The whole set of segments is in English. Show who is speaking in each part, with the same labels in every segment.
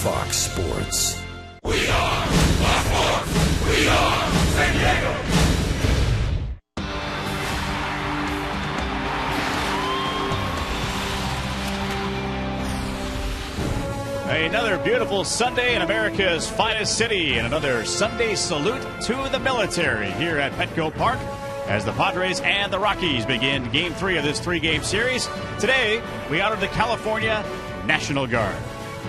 Speaker 1: Fox Sports.
Speaker 2: We are Fox Sports. We are San Diego.
Speaker 3: Another beautiful Sunday in America's finest city, and another Sunday salute to the military here at Petco Park as the Padres and the Rockies begin Game 3 of this three-game series. Today, we honor the California National Guard.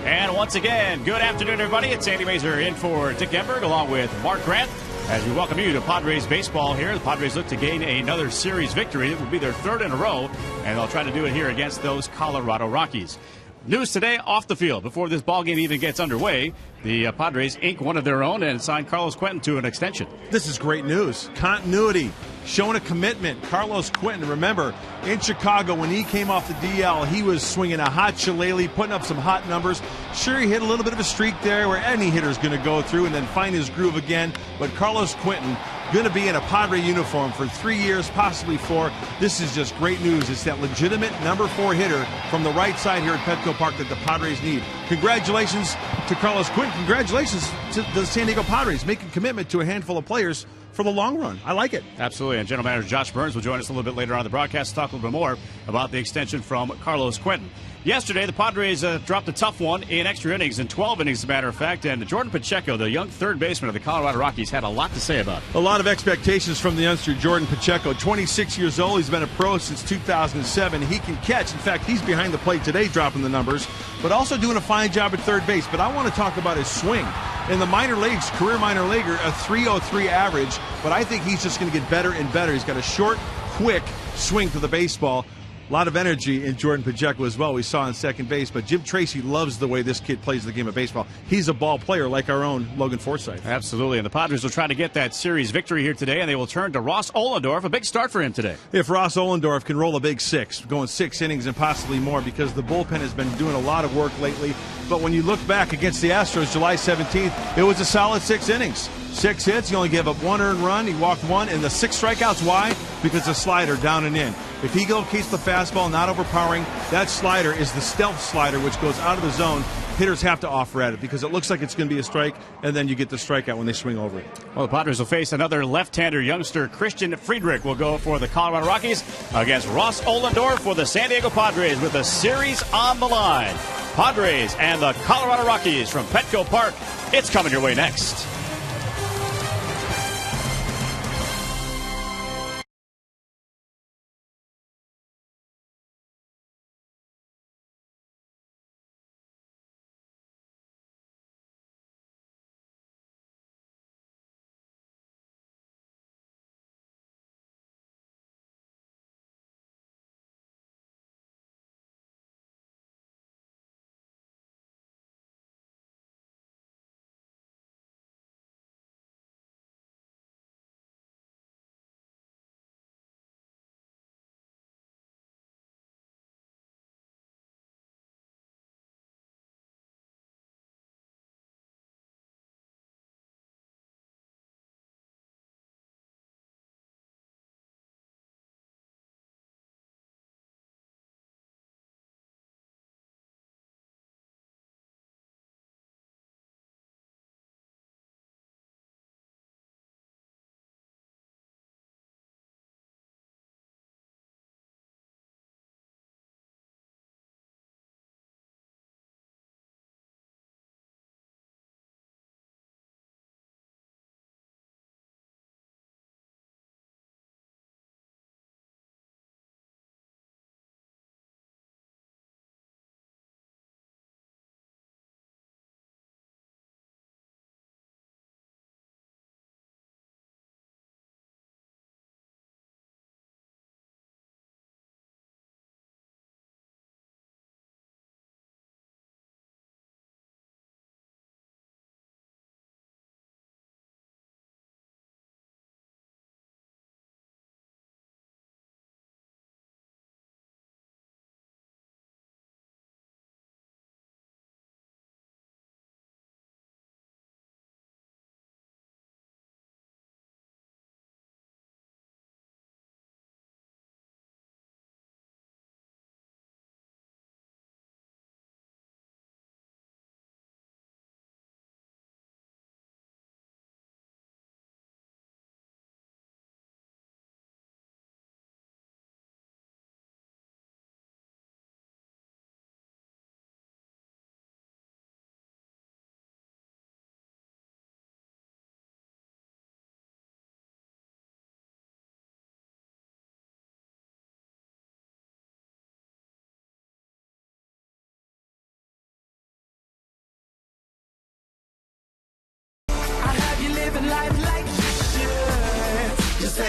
Speaker 3: And once again, good afternoon, everybody. It's Andy Mazur in for Dick Enberg, along with Mark Grant, as we welcome you to Padres baseball here. The Padres look to gain another series victory. It will be their third in a row, and they'll try to do it here against those Colorado Rockies. News today off the field. Before this ballgame even gets underway, the Padres ink one of their own and signed Carlos Quentin to an extension.
Speaker 4: This is great news. Continuity, showing a commitment. Carlos Quentin, remember, in Chicago when he came off the DL, he was swinging a hot shillelagh, putting up some hot numbers. Sure, he hit a little bit of a streak there where any hitter's going to go through and then find his groove again. But Carlos Quentin going to be in a Padre uniform for 3 years, possibly 4. This is just great news. It's that legitimate number 4 hitter from the right side here at Petco Park that the Padres need. Congratulations to Carlos Quentin. Congratulations to the San Diego Padres making commitment to a handful of players for the long run. I like it.
Speaker 3: Absolutely. And General Manager Josh Burns will join us a little bit later on the broadcast to talk a little bit more about the extension from Carlos Quentin. Yesterday, the Padres dropped a tough one in extra innings, in 12 innings, as a matter of fact. And Jordan Pacheco, the young third baseman of the Colorado Rockies, had a lot to say about it.
Speaker 4: A lot of expectations from the youngster Jordan Pacheco. 26 years old. He's been a pro since 2007. He can catch. In fact, he's behind the plate today dropping the numbers, but also doing a fine job at third base. But I want to talk about his swing. In the minor leagues, career minor leaguer, a .303 average, but I think he's just going to get better and better. He's got a short, quick swing to the baseball. A lot of energy in Jordan Pacheco as well, we saw on second base. But Jim Tracy loves the way this kid plays the game of baseball. He's a ball player like our own Logan Forsythe.
Speaker 3: Absolutely. And the Padres will try to get that series victory here today, and they will turn to Ross Ohlendorf. A big start for him today.
Speaker 4: If Ross Ohlendorf can roll a big 6, going 6 innings and possibly more, because the bullpen has been doing a lot of work lately. But when you look back against the Astros July 17th, it was a solid 6 innings. 6 hits, he only gave up 1 earned run, he walked 1, and the 6 strikeouts. Why? Because the slider down and in. If he locates the fastball, not overpowering, that slider is the stealth slider, which goes out of the zone. Hitters have to offer at it because it looks like it's going to be a strike, and then you get the strikeout when they swing over it.
Speaker 3: Well, the Padres will face another left-hander youngster. Christian Friedrich will go for the Colorado Rockies against Ross Ohlendorf for the San Diego Padres with the series on the line. Padres and the Colorado Rockies from Petco Park. It's coming your way next.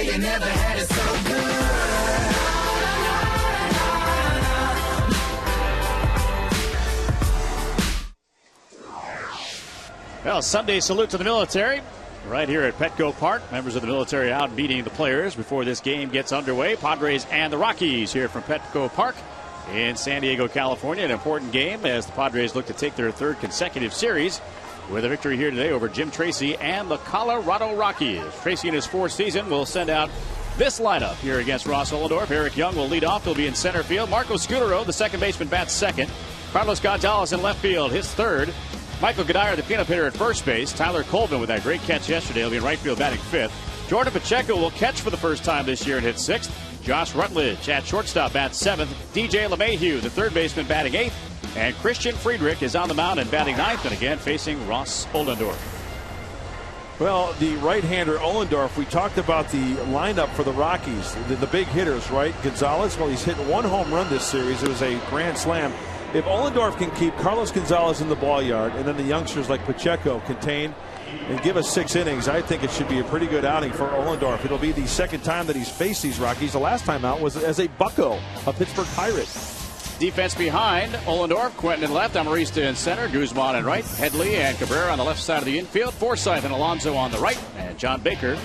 Speaker 2: you never had it so good.
Speaker 3: Well, Sunday salute to the military right here at Petco Park. Members of the military out meeting the players before this game gets underway. Padres and the Rockies here from Petco Park in San Diego, California. An important game as the Padres look to take their third consecutive series with a victory here today over Jim Tracy and the Colorado Rockies. Tracy in his fourth season will send out this lineup here against Ross Ollendorf. Eric Young will lead off. He'll be in center field. Marco Scutaro, the second baseman, bats second. Carlos Gonzalez in left field, his third. Michael Goddard, the cleanup hitter at first base. Tyler Colvin with that great catch yesterday. He'll be in right field batting fifth. Jordan Pacheco will catch for the first time this year and hit sixth. Josh Rutledge at shortstop bats seventh. DJ LeMahieu, the third baseman, batting eighth. And Christian Friedrich is on the mound and batting ninth, and again facing Ross Ollendorf.
Speaker 4: Well, the right-hander Ollendorf, we talked about the lineup for the Rockies, the big hitters, right? Gonzalez, well, he's hit one home run this series. It was a grand slam. If Ollendorf can keep Carlos Gonzalez in the ball yard and then the youngsters like Pacheco contained and give us 6 innings, I think it should be a pretty good outing for Ollendorf. It'll be the second time that he's faced these Rockies. The last time out was as a Bucco, a Pittsburgh Pirate.
Speaker 3: Defense behind Ollendorf, Quentin in left, Amarista in center, Guzman in right, Headley and Cabrera on the left side of the infield, Forsythe and Alonso on the right, and John Baker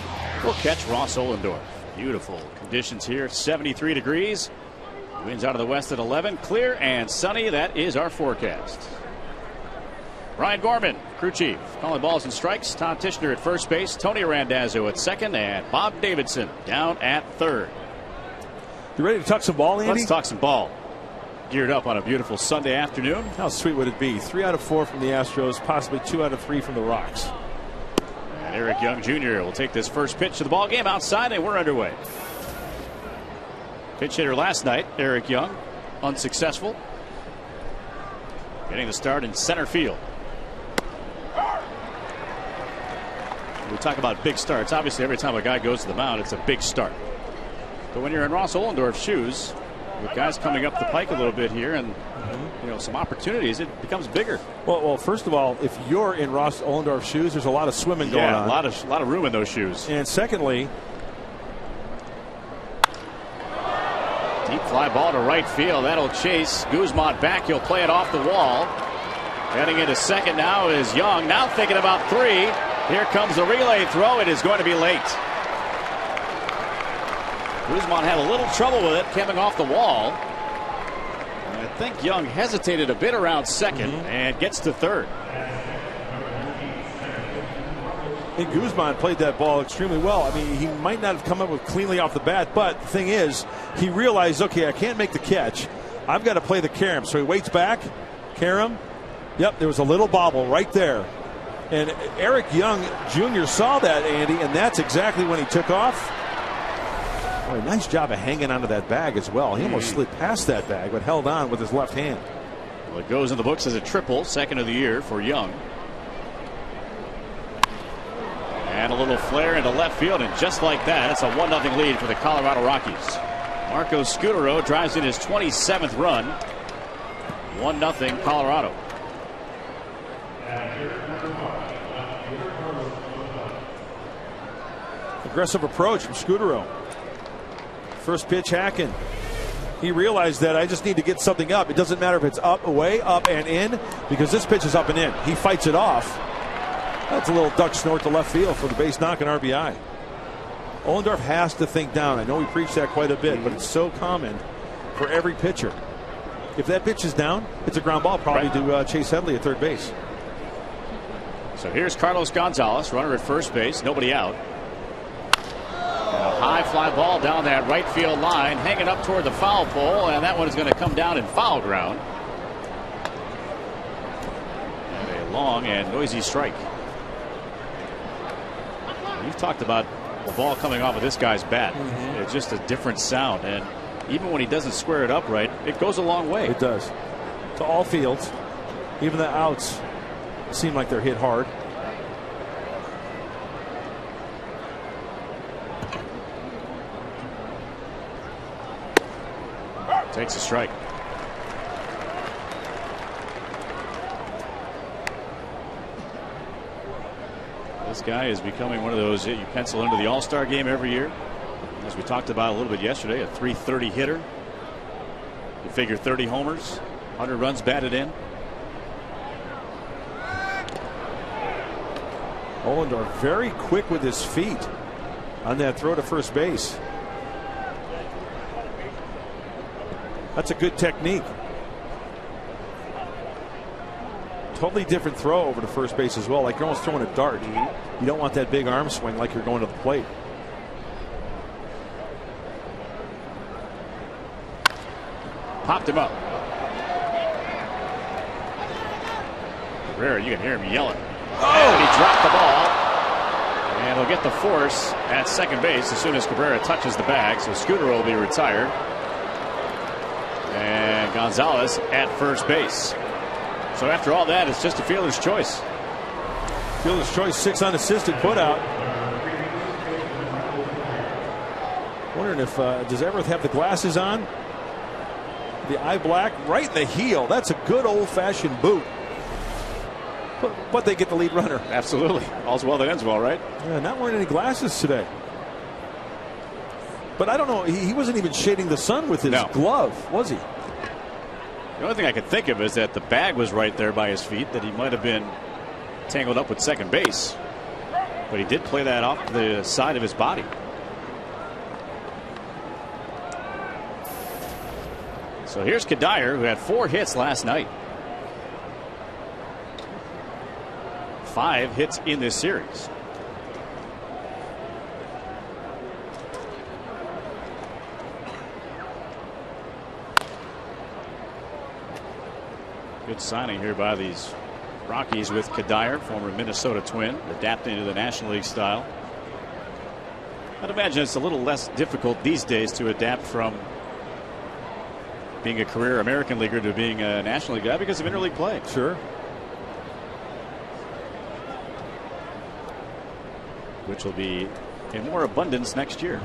Speaker 3: will catch Ross Ollendorf. Beautiful conditions here, 73 degrees. Winds out of the west at 11, clear and sunny. That is our forecast. Ryan Gorman, crew chief, calling balls and strikes. Tom Tishner at first base, Tony Randazzo at second, and Bob Davidson down at third.
Speaker 4: You ready to talk some ball, Andy?
Speaker 3: Let's talk some ball. Geared up on a beautiful Sunday afternoon.
Speaker 4: How sweet would it be? 3 out of 4 from the Astros, possibly 2 out of 3 from the Rocks.
Speaker 3: And Eric Young Jr. will take this first pitch of the ball game outside, and we're underway. Pitch hitter last night, Eric Young, unsuccessful. Getting the start in center field. We talk about big starts. Obviously, every time a guy goes to the mound, it's a big start. But when you're in Ross Ollendorf's shoes, with guys coming up the pike a little bit here and some opportunities, it becomes bigger.
Speaker 4: Well, first of all, if you're in Ross Ollendorf's shoes, there's a lot of swimming going on.
Speaker 3: A lot of room in those shoes.
Speaker 4: And secondly,
Speaker 3: deep fly ball to right field. That'll chase Guzman back. He'll play it off the wall. Heading into second now is Young. Now thinking about 3. Here comes the relay throw. It is going to be late. Guzman had a little trouble with it coming off the wall. And I think Young hesitated a bit around second and gets to third.
Speaker 4: And Guzman played that ball extremely well. I mean, he might not have come up with cleanly off the bat, but the thing is, he realized, okay, I can't make the catch. I've got to play the carom. So he waits back. Carom. Yep, there was a little bobble right there. And Eric Young Jr. saw that, Andy, and that's exactly when he took off. Boy, nice job of hanging onto that bag as well. He almost slid past that bag, but held on with his left hand.
Speaker 3: Well, it goes in the books as a triple, second of the year for Young. And a little flare into left field, and just like that, it's a 1-0 lead for the Colorado Rockies. Marco Scutaro drives in his 27th run. 1-0 Colorado.
Speaker 4: Aggressive approach from Scutaro. First pitch hacking. He realized that I just need to get something up. It doesn't matter if it's up, away, up, and in, because this pitch is up and in. He fights it off. That's a little duck snort to left field for the base knock and RBI. Ollendorf has to think down. I know we preach that quite a bit, but it's so common for every pitcher. If that pitch is down, it's a ground ball probably to Chase Headley at third base.
Speaker 3: So here's Carlos Gonzalez, runner at first base, nobody out. And a high fly ball down that right field line, hanging up toward the foul pole, and that one is going to come down in foul ground. And a long and noisy strike. You've talked about the ball coming off of this guy's bat. It's just a different sound, and even when he doesn't square it up right, it goes a long way.
Speaker 4: It does. To all fields, even the outs seem like they're hit hard.
Speaker 3: Takes a strike. This guy is becoming one of those that you pencil into the All-Star game every year. As we talked about a little bit yesterday, a .330 hitter. You figure 30 homers, 100 runs batted in.
Speaker 4: Ollendorf very quick with his feet on that throw to first base. That's a good technique. Totally different throw over to first base as well, like you're almost throwing a dart. You don't want that big arm swing like you're going to the plate.
Speaker 3: Popped him up. Cabrera, you can hear him yelling. And he dropped the ball. And he'll get the force at second base as soon as Cabrera touches the bag. So Scooter will be retired. And Gonzalez at first base. So after all that, it's just a fielder's choice.
Speaker 4: Fielder's choice, 6 unassisted putout. Wondering if does Everett have the glasses on? The eye black, right in the heel. That's a good old-fashioned boot. But they get the lead runner.
Speaker 3: Absolutely. All's well that ends well, right?
Speaker 4: Yeah, not wearing any glasses today. But I don't know. He wasn't even shading the sun with his glove, was he?
Speaker 3: The only thing I could think of is that the bag was right there by his feet, that he might have been tangled up with second base. But he did play that off the side of his body. So here's Kadire, who had 4 hits last night. 5 hits in this series. Good signing here by these Rockies with Kadire, former Minnesota Twin, adapting to the National League style. I'd imagine it's a little less difficult these days to adapt from being a career American leaguer to being a National League guy because of interleague play.
Speaker 4: Sure.
Speaker 3: Which will be in more abundance next year.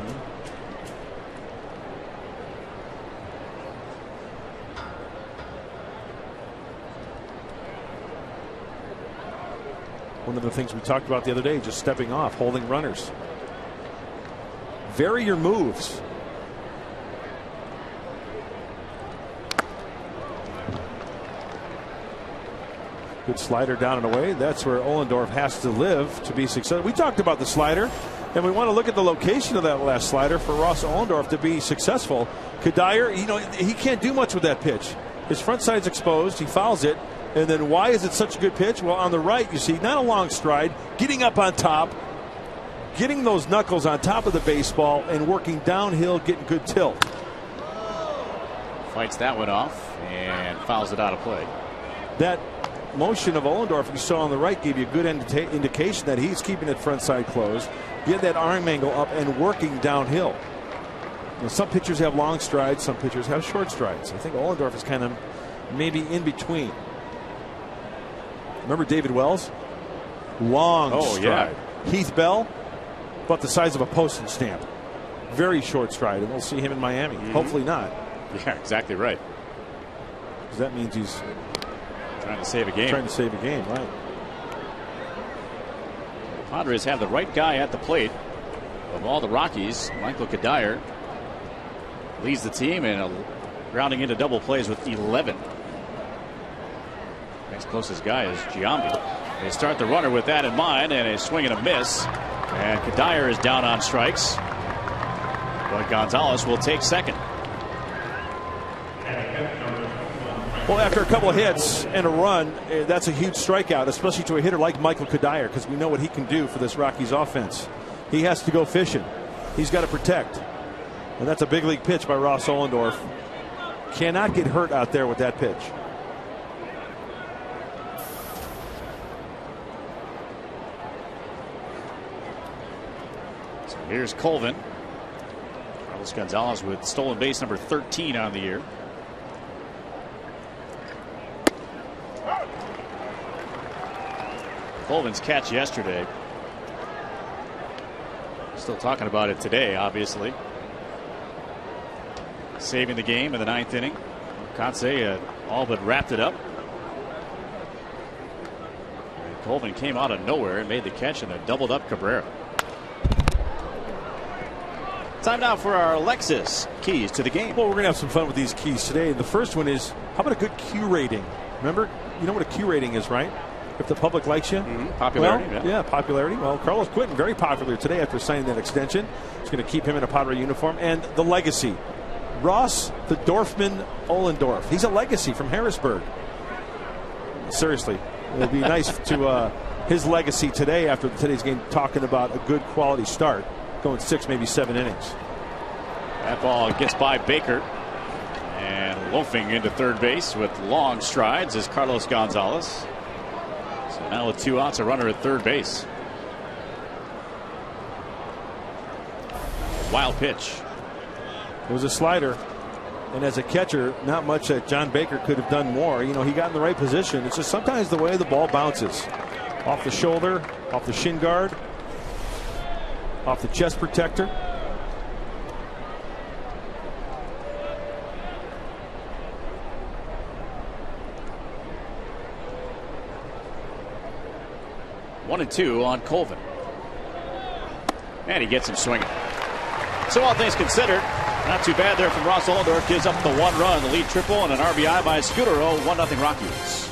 Speaker 4: One of the things we talked about the other day, just stepping off, holding runners. Vary your moves. Good slider down and away. That's where Ollendorf has to live to be successful. We talked about the slider, and we want to look at the location of that last slider for Ross Ollendorf to be successful. Kadire, you know, he can't do much with that pitch. His front side's exposed. He fouls it. And then why is it such a good pitch? Well, on the right, you see, not a long stride, getting up on top, getting those knuckles on top of the baseball, and working downhill, getting good tilt.
Speaker 3: Fights that one off and fouls it out of play. That
Speaker 4: motion of Ollendorf you saw on the right gave you a good indication that he's keeping it front side closed, get that arm angle up and working downhill. You know, some pitchers have long strides, some pitchers have short strides. I think Ollendorf is kind of maybe in between. Remember David Wells? Long stride. Yeah. Heath Bell, about the size of a postage stamp. Very short stride, and we'll see him in Miami. Hopefully not.
Speaker 3: Yeah, exactly right.
Speaker 4: Because that means he's
Speaker 3: trying to save a game.
Speaker 4: Trying to save a game, right.
Speaker 3: Padres have the right guy at the plate. Of all the Rockies, Michael Kadire leads the team and rounding into double plays with 11. Next closest guy is Giambi. They start the runner with that in mind, and a swing and a miss. And Kadire is down on strikes. But Gonzalez will take second.
Speaker 4: Well, after a couple of hits and a run, that's a huge strikeout, especially to a hitter like Michael Kadire, because we know what he can do for this Rockies offense. He has to go fishing. He's got to protect. And that's a big league pitch by Ross Ollendorf. Cannot get hurt out there with that pitch.
Speaker 3: So here's Colvin. Carlos Gonzalez with stolen base number 13 on the year. Colvin's catch yesterday. Still talking about it today, obviously. Saving the game in the 9th inning. Kotsay all but wrapped it up. And Colvin came out of nowhere and made the catch and then doubled up Cabrera. Time now for our Lexus keys to the game.
Speaker 4: Well, we're going to have some fun with these keys today. The first one is, how about a good Q rating? Remember, you know what a Q rating is, right? If the public likes you.
Speaker 3: Popularity.
Speaker 4: Well, yeah, popularity. Well, Carlos Quentin, very popular today after signing that extension. It's going to keep him in a Padre uniform. And the legacy. Ross, the Dorfman Ollendorf. He's a legacy from Harrisburg. Seriously, it would be nice to his legacy today after today's game, talking about a good quality start, going 6, maybe 7 innings.
Speaker 3: That ball gets by Baker and loafing into third base with long strides is Carlos Gonzalez. So now with 2 outs, a runner at third base. Wild pitch.
Speaker 4: It was a slider. And as a catcher, not much that John Baker could have done more. You know, he got in the right position. It's just sometimes the way the ball bounces. Off the shoulder, off the shin guard, off the chest protector.
Speaker 3: One and 2 on Colvin. And he gets him swinging. So all things considered, not too bad there from Ross Ollendorf. Gives up the 1 run, the lead triple, and an RBI by Scudero. 1-0 Rockies.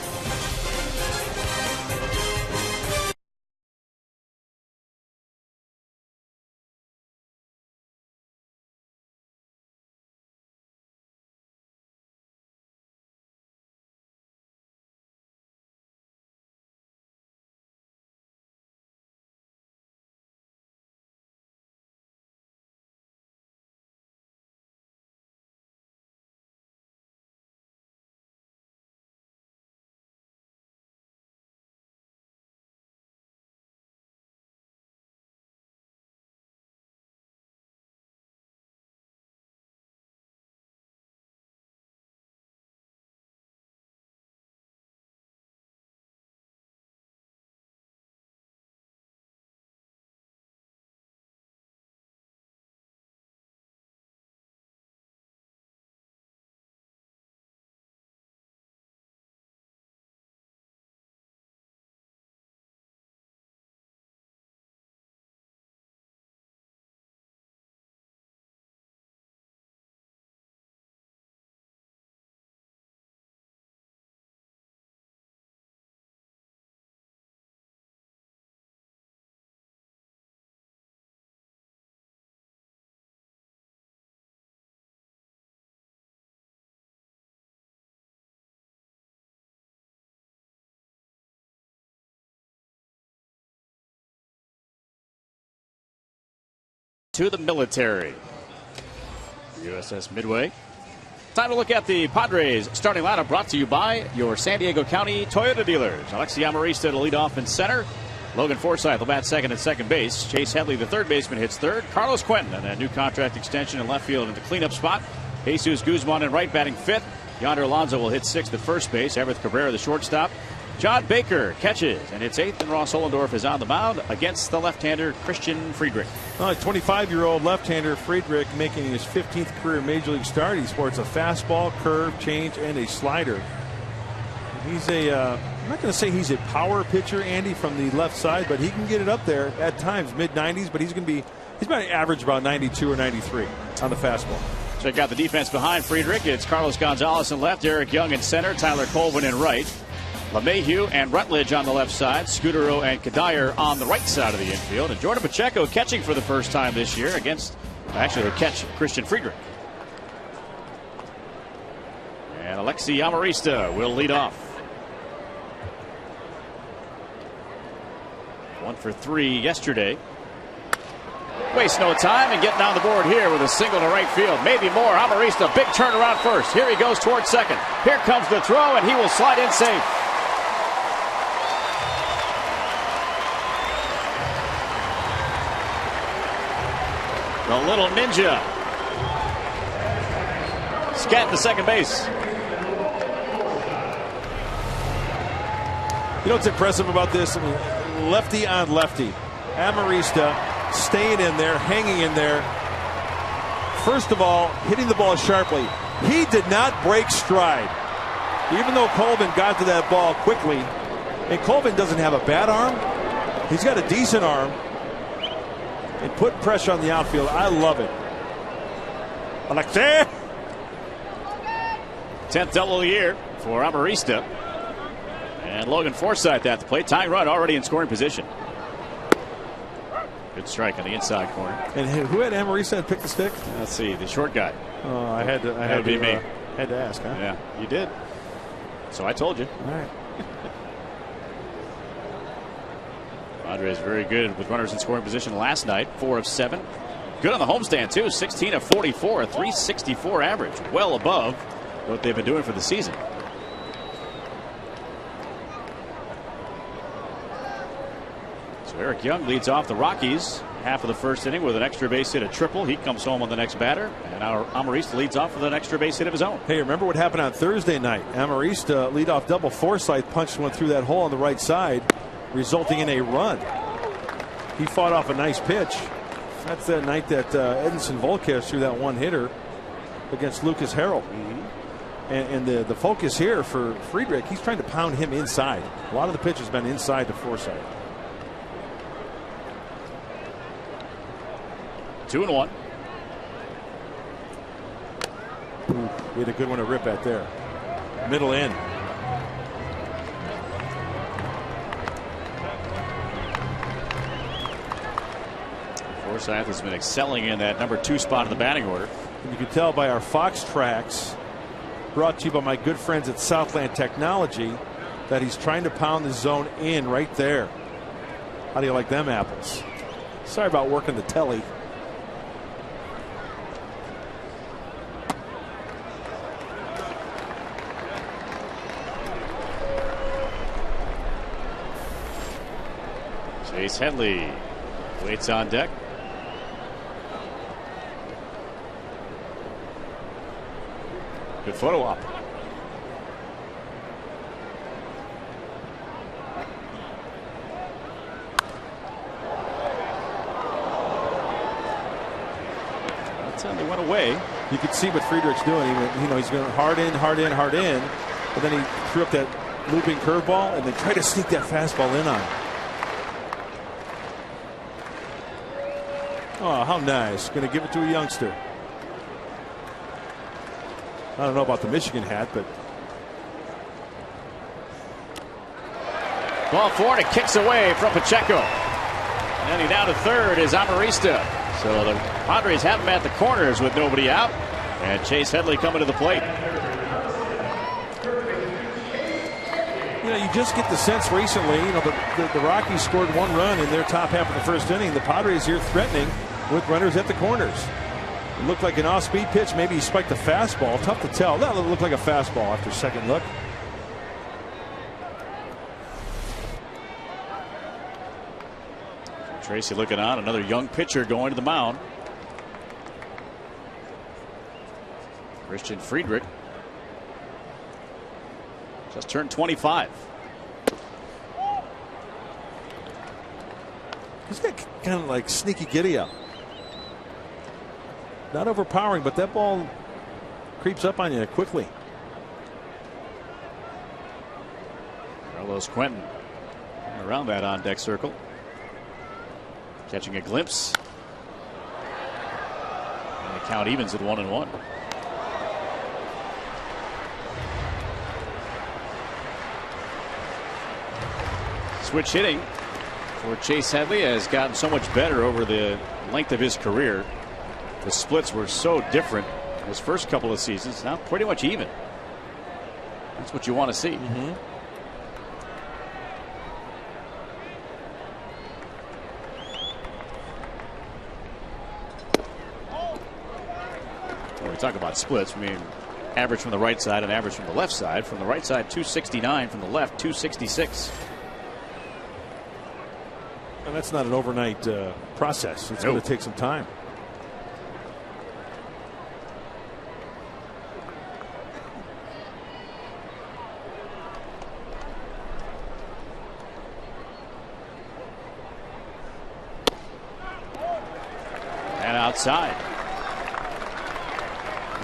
Speaker 3: To the military. USS Midway. Time to look at the Padres starting lineup, brought to you by your San Diego County Toyota dealers. Alexi Amarista to lead off in center. Logan Forsythe will bat second at second base. Chase Headley, the third baseman, hits third. Carlos Quentin and a new contract extension in left field in the cleanup spot. Jesus Guzman in right, batting fifth. Yonder Alonso will hit sixth at first base. Everett Cabrera, the shortstop. John Baker catches and hits eighth, and Ross Ollendorf is on the mound against the left-hander Christian Friedrich.
Speaker 4: 25-year-old left-hander Friedrich making his 15th career Major League start. He sports a fastball, curve, change, and a slider. He's I'm not going to say he's a power pitcher, Andy, from the left side, but he can get it up there at times, mid-90s, but he's about to average about 92 or 93 on the fastball.
Speaker 3: Check out the defense behind Friedrich. It's Carlos Gonzalez in left, Eric Young in center, Tyler Colvin in right. LeMahieu and Rutledge on the left side, Scudero and Kadire on the right side of the infield, and Jordan Pacheco catching for the first time this year against, actually, he'll catch Christian Friedrich. And Alexi Amarista will lead off. 1 for 3 yesterday. Waste no time and getting on the board here with a single to right field. Maybe more. Amarista, big turnaround first. Here he goes towards second. Here comes the throw, and he will slide in safe. The little ninja. Scat to second base.
Speaker 4: You know what's impressive about this? I mean, lefty on lefty. Amarista staying in there, hanging in there. First of all, hitting the ball sharply. He did not break stride. Even though Colvin got to that ball quickly, and Colvin doesn't have a bad arm, he's got a decent arm, and put pressure on the outfield. I love it. Alexei.
Speaker 3: 10th double of the year for Amarista. And Logan Forsythe at the plate. Tying run already in scoring position. Good strike on the inside corner.
Speaker 4: And who had Amarista pick the stick?
Speaker 3: Let's see, the short guy.
Speaker 4: Oh, I had to ask, huh?
Speaker 3: Yeah, you did. So I told you.
Speaker 4: All right.
Speaker 3: Padres very good with runners in scoring position last night. 4 of 7. Good on the homestand too. 16 of 44, a 364 average. Well above what they've been doing for the season. So Eric Young leads off the Rockies half of the first inning with an extra base hit, a triple. He comes home on the next batter, and our Amarista leads off with an extra base hit of his own.
Speaker 4: Hey, remember what happened on Thursday night? Amarista leadoff double. Forsythe punched one through that hole on the right side, resulting in a run. He fought off a nice pitch. That's that night that Edinson Volquez threw that one hitter against Lucas Harrell. And the focus here for Friedrich, he's trying to pound him inside. A lot of the pitch has been inside to Forsythe.
Speaker 3: 2-1.
Speaker 4: He had a good one to rip at there. Middle in.
Speaker 3: Forsythe has been excelling in that number 2 spot in the batting order.
Speaker 4: And you can tell by our Fox tracks, brought to you by my good friends at Southland Technology, that he's trying to pound the zone in right there. How do you like them apples? Sorry about working the telly.
Speaker 3: Chase Headley waits on deck. Good photo op. That time they went away.
Speaker 4: You could see what Friedrich's doing. He's going hard in, hard in, hard in. But then he threw up that looping curveball and then tried to sneak that fastball in on him. Oh, how nice. Going to give it to a youngster. I don't know about the Michigan hat, but.
Speaker 3: Ball forward, it kicks away from Pacheco. And he down to third is Amarista. So the Padres have him at the corners with nobody out. And Chase Headley coming to the plate.
Speaker 4: You just get the sense recently, the Rockies scored 1 run in their top half of the first inning. The Padres here threatening with runners at the corners. It looked like an off-speed pitch. Maybe he spiked a fastball. Tough to tell. That looked like a fastball after second look.
Speaker 3: Tracy looking on. Another young pitcher going to the mound. Christian Friedrich. Just turned 25.
Speaker 4: He's got kind of like sneaky giddy up. Not overpowering, but that ball creeps up on you quickly.
Speaker 3: Carlos Quentin around that on deck circle. Catching a glimpse. And the count evens at 1-1. Switch hitting for Chase Headley has gotten so much better over the length of his career. The splits were so different his first couple of seasons. Now pretty much even. That's what you want to see. When we talk about splits, we mean average from the right side and average from the left side. From the right side 269, from the left 266.
Speaker 4: And that's not an overnight process. It's going to take some time.
Speaker 3: And outside.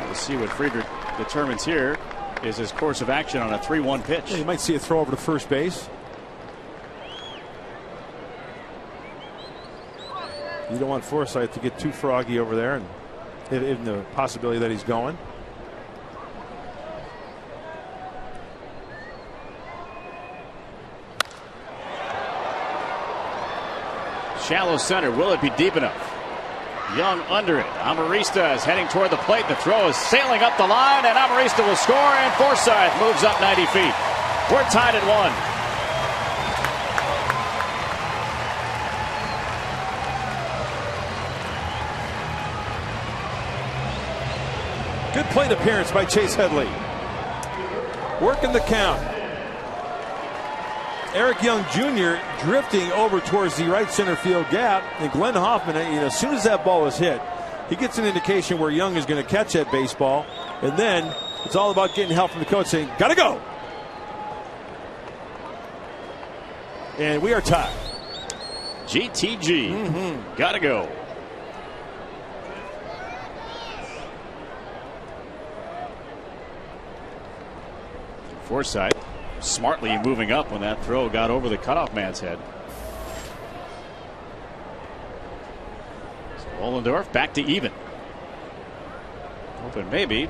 Speaker 3: We'll see what Friedrich determines here is his course of action on a 3-1 pitch.
Speaker 4: Yeah, you might see a throw over to first base. You don't want Forsythe to get too froggy over there and in the possibility that he's going.
Speaker 3: Shallow center. Will it be deep enough? Young under it. Amarista is heading toward the plate. The throw is sailing up the line, and Amarista will score, and Forsythe moves up 90 feet. We're tied at
Speaker 4: 1. Good plate appearance by Chase Headley. Working the count. Eric Young Jr. drifting over towards the right center field gap, and Glenn Hoffman, as soon as that ball is hit, he gets an indication where Young is going to catch that baseball, and then it's all about getting help from the coach saying, "Gotta go." And we are tied.
Speaker 3: GTG. Gotta go. Forsythe smartly moving up when that throw got over the cutoff man's head. So Ohlendorf back to even. Hoping maybe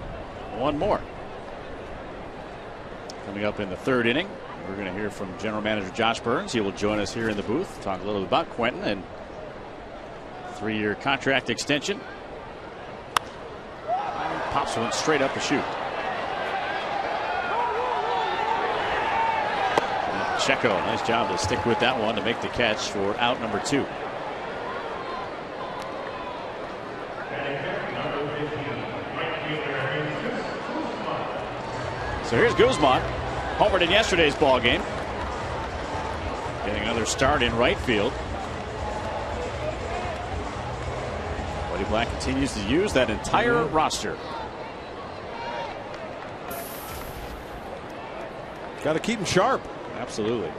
Speaker 3: one more. Coming up in the 3rd inning, we're going to hear from General Manager Josh Burns. He will join us here in the booth, talk a little bit about Quentin and 3-year contract extension. Pops one straight up the chute. Checo, nice job to stick with that one to make the catch for out number 2. So here's Guzman, homered in yesterday's ball game, getting another start in right field. Buddy Black continues to use that entire roster.
Speaker 4: Got to keep him sharp.
Speaker 3: Absolutely.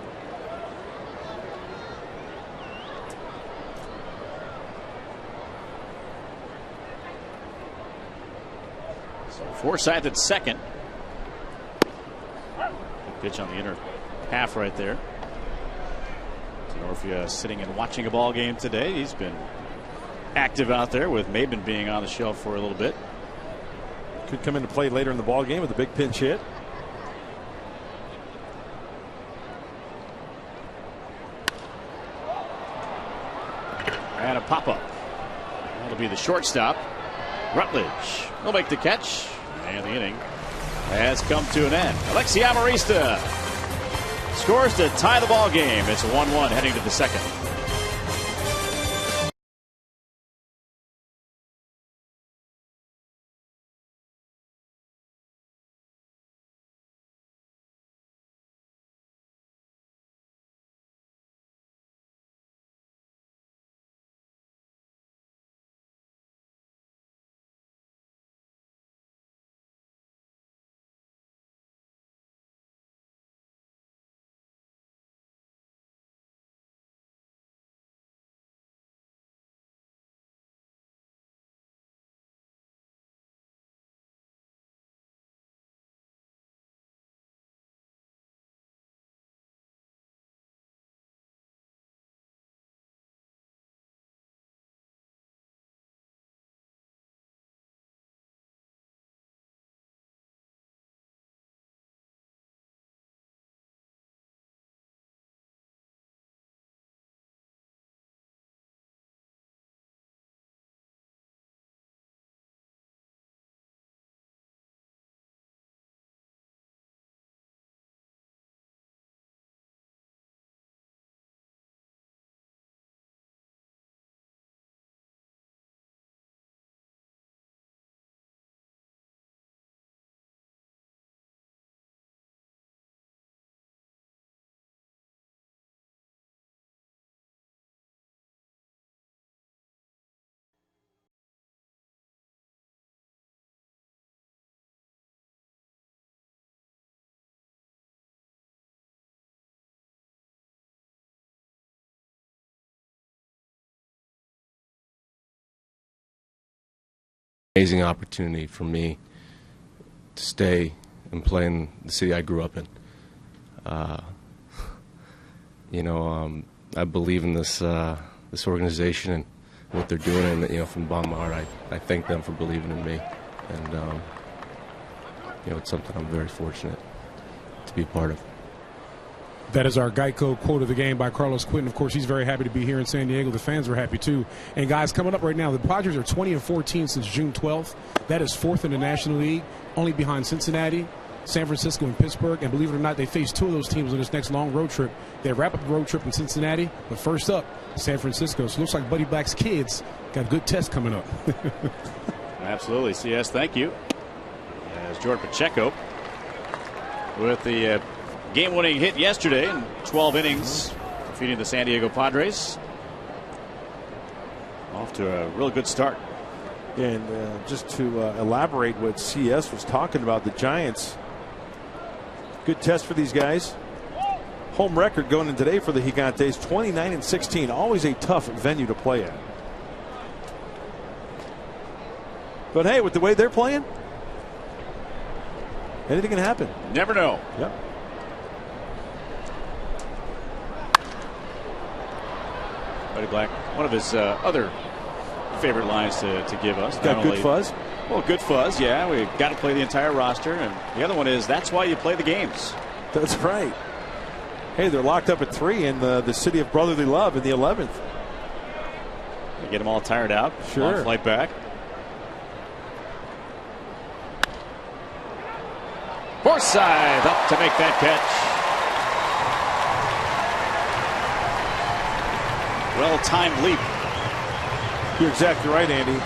Speaker 3: So Forsythe at second. Good pitch on the inner half right there. Norfia sitting and watching a ball game today. He's been active out there with Maben being on the shelf for a little bit.
Speaker 4: Could come into play later in the ball game with a big pinch hit.
Speaker 3: And a pop-up. That'll be the shortstop. Rutledge will make the catch. And the inning has come to an end. Alexi Amarista scores to tie the ball game. It's 1-1 heading to the 2nd.
Speaker 1: Amazing opportunity for me to stay and play in the city I grew up in. I believe in this this organization, and what they're doing, and from the bottom of my heart, I thank them for believing in me, and it's something I'm very fortunate to be a part of.
Speaker 5: That is our Geico quote of the game by Carlos Quentin. Of course, he's very happy to be here in San Diego. The fans were happy, too. And, guys, coming up right now, the Padres are 20-14 since June 12th. That is 4th in the National League, only behind Cincinnati, San Francisco, and Pittsburgh. And believe it or not, they face 2 of those teams on this next long road trip. They wrap up the road trip in Cincinnati, but first up, San Francisco. So it looks like Buddy Black's kids got a good test coming up.
Speaker 3: Absolutely. CS, thank you. As Jordan Pacheco with the game-winning hit yesterday in 12 innings, defeating the San Diego Padres. Off to a real good start.
Speaker 4: And just to elaborate what CS was talking about, the Giants, good test for these guys. Home record going in today for the Gigantes, 29-16. Always a tough venue to play at. But hey, with the way they're playing, anything can happen.
Speaker 3: Never know.
Speaker 4: Yep.
Speaker 3: Buddy Black, one of his other favorite lines to give us.
Speaker 4: Got good fuzz?
Speaker 3: Well, good fuzz, yeah. We've got to play the entire roster. And the other one is, that's why you play the games.
Speaker 4: That's right. Hey, they're locked up at 3 in the city of brotherly love in the 11th.
Speaker 3: You get them all tired out.
Speaker 4: Sure.
Speaker 3: Long flight back. Forsythe up to make that catch. Well-timed leap.
Speaker 4: You're exactly right, Andy.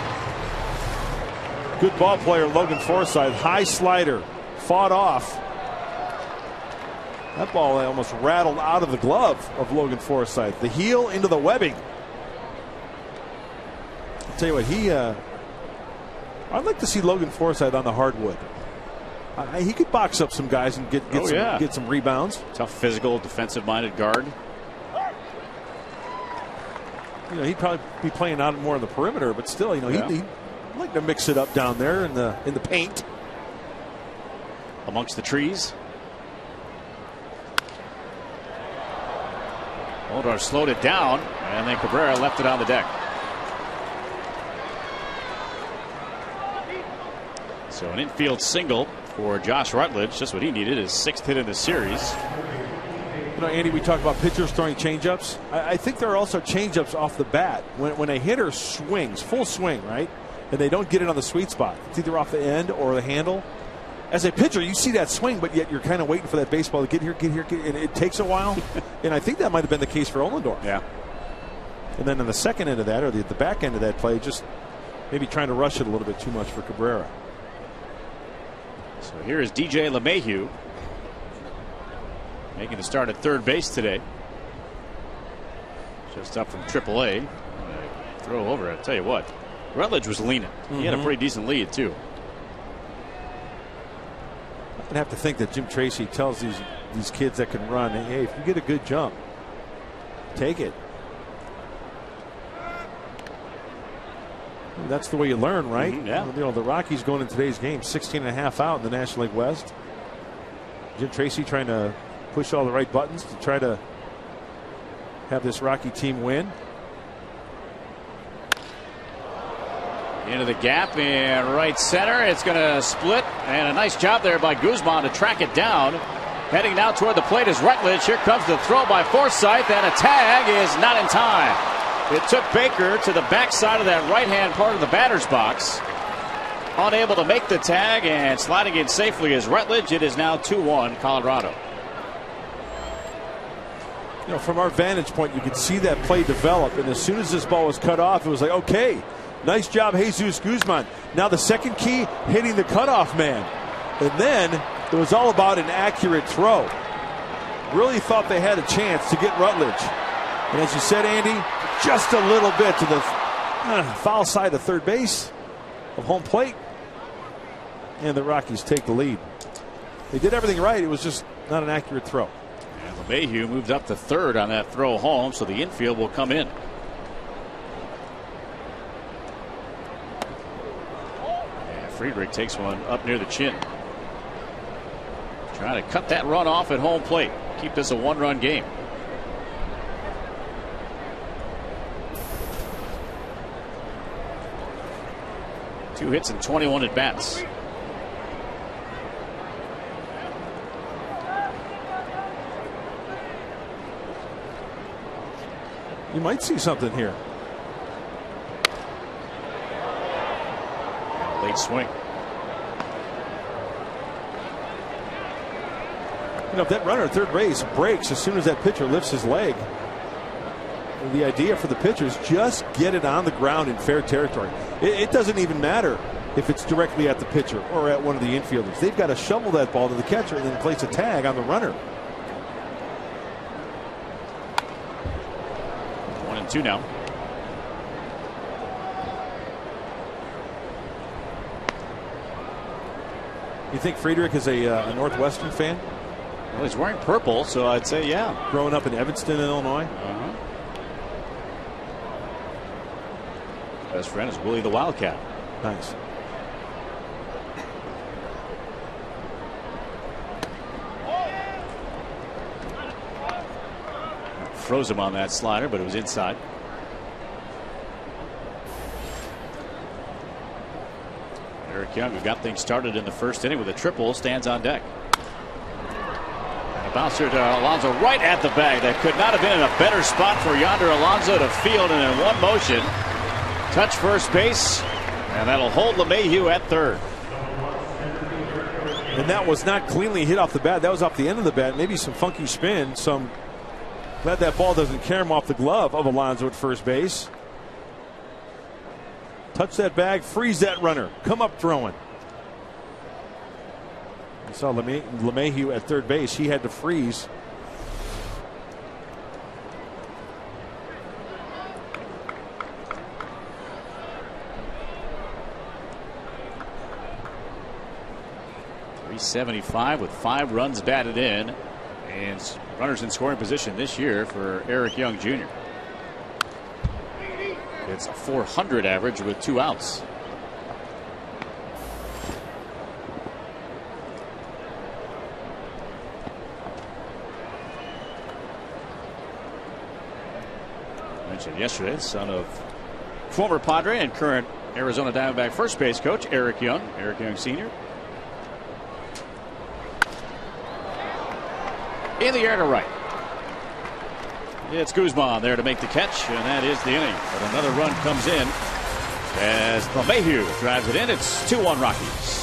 Speaker 4: Good ball player, Logan Forsythe. High slider. Fought off. That ball almost rattled out of the glove of Logan Forsythe. The heel into the webbing. I'll tell you what, I'd like to see Logan Forsythe on the hardwood. He could box up some guys and get some rebounds.
Speaker 3: Tough, physical, defensive-minded guard.
Speaker 4: He'd probably be playing out more on the perimeter, but still, he'd like to mix it up down there in the paint,
Speaker 3: amongst the trees. Odor slowed it down, and then Cabrera left it on the deck. So an infield single for Josh Rutledge, just what he needed, his 6th hit in the series.
Speaker 4: Andy, we talk about pitchers throwing changeups. I think there are also changeups off the bat. When a hitter swings, full swing, right, and they don't get it on the sweet spot, it's either off the end or the handle. As a pitcher, you see that swing, but yet you're kind of waiting for that baseball to get here, and it takes a while. And I think that might have been the case for Ohlendorf.
Speaker 3: Yeah.
Speaker 4: And then on the second end of that, or the back end of that play, just maybe trying to rush it a little bit too much for Cabrera.
Speaker 3: So here is DJ LeMahieu, making the start at third base today. Just up from AAA. Throw over, I tell you what. Rutledge was leaning. He had a pretty decent lead, too.
Speaker 4: I'd have to think that Jim Tracy tells these kids that can run, hey, if you get a good jump, take it. That's the way you learn, right?
Speaker 3: Yeah.
Speaker 4: The Rockies going in today's game 16.5 out in the National League West. Jim Tracy trying to push all the right buttons to try to have this Rocky team win.
Speaker 3: Into the gap in right center. It's going to split, and a nice job there by Guzman to track it down. Heading now toward the plate is Rutledge. Here comes the throw by Forsythe, and a tag is not in time. It took Baker to the backside of that right-hand part of the batter's box. Unable to make the tag, and sliding in safely is Rutledge. It is now 2-1 Colorado.
Speaker 4: From our vantage point, you could see that play develop, and as soon as this ball was cut off, it was like, okay, nice job, Jesus Guzman. Now the second key, hitting the cutoff man. And then it was all about an accurate throw. Really thought they had a chance to get Rutledge. And as you said, Andy, just a little bit to the foul side of third base of home plate. And the Rockies take the lead. They did everything right. It was just not an accurate throw.
Speaker 3: And LeMahieu moved up to third on that throw home, so the infield will come in. And Friedrich takes one up near the chin. Trying to cut that run off at home plate. Keep this a one-run game. 2 hits and 21 at-bats.
Speaker 4: You might see something here.
Speaker 3: Late swing.
Speaker 4: You know, if that runner at third base breaks as soon as that pitcher lifts his leg, the idea for the pitcher is just get it on the ground in fair territory. It doesn't even matter if it's directly at the pitcher or at one of the infielders. They've got to shovel that ball to the catcher and then place a tag on the runner.
Speaker 3: 1-2 now.
Speaker 4: You think Friedrich is a Northwestern fan?
Speaker 3: Well, he's wearing purple, so I'd say yeah.
Speaker 4: Growing up in Evanston, Illinois.
Speaker 3: Best friend is Willie the Wildcat.
Speaker 4: Nice.
Speaker 3: Froze him on that slider, but it was inside. Eric Young, who got things started in the first inning with a triple, stands on deck. And a bouncer to Alonso right at the bag. That could not have been in a better spot for Yonder Alonso to field, and in one motion, touch first base, and that'll hold LeMahieu at third.
Speaker 4: And that was not cleanly hit off the bat. That was off the end of the bat. Maybe some funky spin. Glad that ball doesn't carry him off the glove of Alonso at first base. Touch that bag, freeze that runner, come up throwing. You saw LeMahieu at third base. He had to freeze.
Speaker 3: .375 with 5 runs batted in, and runners in scoring position this year for Eric Young Jr. It's a .400 average with 2 outs. I mentioned yesterday, son of former Padre and current Arizona Diamondback first base coach Eric Young Sr. In the air to right. It's Guzman there to make the catch, and that is the inning. But another run comes in as LeMahieu drives it in. It's 2-1 Rockies.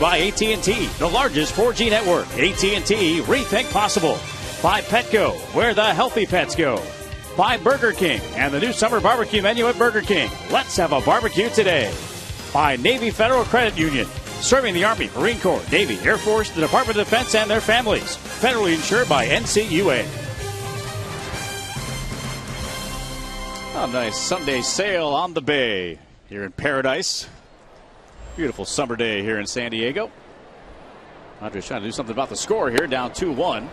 Speaker 3: By AT&T, the largest 4G network. AT&T, rethink possible. By Petco, where the healthy pets go. By Burger King and the new summer barbecue menu at Burger King. Let's have a barbecue today. By Navy Federal Credit Union, serving the Army, Marine Corps, Navy, Air Force, the Department of Defense, and their families. Federally insured by NCUA. Oh, nice Sunday sail on the bay here in Paradise. Beautiful summer day here in San Diego. Padres trying to do something about the score here, down 2-1.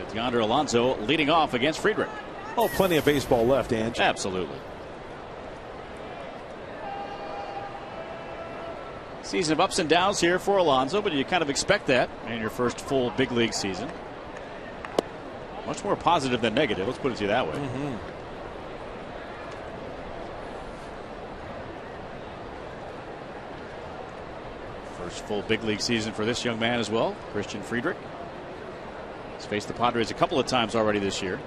Speaker 3: DeAndre Alonso leading off against Friedrich.
Speaker 4: Oh, plenty of baseball left, Ange.
Speaker 3: Absolutely. Season of ups and downs here for Alonso, but you kind of expect that in your first full big league season. Much more positive than negative, let's put it to you that way. First full big league season for this young man as well, Christian Friedrich. He's faced the Padres a couple of times already this year.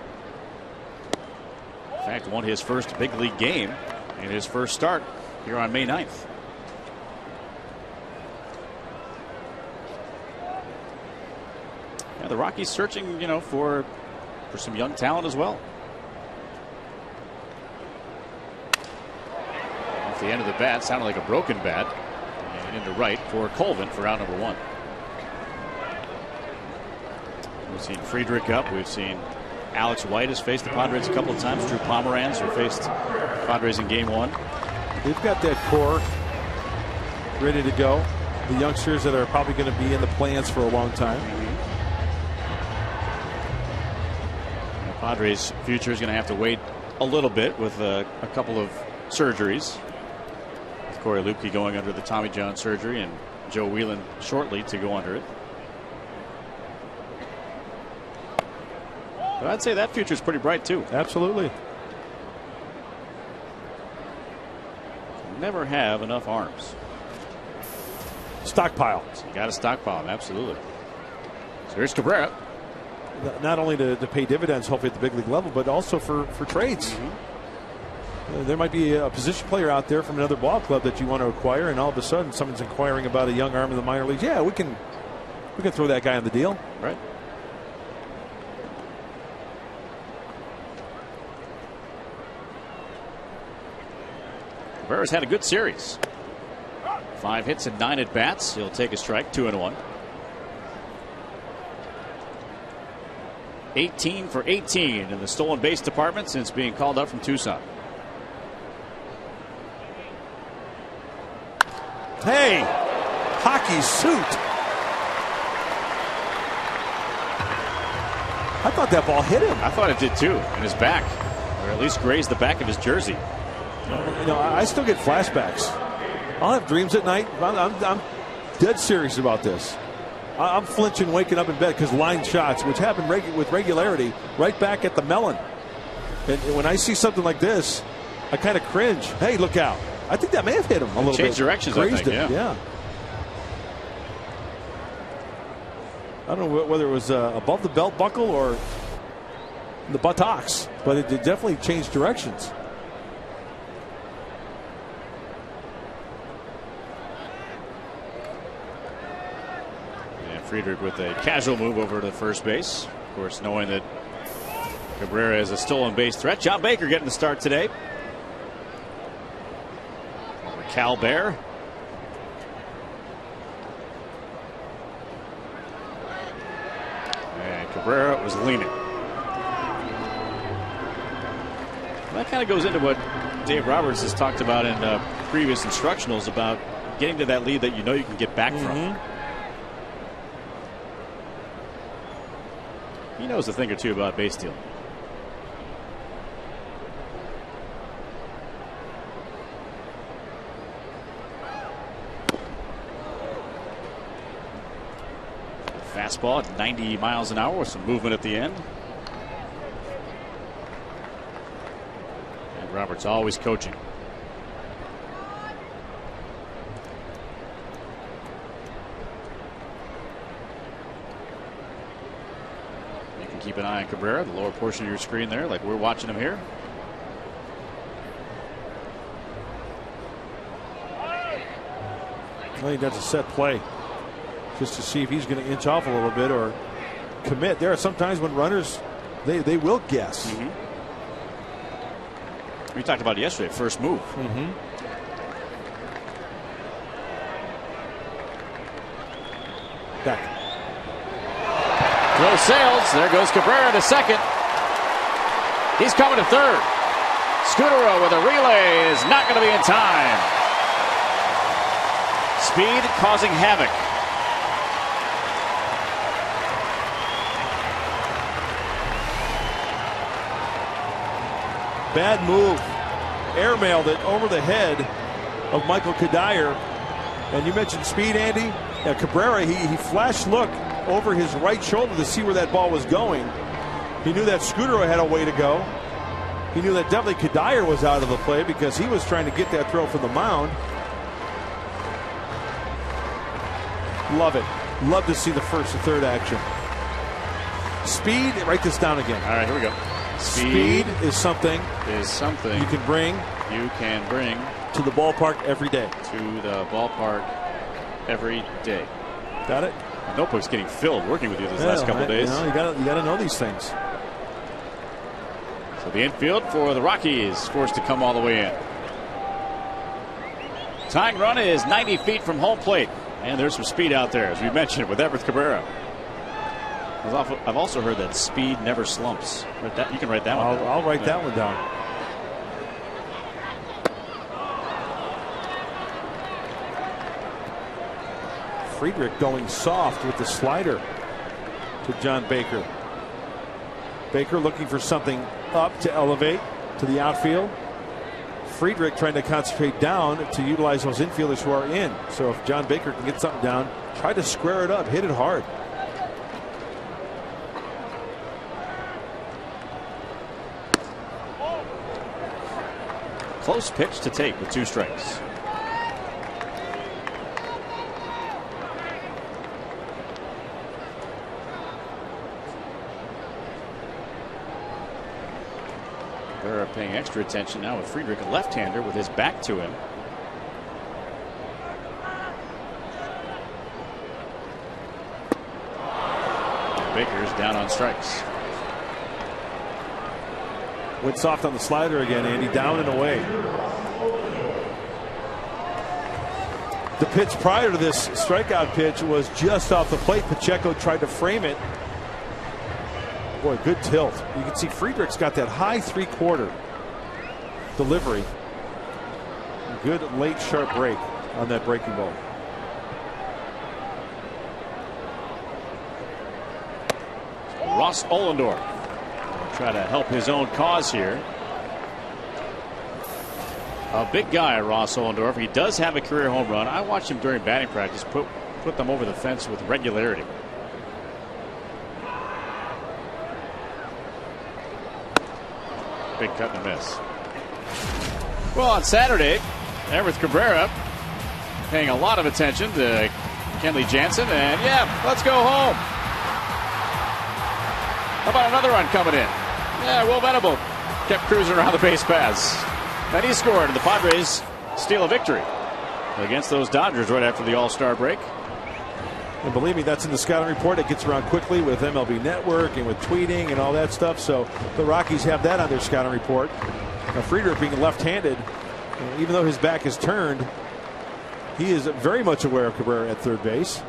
Speaker 3: In fact, won his first big league game in his first start here on May 9th. Yeah, the Rockies searching, for some young talent as well. Off the end of the bat, sounded like a broken bat. And into right for Colvin for out number 1. We've seen Friedrich up. We've seen Alex White has faced the Padres a couple of times. Drew Pomeranz, who faced Padres in Game 1.
Speaker 4: They've got that core ready to go. The youngsters that are probably going to be in the plans for a long time.
Speaker 3: The Padres' future is going to have to wait a little bit with a couple of surgeries. With Corey Lupke going under the Tommy John surgery and Joe Whelan shortly to go under it. But I'd say that future is pretty bright too.
Speaker 4: Absolutely.
Speaker 3: Never have enough arms.
Speaker 4: Stockpile.
Speaker 3: So you got to stockpile them, absolutely. So here's Cabrera.
Speaker 4: Not only to pay dividends, hopefully at the big league level, but also for trades. There might be a position player out there from another ball club that you want to acquire, and all of a sudden someone's inquiring about a young arm in the minor leagues. Yeah, we can throw that guy on the deal.
Speaker 3: Right. Cabrera's had a good series. 5 hits and 9 at bats. He'll take a strike, 2-1. 18 for 18 in the stolen base department since being called up from Tucson.
Speaker 4: Hey, hockey suit. I thought that ball hit him.
Speaker 3: I thought it did too, in his back, or at least grazed the back of his jersey.
Speaker 4: I still get flashbacks. I'll have dreams at night. I'm dead serious about this. I'm flinching waking up in bed because line shots, which happen with regularity, right back at the melon. And when I see something like this, I kind of cringe. Hey, look out. I think that may have hit him a little bit.
Speaker 3: Changed directions, I think,
Speaker 4: yeah. I don't know whether it was above the belt buckle or the buttocks, but it definitely changed directions.
Speaker 3: Friedrich with a casual move over to first base. Of course, knowing that Cabrera is a stolen base threat. John Baker getting the start today. Over Cal Bear. And Cabrera was leaning. That kind of goes into what Dave Roberts has talked about in previous instructionals about getting to that lead that you know you can get back from. He knows a thing or two about base stealing. Fastball at 90 miles an hour with some movement at the end. And Roberts always coaching. Keep an eye on Cabrera, the lower portion of your screen there, like we're watching him here.
Speaker 4: I think that's a set play, just to see if he's going to inch off a little bit or commit. There are some times when runners, they will guess.
Speaker 3: We talked about it yesterday, first move.
Speaker 4: Back.
Speaker 3: Throw sails. There goes Cabrera to second. He's coming to third. Scudero with a relay is not going to be in time. Speed causing havoc.
Speaker 4: Bad move. Airmailed it over the head of Michael Kadire. And you mentioned speed, Andy. Yeah, Cabrera, he flashed look over his right shoulder to see where that ball was going. He knew that Scudero had a way to go. He knew that definitely Kadire was out of the play because he was trying to get that throw from the mound. Love it. Love to see the first and third action. Speed, write this down again.
Speaker 3: All right, here we go.
Speaker 4: Speed is something
Speaker 3: you
Speaker 4: can bring to the ballpark every day. Got it?
Speaker 3: My notebook's getting filled working with you these last couple of days.
Speaker 4: You gotta know these things.
Speaker 3: So the infield for the Rockies forced to come all the way in. Tying run is 90 feet from home plate. And there's some speed out there, as we mentioned, with Everett Cabrera. I've also heard that speed never slumps. You can write that one down.
Speaker 4: I'll write that one down. Friedrich going soft with the slider to John Baker. Baker looking for something up to elevate to the outfield. Friedrich trying to concentrate down to utilize those infielders who are in. So if John Baker can get something down, try to square it up, hit it hard.
Speaker 3: Close pitch to take with 2 strikes. They're paying extra attention now with Friedrich, a left-hander, with his back to him. Baker's down on strikes.
Speaker 4: Went soft on the slider again, Andy. Down and away. The pitch prior to this strikeout pitch was just off the plate. Pacheco tried to frame it. Boy, good tilt. You can see Friedrich's got that high 3/4 delivery. Good late sharp break on that breaking ball.
Speaker 3: Ross Ollendorf will try to help his own cause here. A big guy, Ross Ollendorf. He does have a career home run. I watched him during batting practice put them over the fence with regularity. Big cut and a miss. Well, on Saturday, Everett Cabrera paying a lot of attention to Kenley Jansen, and yeah, let's go home. How about another run coming in? Yeah, Will Venable kept cruising around the base paths. And he scored, and the Padres steal a victory against those Dodgers right after the All-Star break.
Speaker 4: And believe me, that's in the scouting report. It gets around quickly with MLB Network and with tweeting and all that stuff. So the Rockies have that on their scouting report. Now, Friedrich being left-handed, even though his back is turned, he is very much aware of Cabrera at third base.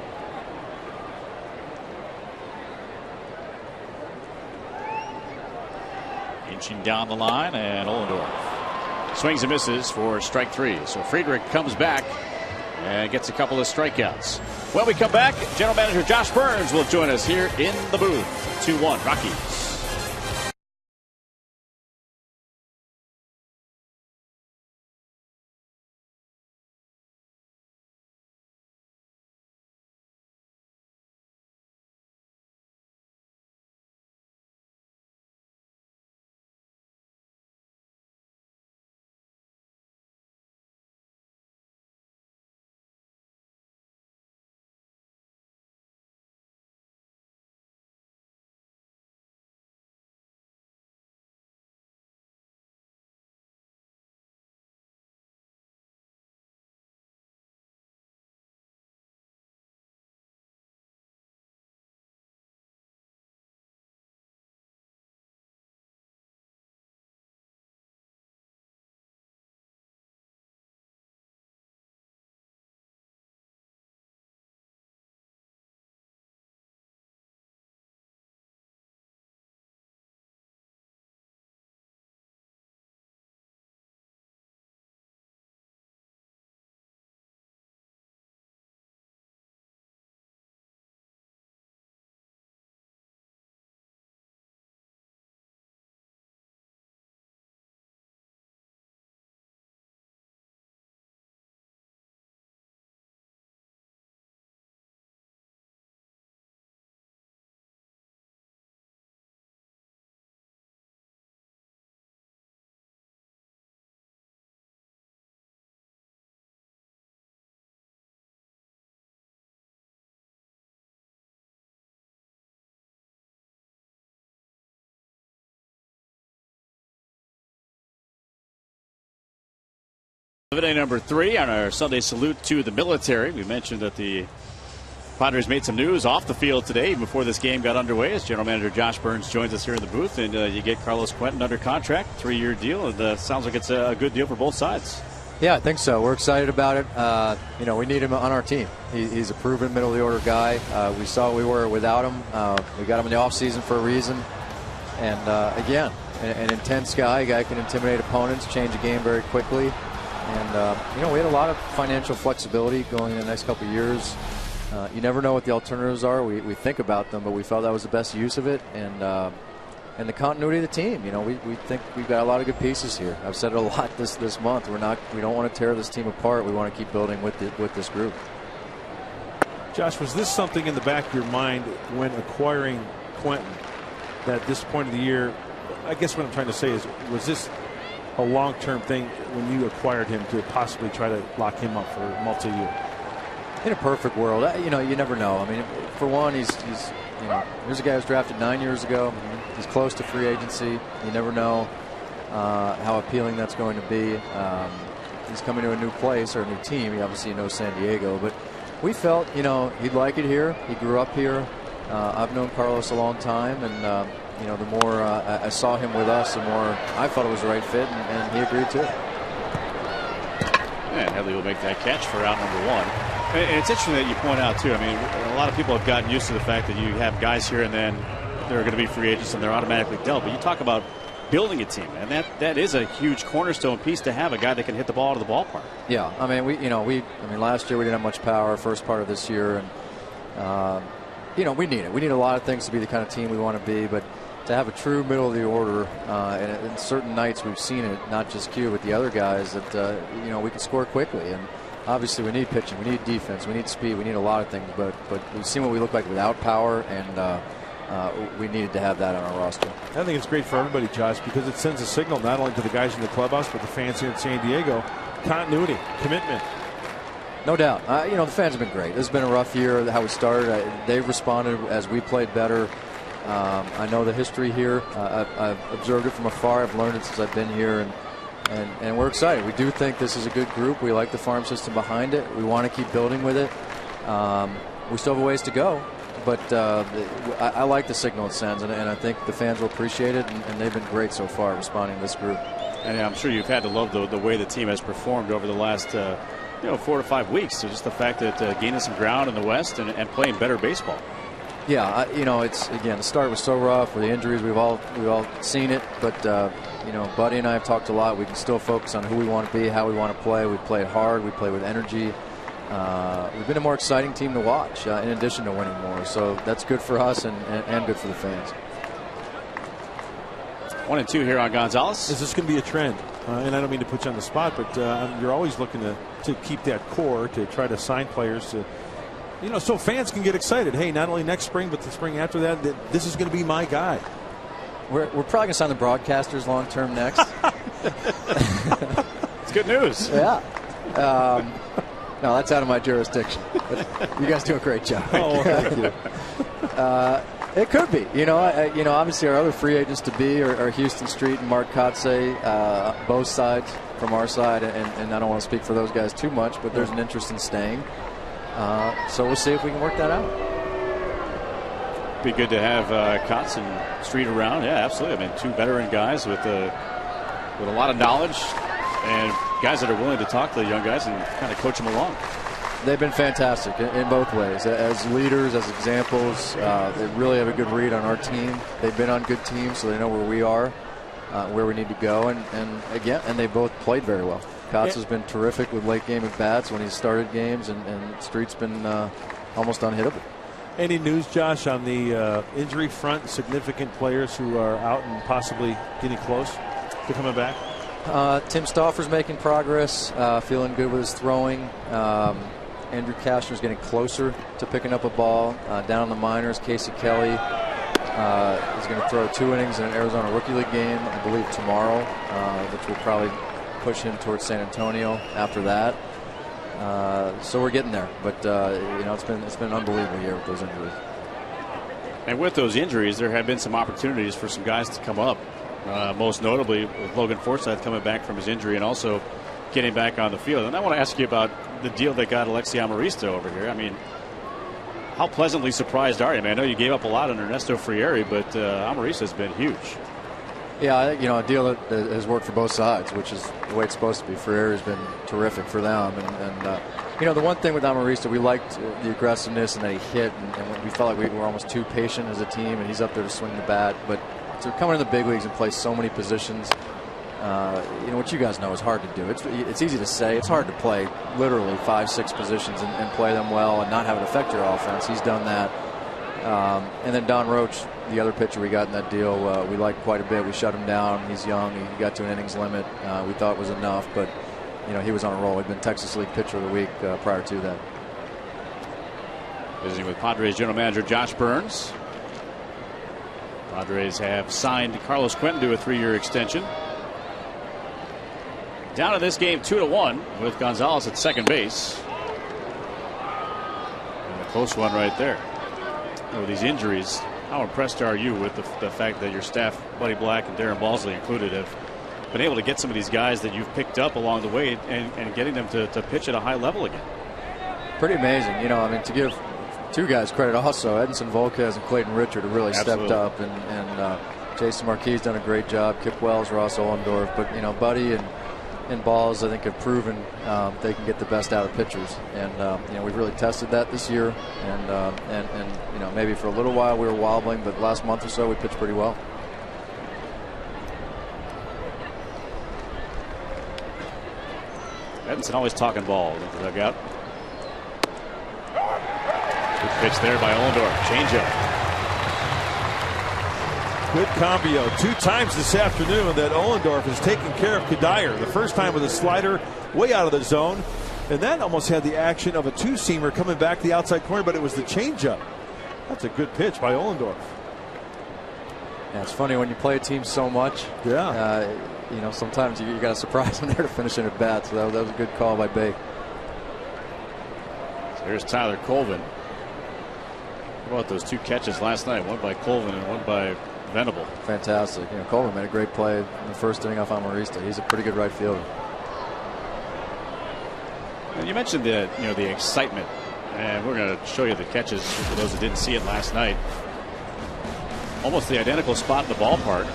Speaker 3: Inching down the line, and Ollendorf swings and misses for strike 3. So Friedrich comes back and gets a couple of strikeouts. When we come back, General Manager Josh Burns will join us here in the booth. 2-1 Rockies. Day number 3 on our Sunday salute to the military. We mentioned that the Padres made some news off the field today, even before this game got underway, as General Manager Josh Burns joins us here in the booth. And you get Carlos Quentin under contract, 3-year deal. And sounds like it's a good deal for both sides.
Speaker 6: Yeah, I think so. We're excited about it. We need him on our team. He's a proven middle of the order guy. We saw we were without him. We got him in the offseason for a reason. And again, an intense guy. A guy can intimidate opponents, change a game very quickly. And, we had a lot of financial flexibility going in the next couple of years. You never know what the alternatives are. We think about them, but we felt that was the best use of it. And the continuity of the team. We think we've got a lot of good pieces here. I've said it a lot this month. We don't want to tear this team apart. We want to keep building with this group.
Speaker 4: Josh, was this something in the back of your mind when acquiring Quentin, that at this point of the year, I guess what I'm trying to say is, was this a long-term thing when you acquired him to possibly try to lock him up for multi-year?
Speaker 6: In a perfect world, you never know. I mean, for one, here's a guy who was drafted 9 years ago. He's close to free agency. You never know how appealing that's going to be. He's coming to a new place or a new team. He obviously knows San Diego, but we felt, he'd like it here. He grew up here. I've known Carlos a long time, and the more I saw him with us, the more I felt it was the right fit, and he agreed to it.
Speaker 3: And Headley will make that catch for out number 1. And it's interesting that you point out, too. I mean, a lot of people have gotten used to the fact that you have guys here and then they're going to be free agents and they're automatically dealt. But you talk about building a team, and that is a huge cornerstone piece to have a guy that can hit the ball to the ballpark.
Speaker 6: Yeah, I mean, last year we didn't have much power. First part of this year, and we need it. We need a lot of things to be the kind of team we want to be, but to have a true middle of the order, and in certain nights we've seen it, not just Q, but the other guys that we can score quickly. And obviously we need pitching, we need defense, we need speed, we need a lot of things. But we've seen what we look like without power, and we needed to have that on our roster.
Speaker 4: I think it's great for everybody, Josh, because it sends a signal not only to the guys in the clubhouse, but the fans here in San Diego. Continuity, commitment.
Speaker 6: No doubt. The fans have been great. This has been a rough year, how we started. They've responded as we played better. I know the history here. I've observed it from afar. I've learned it since I've been here, and we're excited. We do think this is a good group. We like the farm system behind it. We want to keep building with it. We still have a ways to go, but I like the signal it sends, and I think the fans will appreciate it, and they've been great so far responding to this group.
Speaker 3: And I'm sure you've had to love the way the team has performed over the last 4 to 5 weeks. So just the fact that gaining some ground in the West and playing better baseball.
Speaker 6: Yeah, it's again, the start was so rough with the injuries. We've all seen it, but Buddy and I have talked a lot. We can still focus on who we want to be, how we want to play. We played hard. We play with energy. We've been a more exciting team to watch, in addition to winning more. So that's good for us and good for the fans.
Speaker 3: 1-2 here on Gonzalez.
Speaker 4: Is this going to be a trend? And I don't mean to put you on the spot, but you're always looking to keep that core, to try to sign players to. So fans can get excited. Hey, not only next spring, but the spring after that, this is going to be my guy.
Speaker 6: We're probably going to sign the broadcasters long term next.
Speaker 3: It's good news.
Speaker 6: Yeah. No, that's out of my jurisdiction. But you guys do a great job.
Speaker 4: Oh, thank you.
Speaker 6: It could be. Obviously our other free agents to be are Houston Street and Mark Kotze, both sides from our side, and I don't want to speak for those guys too much, but there's an interest in staying. So we'll see if we can work that out.
Speaker 3: Be good to have Kotz and Street around. Yeah, absolutely. I mean, 2 veteran guys with a lot of knowledge and guys that are willing to talk to the young guys and kind of coach them along.
Speaker 6: They've been fantastic in both ways. As leaders, as examples, they really have a good read on our team. They've been on good teams, so they know where we are, where we need to go. And they both played very well. Kotz has been terrific with late game at bats when he's started games, and Street's been almost unhittable.
Speaker 4: Any news, Josh, on the injury front? Significant players who are out and possibly getting close to coming back?
Speaker 6: Tim Stauffer's making progress, feeling good with his throwing. Andrew Kastner's getting closer to picking up a ball. Down in the minors, Casey Kelly is going to throw 2 innings in an Arizona Rookie League game, I believe tomorrow, which will probably push him towards San Antonio after that. So we're getting there, but it's been an unbelievable year with those injuries.
Speaker 3: And with those injuries, there have been some opportunities for some guys to come up. Most notably with Logan Forsythe coming back from his injury, and also getting back on the field. And I want to ask you about the deal that got Alexi Amarista over here. I mean, how pleasantly surprised are you? I mean, I know you gave up a lot on Ernesto Frieri, but Amarista has been huge.
Speaker 6: Yeah, a deal that has worked for both sides, which is the way it's supposed to be. Frieri has been terrific for them, and the one thing with Amarista, we liked the aggressiveness and that he hit, and we felt like we were almost too patient as a team, and he's up there to swing the bat. But to come into the big leagues and play so many positions, what you guys know is hard to do. It's easy to say. It's hard to play literally 5-6 positions and play them well and not have it affect your offense. He's done that. And then Don Roach, the other pitcher we got in that deal, we liked quite a bit. We shut him down. He's young. He got to an innings limit. We thought was enough, but he was on a roll. He'd been Texas League Pitcher of the Week prior to that.
Speaker 3: Visiting with Padres General Manager Josh Burns. Padres have signed Carlos Quentin to a 3-year extension. Down in this game 2-1 with Gonzalez at second base. And a close one right there. With these injuries, how impressed are you with the fact that your staff, Buddy Black and Darren Balsley included, have been able to get some of these guys that you've picked up along the way and getting them to pitch at a high level again?
Speaker 6: Pretty amazing. To give two guys credit also, Edinson Volquez and Clayton Richard have really stepped up, and Jason Marquis done a great job. Kip Wells, Ross Ollendorf, but Buddy and Balls, I think, have proven they can get the best out of pitchers, and we've really tested that this year, and maybe for a little while we were wobbling, but last month or so we pitched pretty well.
Speaker 3: Edinson always talking ball into the dugout. Good pitch there by Ollendorf. Changeup.
Speaker 4: Good combio. 2 times this afternoon that Ollendorf has taken care of Kadire. The first time with a slider way out of the zone, and that almost had the action of a 2-seamer coming back the outside corner, but it was the changeup. That's a good pitch by Ollendorf.
Speaker 6: Yeah, it's funny when you play a team so much.
Speaker 4: Yeah.
Speaker 6: Sometimes you got to surprise them there to finish an at bat. So that was a good call by Bay.
Speaker 3: So here's Tyler Colvin. How about those 2 catches last night? One by Colvin and one by Venable.
Speaker 6: Fantastic. Colvin made a great play in the first inning off Amarista. He's a pretty good right fielder.
Speaker 3: And you mentioned the excitement, and we're going to show you the catches for those that didn't see it last night. Almost the identical spot in the ballpark,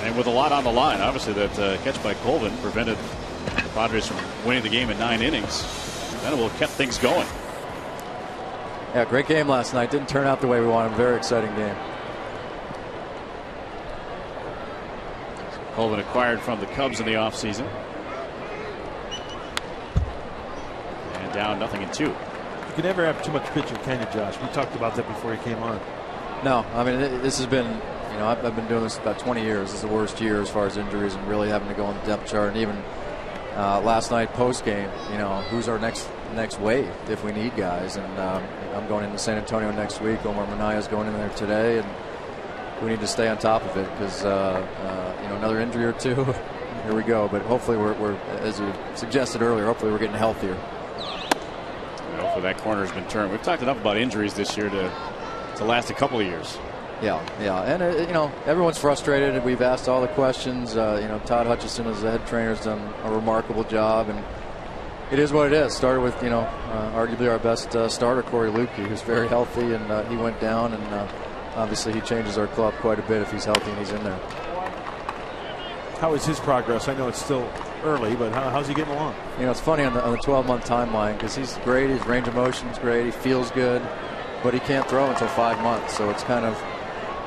Speaker 3: and with a lot on the line. Obviously, that catch by Colvin prevented the Padres from winning the game in 9 innings. Venable kept things going.
Speaker 6: Yeah, great game last night. Didn't turn out the way we wanted. Very exciting game.
Speaker 3: Colvin acquired from the Cubs in the offseason. And down 0-2.
Speaker 4: You can never have too much pitching, can you, Josh? We talked about that before you came on.
Speaker 6: No, I mean, this has been, I've been doing this about 20 years. This is the worst year as far as injuries and really having to go on the depth chart. And even last night post game, who's our next wave if we need guys. And I'm going into San Antonio next week. Omar Manaya's going in there today, and we need to stay on top of it because another injury or 2. Here we go. But hopefully we're, as you suggested earlier, hopefully we're getting healthier.
Speaker 3: Hopefully that corner has been turned. We've talked enough about injuries this year to last a couple of years.
Speaker 6: Yeah, and everyone's frustrated. We've asked all the questions. Todd Hutchison as the head trainer has done a remarkable job, and it is what it is. Started with arguably our best starter, Corey Lukey, who's very healthy, and he went down, and obviously he changes our club quite a bit if he's healthy and he's in there.
Speaker 4: How is his progress? I know it's still early, but how's he getting along?
Speaker 6: It's funny on the 12-month timeline because he's great. His range of motion is great. He feels good, but he can't throw until 5 months. So it's kind of,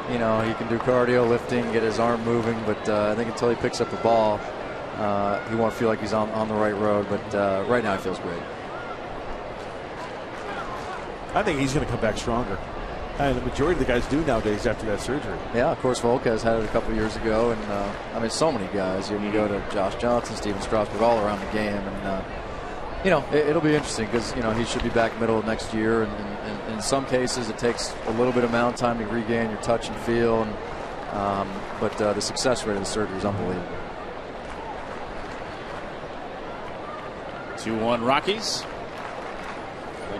Speaker 6: he can do cardio, lifting, get his arm moving, but I think until he picks up the ball, he won't feel like he's on the right road. But right now he feels great.
Speaker 4: I think he's going to come back stronger. And the majority of the guys do nowadays after that surgery.
Speaker 6: Yeah, of course, Volquez had it a couple years ago, and so many guys. You go to Josh Johnson, Steven Strasburg, all around the game, and it'll be interesting because he should be back middle of next year, and in some cases it takes a little bit of amount of time to regain your touch and feel, but the success rate of the surgery is unbelievable.
Speaker 3: 2-1 Rockies.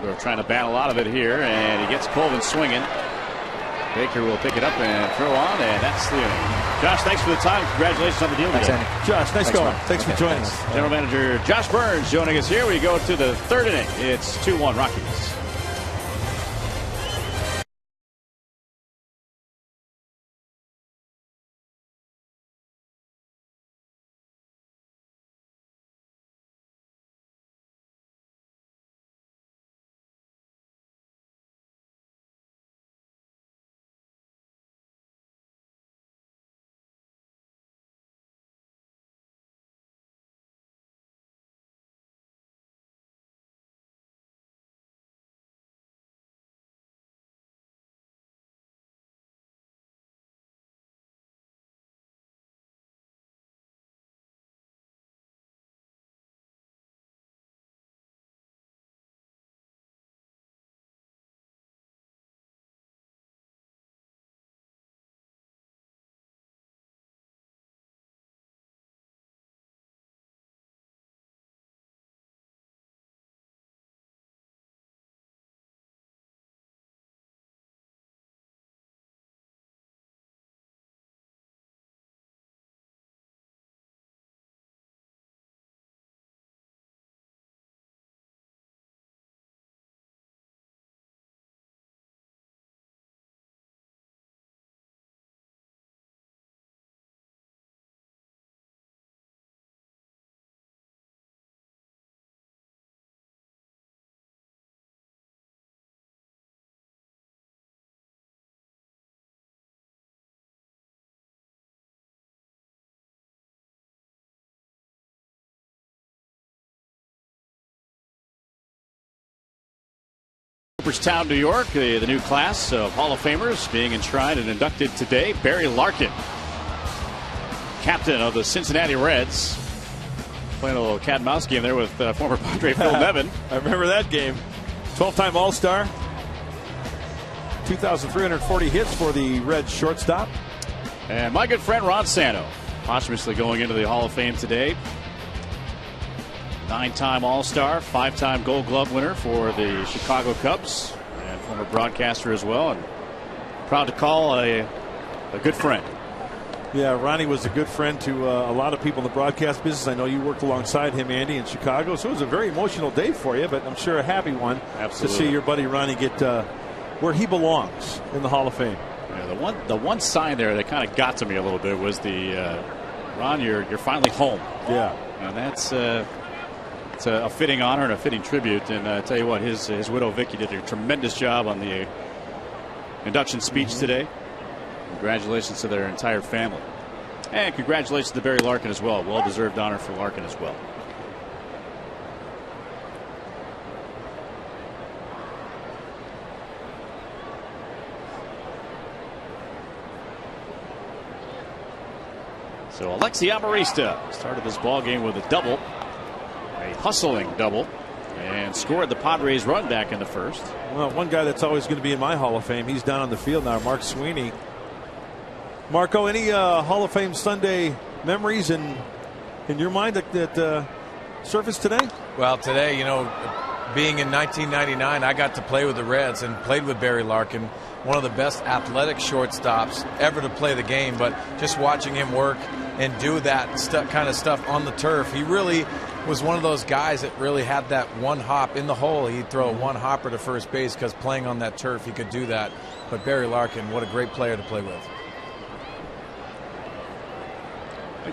Speaker 3: We're trying to battle out of it here, and he gets Colvin swinging. Baker will pick it up and throw on, and that's the inning. Josh, thanks for the time. Congratulations on the deal today.
Speaker 4: Josh, nice going. Thanks for joining us.
Speaker 3: General Manager Josh Burns joining us here. We go to the third inning. It's 2-1 Rockies. Cooperstown, New York, the new class of Hall of Famers being enshrined and inducted today. Barry Larkin, captain of the Cincinnati Reds, playing a little cat and mouse game there with former Padre Phil Nevin.
Speaker 4: I remember that game. 12-time All-Star. 2,340 hits for the Reds shortstop.
Speaker 3: And my good friend Ron Santo, posthumously going into the Hall of Fame today. 9-time All-Star, 5-time Gold Glove winner for the Chicago Cubs, and former broadcaster as well, and proud to call a good friend.
Speaker 4: Yeah, Ronnie was a good friend to a lot of people in the broadcast business. I know you worked alongside him, Andy, in Chicago, so it was a very emotional day for you, but I'm sure a happy one.
Speaker 3: Absolutely.
Speaker 4: To see your buddy Ronnie get where he belongs in the Hall of Fame.
Speaker 3: Yeah, the one sign there that kind of got to me a little bit was the Ron, you're finally home.
Speaker 4: Yeah,
Speaker 3: and that's it's a fitting honor and a fitting tribute. And I tell you what, his widow Vicky did a tremendous job on the induction speech today. Congratulations to their entire family, and congratulations to Barry Larkin as well. Well-deserved honor for Larkin as well. So Alexi Amarista started this ball game with a double, a hustling double, and scored the Padres run back in the first.
Speaker 4: Well, one guy that's always going to be in my Hall of Fame, he's down on the field now, Mark Sweeney. Marco, any Hall of Fame Sunday memories in your mind that surfaced today?
Speaker 7: Well, today, you know, being in 1999, I got to play with the Reds and played with Barry Larkin, one of the best athletic shortstops ever to play the game. But just watching him work and do that kind of stuff on the turf, he really was one of those guys that really had that one hop in the hole. He'd throw one hopper to first base because playing on that turf, he could do that. But Barry Larkin, what a great player to play with.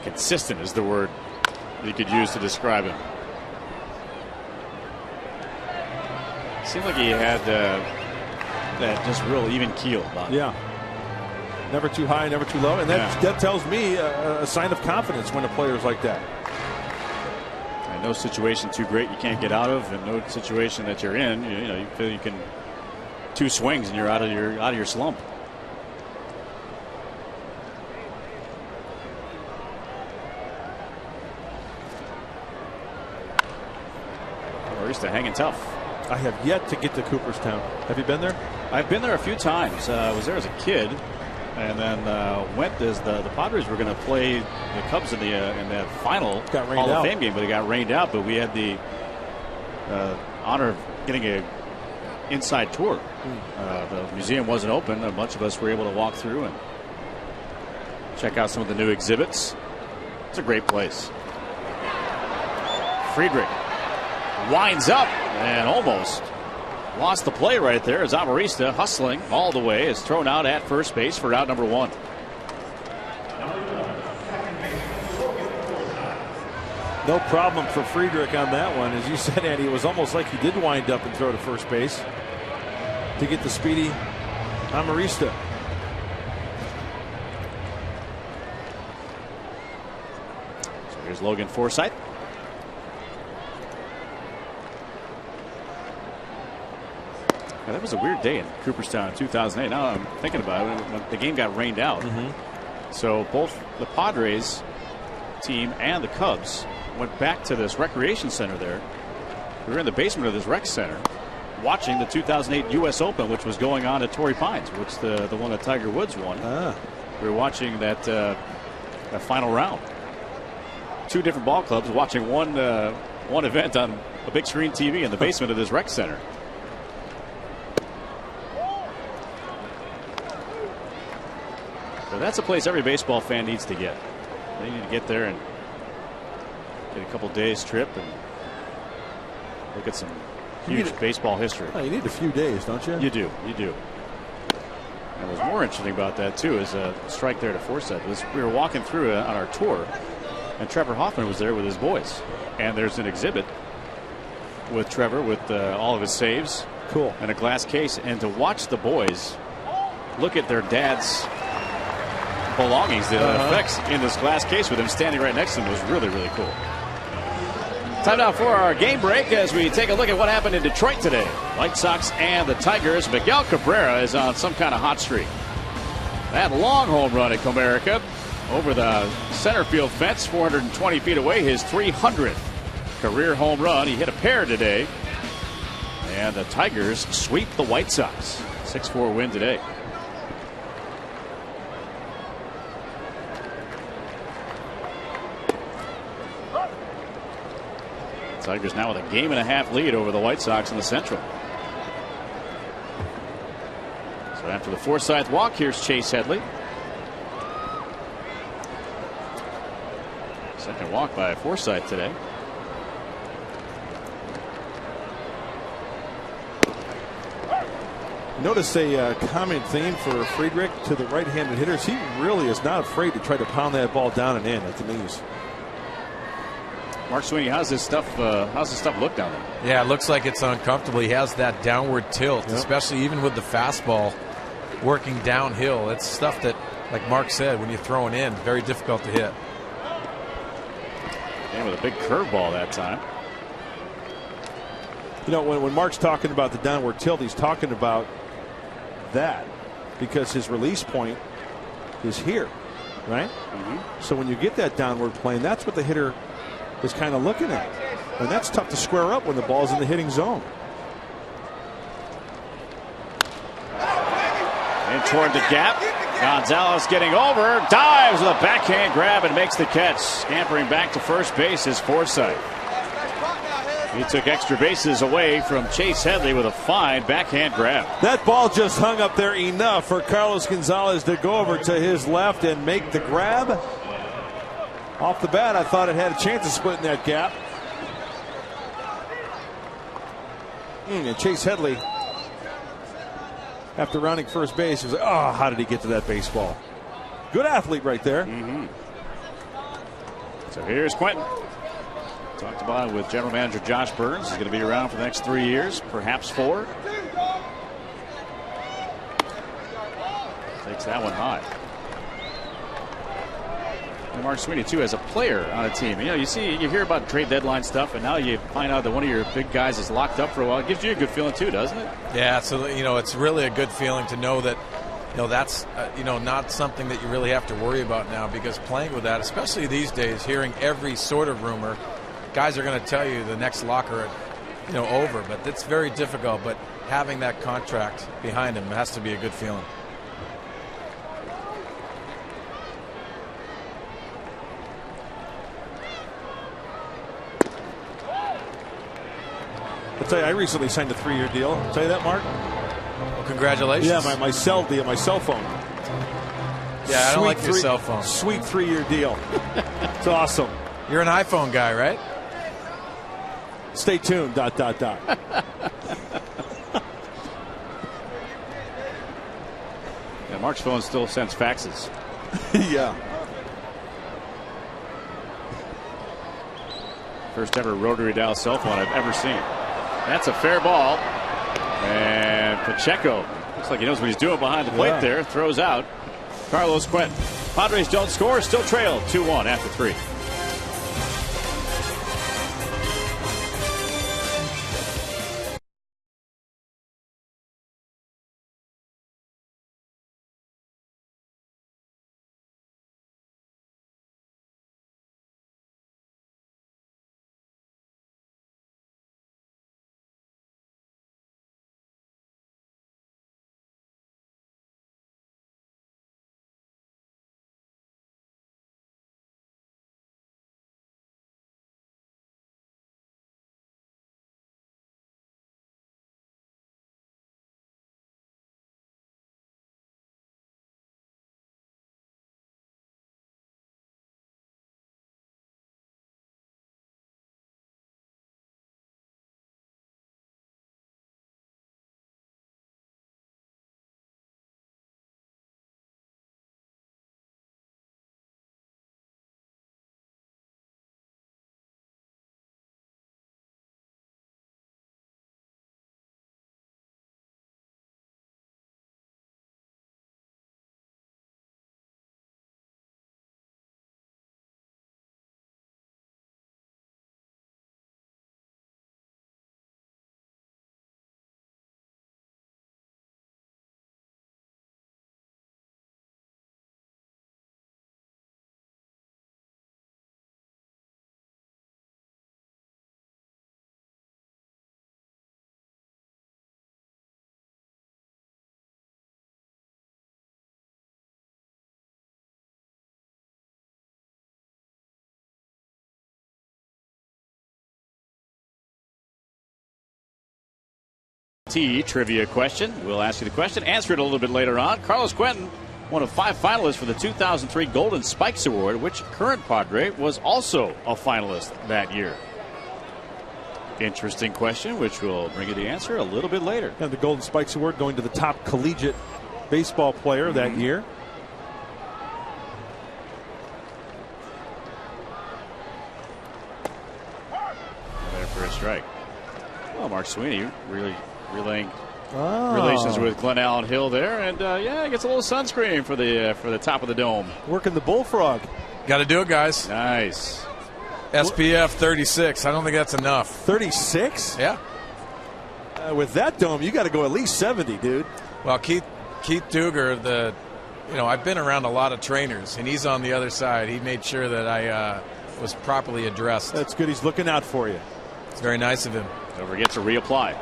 Speaker 3: Consistent is the word you could use to describe him. Seemed like he had that just real even keel about him.
Speaker 4: Yeah. Never too high, never too low. And that tells me a sign of confidence when a player's like that.
Speaker 3: And no situation too great you can't get out of, and no situation that you're in, you know, you feel you can two swings and you're out of your slump. Arista hanging tough.
Speaker 4: I have yet to get to Cooperstown. Have you been there?
Speaker 3: I've been there a few times. I was there as a kid, and then went as the Padres were going to play the Cubs in that final Hall of Fame game, but it got rained out. But we had the honor of getting a inside tour. The museum wasn't open. A bunch of us were able to walk through and check out some of the new exhibits. It's a great place. Friedrich winds up and almost lost the play right there as Amarista, hustling all the way, is thrown out at first base for out number 1.
Speaker 4: No problem for Friedrich on that one. As you said, Andy, it was almost like he did wind up and throw to first base to get the speedy Amarista.
Speaker 3: So here's Logan Forsythe. Yeah, that was a weird day in Cooperstown in 2008. Now I'm thinking about it. When the game got rained out. So both the Padres team and the Cubs went back to this recreation center there. We were in the basement of this rec center watching the 2008 U.S. Open, which was going on at Torrey Pines, which the one that Tiger Woods won. We were watching that final round. 2 different ball clubs watching one event on a big screen TV in the basement of this rec center. So that's a place every baseball fan needs to get. They need to get there and get a couple days trip and look at some huge baseball history.
Speaker 4: Oh, you need a few days, don't you?
Speaker 3: You do. You do. And what's more interesting about that, too, is a strike there to Forsythe. We were walking through on our tour, and Trevor Hoffman was there with his boys. And there's an exhibit with Trevor with all of his saves.
Speaker 4: Cool.
Speaker 3: And a glass case. And to watch the boys look at their dad's belongings, the effects in this glass case with him standing right next to him was really, really cool. Time now for our game break as we take a look at what happened in Detroit today. White Sox and the Tigers. Miguel Cabrera is on some kind of hot streak. That long home run at Comerica over the center field fence, 420 feet away, his 300th career home run. He hit a pair today. And the Tigers sweep the White Sox. 6-4 win today. Tigers now with a 1.5 game lead over the White Sox in the Central. So after the Forsythe walk, here's Chase Headley. Second walk by Forsythe today.
Speaker 4: Notice a common theme for Friedrich to the right-handed hitters. He really is not afraid to try to pound that ball down and in at the knees.
Speaker 3: Mark Sweeney, how's this stuff look down there?
Speaker 7: Yeah, it looks like it's uncomfortable. He has that downward tilt, especially even with the fastball working downhill. It's stuff that, like Mark said, when you're throwing in, very difficult to hit.
Speaker 3: And with a big curveball that time.
Speaker 4: You know, when Mark's talking about the downward tilt, he's talking about that because his release point is here, right? So when you get that downward plane, that's what the hitter is kind of looking at. And that's tough to square up when the ball's in the hitting zone.
Speaker 3: In toward the gap. Gonzalez getting over. Dives with a backhand grab and makes the catch. Scampering back to first base is Forsythe. He took extra bases away from Chase Headley with a fine backhand grab.
Speaker 4: That ball just hung up there enough for Carlos Gonzalez to go over to his left and make the grab. Off the bat, I thought it had a chance of splitting that gap. And Chase Headley, after rounding first base, was like, oh, how did he get to that baseball? Good athlete right there.
Speaker 3: So here's Quentin. Talked about it with general manager Josh Burns. He's going to be around for the next 3 years, perhaps 4. Takes that one high. And Mark Sweeney, too, as a player on a team. You know, you hear about trade deadline stuff, and now you find out that one of your big guys is locked up for a while. It gives you a good feeling, too, doesn't it?
Speaker 7: Yeah, so, you know, it's really a good feeling to know that, you know, that's, not something that you really have to worry about now, because playing with that, especially these days, hearing every sort of rumor, guys are going to tell you the next locker, over, but it's very difficult. But having that contract behind him has to be a good feeling.
Speaker 4: I'll tell you, I recently signed a 3-year deal. I'll tell you that, Mark?
Speaker 7: Well, congratulations.
Speaker 4: Yeah, my cell deal, my cell phone.
Speaker 7: Yeah, I don't like your cell phone.
Speaker 4: Sweet 3-year deal. It's awesome.
Speaker 7: You're an iPhone guy, right?
Speaker 4: Stay tuned. ...
Speaker 3: Yeah, Mark's phone still sends faxes.
Speaker 4: Yeah.
Speaker 3: First ever rotary dial cell phone I've ever seen. That's a fair ball. And Pacheco looks like he knows what he's doing behind the plate there. Throws out Carlos Quentin. Padres don't score, still trail 2-1 after 3. Trivia question. We'll ask you the question, answer it a little bit later on. Carlos Quentin, one of 5 finalists for the 2003 Golden Spikes Award, which current Padre was also a finalist that year. Interesting question, which will bring you the answer a little bit later.
Speaker 4: And the Golden Spikes Award going to the top collegiate baseball player that year.
Speaker 3: There for a strike. Well, Mark Sweeney really relaying relations with Glenn Allen Hill there, and yeah, gets a little sunscreen for the top of the dome.
Speaker 4: Working the bullfrog.
Speaker 7: Got to do it, guys.
Speaker 3: Nice.
Speaker 7: SPF 36. I don't think that's enough.
Speaker 4: 36?
Speaker 7: Yeah.
Speaker 4: With that dome, you got to go at least 70, dude.
Speaker 7: Well, Keith Duger, I've been around a lot of trainers, and he's on the other side. He made sure that I was properly addressed.
Speaker 4: That's good. He's looking out for you.
Speaker 7: It's very nice of him.
Speaker 3: Don't forget to reapply.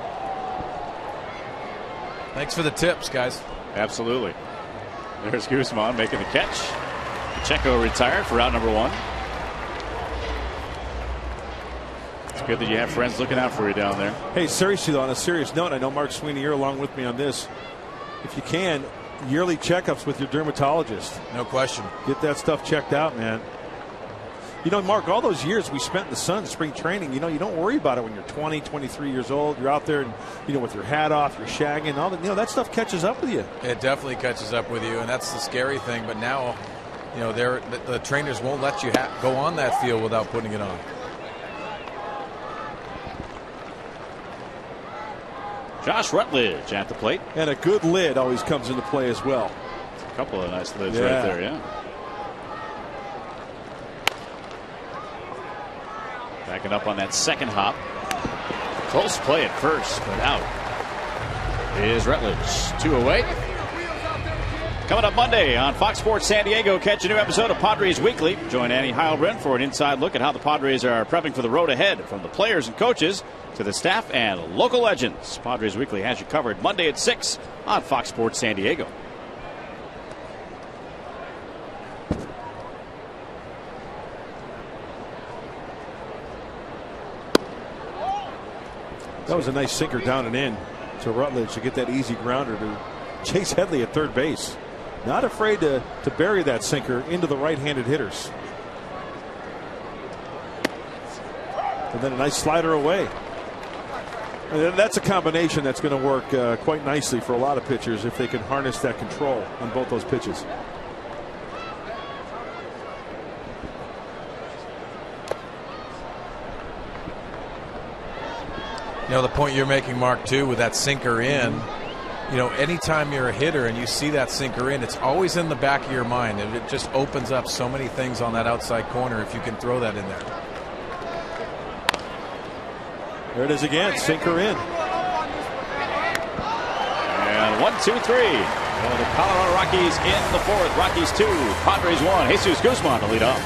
Speaker 7: Thanks for the tips, guys.
Speaker 3: Absolutely. There's Guzman making the catch. Pacheco retired for out number 1. It's good that you have friends looking out for you down there.
Speaker 4: Hey, seriously, though, on a serious note, I know Mark Sweeney, you're along with me on this. If you can, yearly checkups with your dermatologist.
Speaker 7: No question.
Speaker 4: Get that stuff checked out, man. You know, Mark, all those years we spent in the sun, spring training, you don't worry about it when you're 20, 23 years old. You're out there, and, with your hat off, you're shagging, all that. That stuff catches up with you.
Speaker 7: It definitely catches up with you, and that's the scary thing. But now, the trainers won't let you go on that field without putting it on.
Speaker 3: Josh Rutledge at the plate.
Speaker 4: And a good lid always comes into play as well.
Speaker 3: A couple of nice lids right there, yeah. Backing up on that second hop. Close play at first, but out is Rutledge. 2 away. Coming up Monday on Fox Sports San Diego, catch a new episode of Padres Weekly. Join Annie Heilbrunn for an inside look at how the Padres are prepping for the road ahead, from the players and coaches to the staff and local legends. Padres Weekly has you covered Monday at 6 on Fox Sports San Diego.
Speaker 4: That was a nice sinker down and in to Rutledge to get that easy grounder to Chase Headley at third base. Not afraid to bury that sinker into the right-handed hitters. And then a nice slider away. And that's a combination that's going to work quite nicely for a lot of pitchers if they can harness that control on both those pitches.
Speaker 7: You know, the point you're making, Mark, too, with that sinker in, you know, anytime you're a hitter and you see that sinker in, it's always in the back of your mind. And it just opens up so many things on that outside corner if you can throw that in there.
Speaker 4: There it is again, sinker in.
Speaker 3: And 1-2-3. Well, the Colorado Rockies in the fourth. Rockies 2, Padres 1. Jesus Guzman to lead off.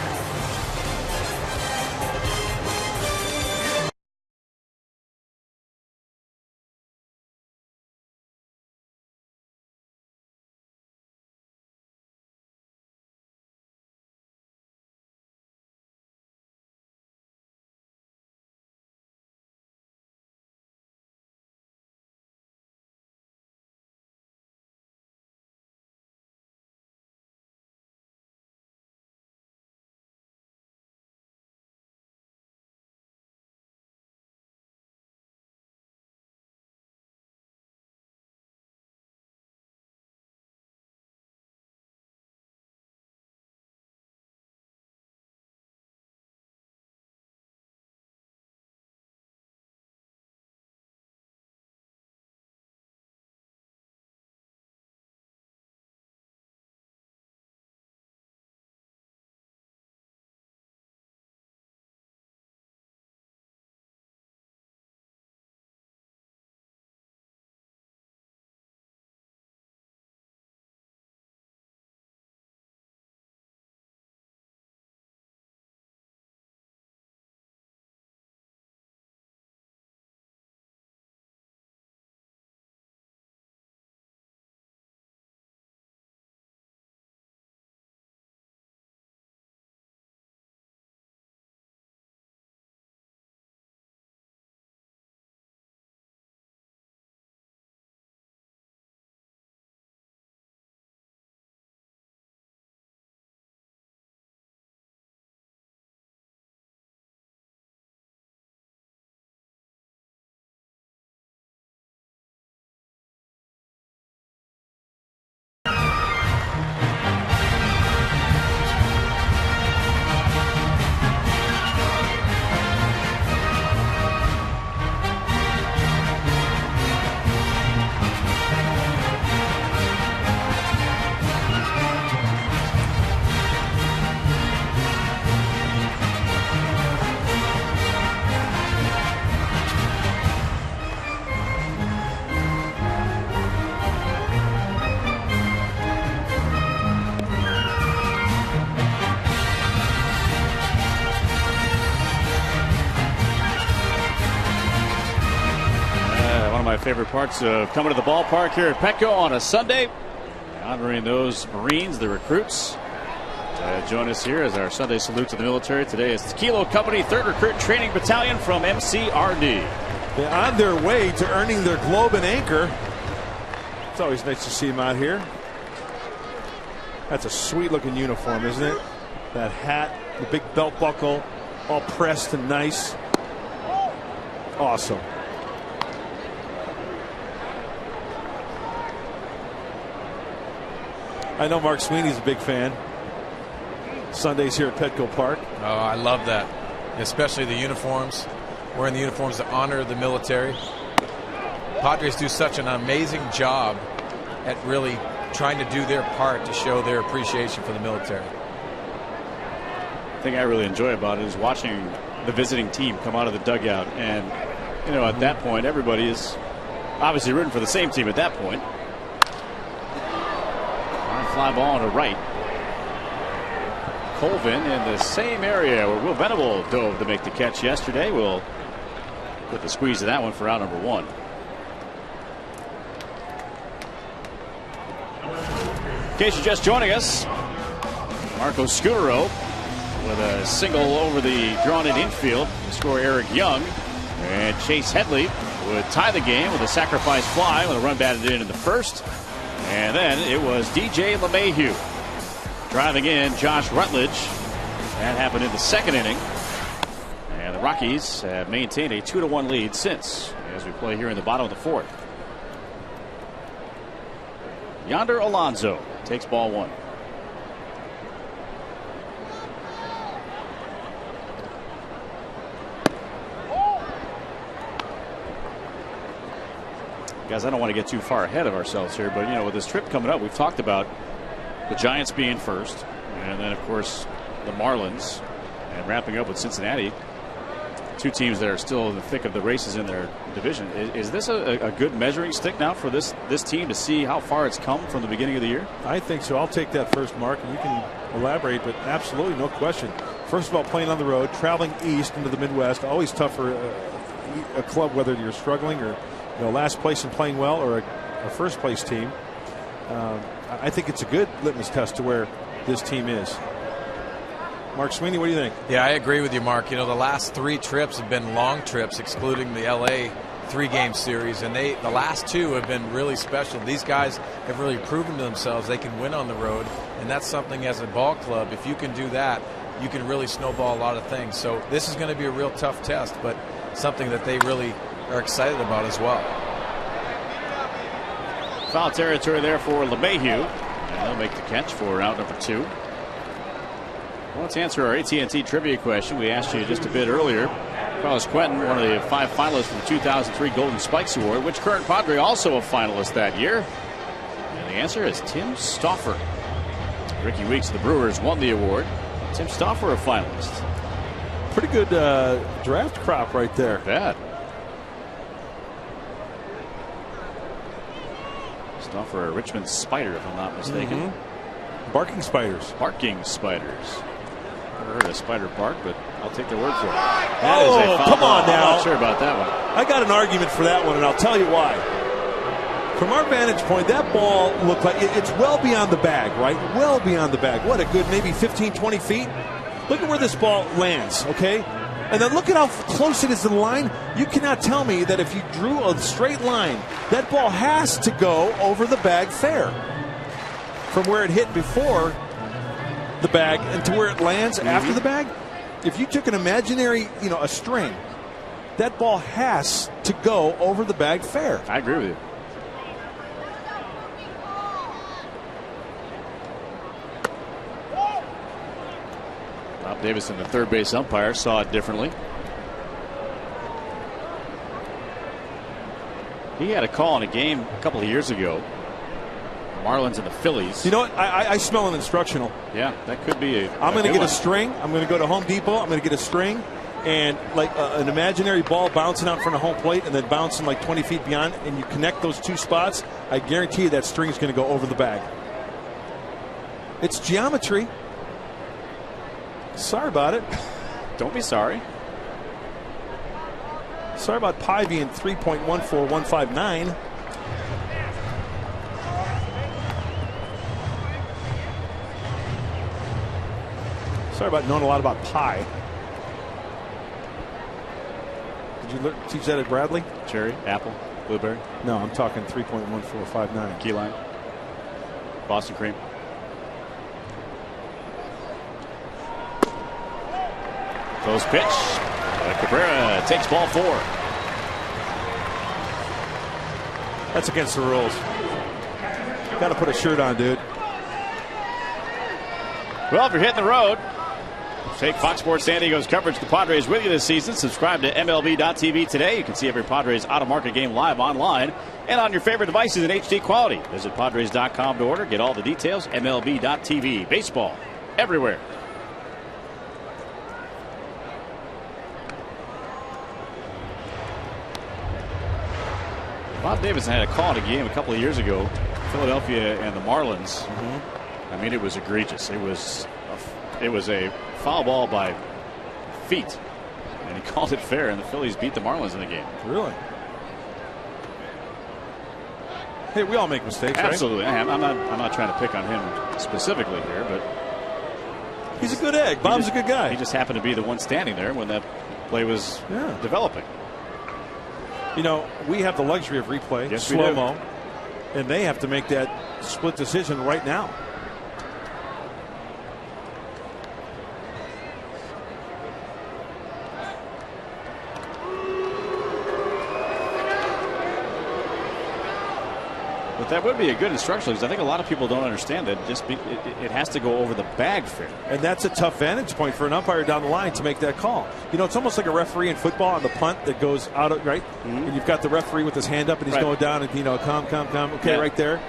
Speaker 3: My favorite parts of coming to the ballpark here at Petco on a Sunday, honoring those Marines, the recruits. Join us here as our Sunday salute to the military. Today is the Kilo Company 3rd Recruit Training Battalion from MCRD.
Speaker 4: They're on their way to earning their Globe and Anchor. It's always nice to see them out here. That's a sweet looking uniform, isn't it? That hat, the big belt buckle, all pressed and nice. Awesome. I know Mark Sweeney's a big fan. Sundays here at Petco Park.
Speaker 7: Oh, I love that. Especially the uniforms. Wearing the uniforms to honor the military. Padres do such an amazing job at really trying to do their part to show their appreciation for the military.
Speaker 3: The thing I really enjoy about it is watching the visiting team come out of the dugout. And, you know, at that point, everybody is obviously rooting for the same team at that point. Fly ball to right. Colvin in the same area where Will Venable dove to make the catch yesterday. Will put the squeeze of that one for out number 1. In case you're just joining us, Marco Scutero with a single over the drawn-in infield to score Eric Young. And Chase Headley would tie the game with a sacrifice fly with a run batted in the first. And then it was DJ LeMahieu driving in Josh Rutledge. That happened in the second inning. And the Rockies have maintained a 2-1 lead since, as we play here in the bottom of the fourth. Yonder Alonso takes ball one. Guys, I don't want to get too far ahead of ourselves here, but, you know, with this trip coming up, we've talked about the Giants being first, and then, of course, the Marlins, and wrapping up with Cincinnati. Two teams that are still in the thick of the races in their division. Is this a good measuring stick now for this team to see how far it's come from the beginning of the year?
Speaker 4: I think so. I'll take that first, Mark, and you can elaborate, but absolutely no question. First of all, playing on the road, traveling east into the Midwest, always tough for a club, whether you're struggling or, you know, last place and playing well, or a first place team. I think it's a good litmus test to where this team is. Mark Sweeney, what do you think?
Speaker 7: Yeah, I agree with you, Mark. You know, the last 3 trips have been long trips, excluding the LA 3-game series, and the last 2 have been really special. These guys have really proven to themselves they can win on the road, and that's something as a ball club. If you can do that, you can really snowball a lot of things. So this is going to be a real tough test, but something that they really are excited about as well.
Speaker 3: Foul territory there for LeMahieu, and they'll make the catch for out number 2. Well, let's answer our AT&T trivia question we asked you just a bit earlier. Carlos Quentin, one of the 5 finalists from the 2003 Golden Spikes Award. Which current Padre also a finalist that year? And the answer is Tim Stauffer. Ricky Weeks of the Brewers won the award. Tim Stauffer a finalist.
Speaker 4: Pretty good draft crop right there.
Speaker 3: Bad. Stauffer a Richmond Spider, if I'm not mistaken.
Speaker 4: Barking Spiders.
Speaker 3: Barking Spiders. Never heard a spider bark, but I'll take their word for it. That is a foul
Speaker 4: come
Speaker 3: ball.
Speaker 4: on now.
Speaker 3: I'm not sure about that one.
Speaker 4: I got an argument for that one, and I'll tell you why. From our vantage point, that ball looked like it's well beyond the bag, right? Well beyond the bag. What, a good maybe 15, 20 feet? Look at where this ball lands, okay? And then look at how close it is to the line. You cannot tell me that if you drew a straight line, that ball has to go over the bag fair. From where it hit before the bag and to where it lands after the bag. If you took an imaginary, you know, a string, that ball has to go over the bag fair.
Speaker 3: I agree with you. Bob Davison, the third base umpire, saw it differently. He had a call in a game a couple of years ago. Marlins and the Phillies.
Speaker 4: You know what? I smell an instructional.
Speaker 3: Yeah, that could be a.
Speaker 4: I'm going to get a string. I'm going to go to Home Depot. I'm going to get a string and like an imaginary ball bouncing out in front of home plate and then bouncing like 20 feet beyond, and you connect those 2 spots. I guarantee you that string is going to go over the bag. It's geometry. Sorry about it.
Speaker 3: Don't be sorry.
Speaker 4: Sorry about pi being 3.14159. Sorry about knowing a lot about pi. Did you teach that at Bradley?
Speaker 3: Cherry, apple, blueberry?
Speaker 4: No, I'm talking 3.1459.
Speaker 3: Key lime. Boston cream. Close pitch. Cabrera takes ball 4.
Speaker 4: That's against the rules. Got to put a shirt on, dude.
Speaker 3: Well, if you're hitting the road, take Fox Sports San Diego's coverage of the Padres with you this season. Subscribe to MLB.tv today. You can see every Padres out-of-market game live online and on your favorite devices in HD quality. Visit Padres.com to order. Get all the details. MLB.tv. Baseball everywhere. Bob Davison had a call in a game a couple of years ago, Philadelphia and the Marlins. I mean, it was egregious. It was a foul ball by feet, and he called it fair, and the Phillies beat the Marlins in the game.
Speaker 4: Really? Hey, we all make mistakes,
Speaker 3: Absolutely.
Speaker 4: right?
Speaker 3: I'm not trying to pick on him specifically here, but
Speaker 4: he's a good egg. Bob's a good guy.
Speaker 3: He just happened to be the one standing there when that play was developing.
Speaker 4: You know, we have the luxury of replay,
Speaker 3: yes,
Speaker 4: slow-mo, and they have to make that split decision right now.
Speaker 3: But that would be a good instruction, because I think a lot of people don't understand that it has to go over the bag fair.
Speaker 4: And that's a tough vantage point for an umpire down the line to make that call. You know, it's almost like a referee in football on the punt that goes out, right? And you've got the referee with his hand up and he's going down and, you know, come. Okay, right there.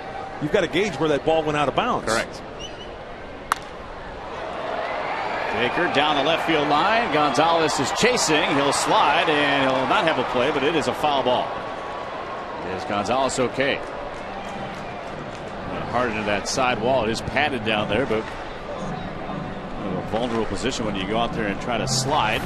Speaker 4: You've got to gauge where that ball went out of bounds.
Speaker 3: Correct. Baker down the left field line. Gonzalez is chasing. He'll slide and he'll not have a play, but it is a foul ball. Is Gonzalez okay? Hard into that side wall. It is padded down there, but a vulnerable position when you go out there and try to slide.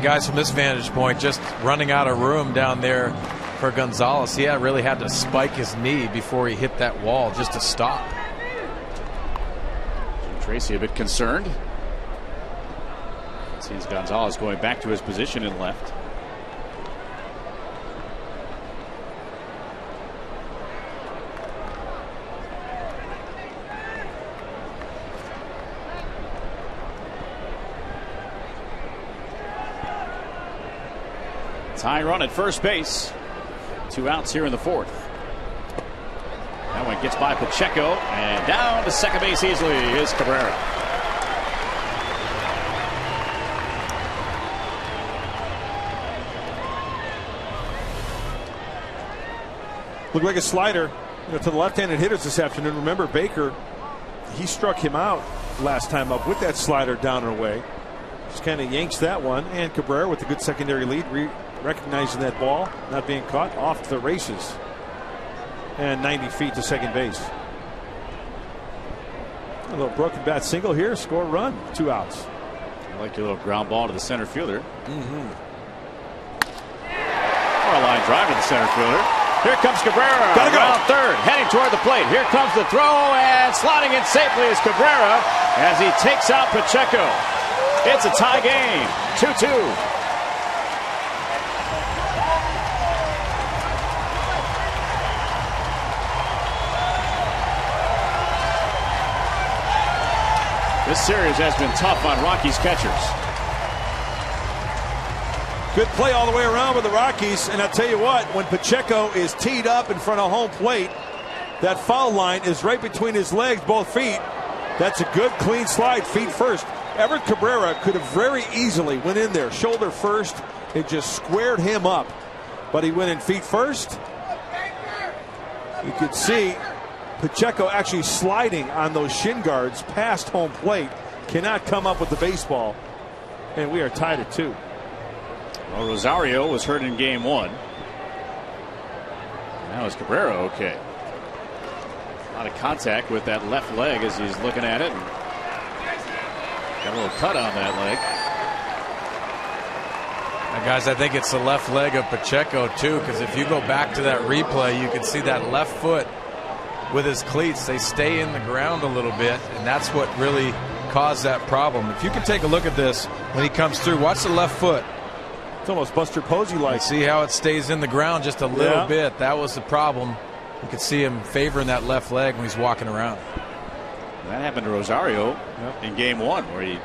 Speaker 7: Guys, from this vantage point, just running out of room down there for Gonzalez. He really had to spike his knee before he hit that wall just to stop.
Speaker 3: Tracy a bit concerned. Sees Gonzalez going back to his position in left. High run at first base. 2 outs here in the 4th. That one gets by Pacheco, and down to second base easily is Cabrera.
Speaker 4: Looked like a slider, you know, to the left-handed hitters this afternoon. Remember, Baker, he struck him out last time up with that slider down and away. Just kind of yanks that one, and Cabrera with a good secondary lead, recognizing that ball not being caught, off to the races, and 90 feet to second base. A little broken bat single here, score a run, 2 outs.
Speaker 3: I like your little ground ball to the center fielder. Or a line drive to the center fielder. Here comes Cabrera.
Speaker 4: Gotta go.
Speaker 3: Around third, heading toward the plate. Here comes the throw, and sliding in safely is Cabrera as he takes out Pacheco. It's a tie game, 2-2. This series has been tough on Rockies catchers.
Speaker 4: Good play all the way around with the Rockies, and I'll tell you what, when Pacheco is teed up in front of home plate, that foul line is right between his legs, both feet. That's a good clean slide, feet first. Everett Cabrera could have very easily went in there shoulder first and just squared him up, but he went in feet first. You could see Pacheco actually sliding on those shin guards past home plate, cannot come up with the baseball, and we are tied at 2.
Speaker 3: Well, Rosario was hurt in game 1. Now is Cabrera okay? A lot of contact with that left leg as he's looking at it. Got a little cut on that leg.
Speaker 7: Now, guys, I think it's the left leg of Pacheco too, because if you go back to that replay, you can see that left foot with his cleats, they stay in the ground a little bit, and that's what really caused that problem. If you can take a look at this when he comes through, watch the left foot.
Speaker 4: It's almost Buster Posey-like.
Speaker 7: See how it stays in the ground just a little bit. That was the problem. You could see him favoring that left leg when he's walking around.
Speaker 3: That happened to Rosario in game 1, where he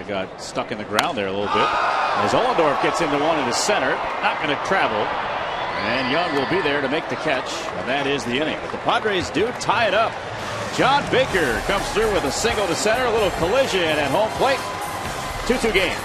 Speaker 3: got stuck in the ground there a little bit. As Ollendorf gets into one in the center, not going to travel. And Young will be there to make the catch, and that is the inning. But the Padres do tie it up. John Baker comes through with a single to center, a little collision at home plate. 2-2 game.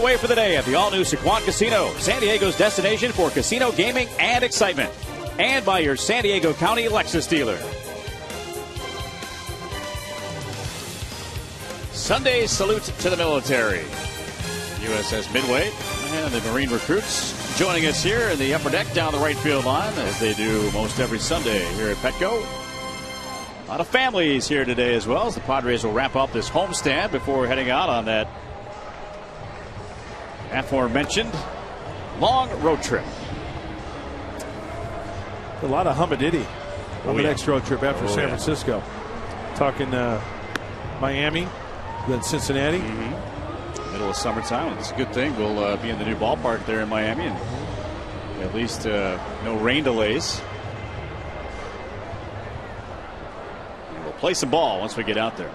Speaker 3: away for the day at the all-new Sequan Casino, San Diego's destination for casino gaming and excitement. And by your San Diego County Lexus dealer. Sunday salute to the military. USS Midway and the Marine recruits joining us here in the upper deck down the right field line, as they do most every Sunday here at Petco. A lot of families here today as well, as the Padres will wrap up this homestand before heading out on that aforementioned long road trip.
Speaker 4: A lot of humidity on the next road trip after San Francisco. Talking Miami, then Cincinnati.
Speaker 3: Middle of summertime. It's a good thing. We'll be in the new ballpark there in Miami, and at least no rain delays. And we'll play some ball once we get out there.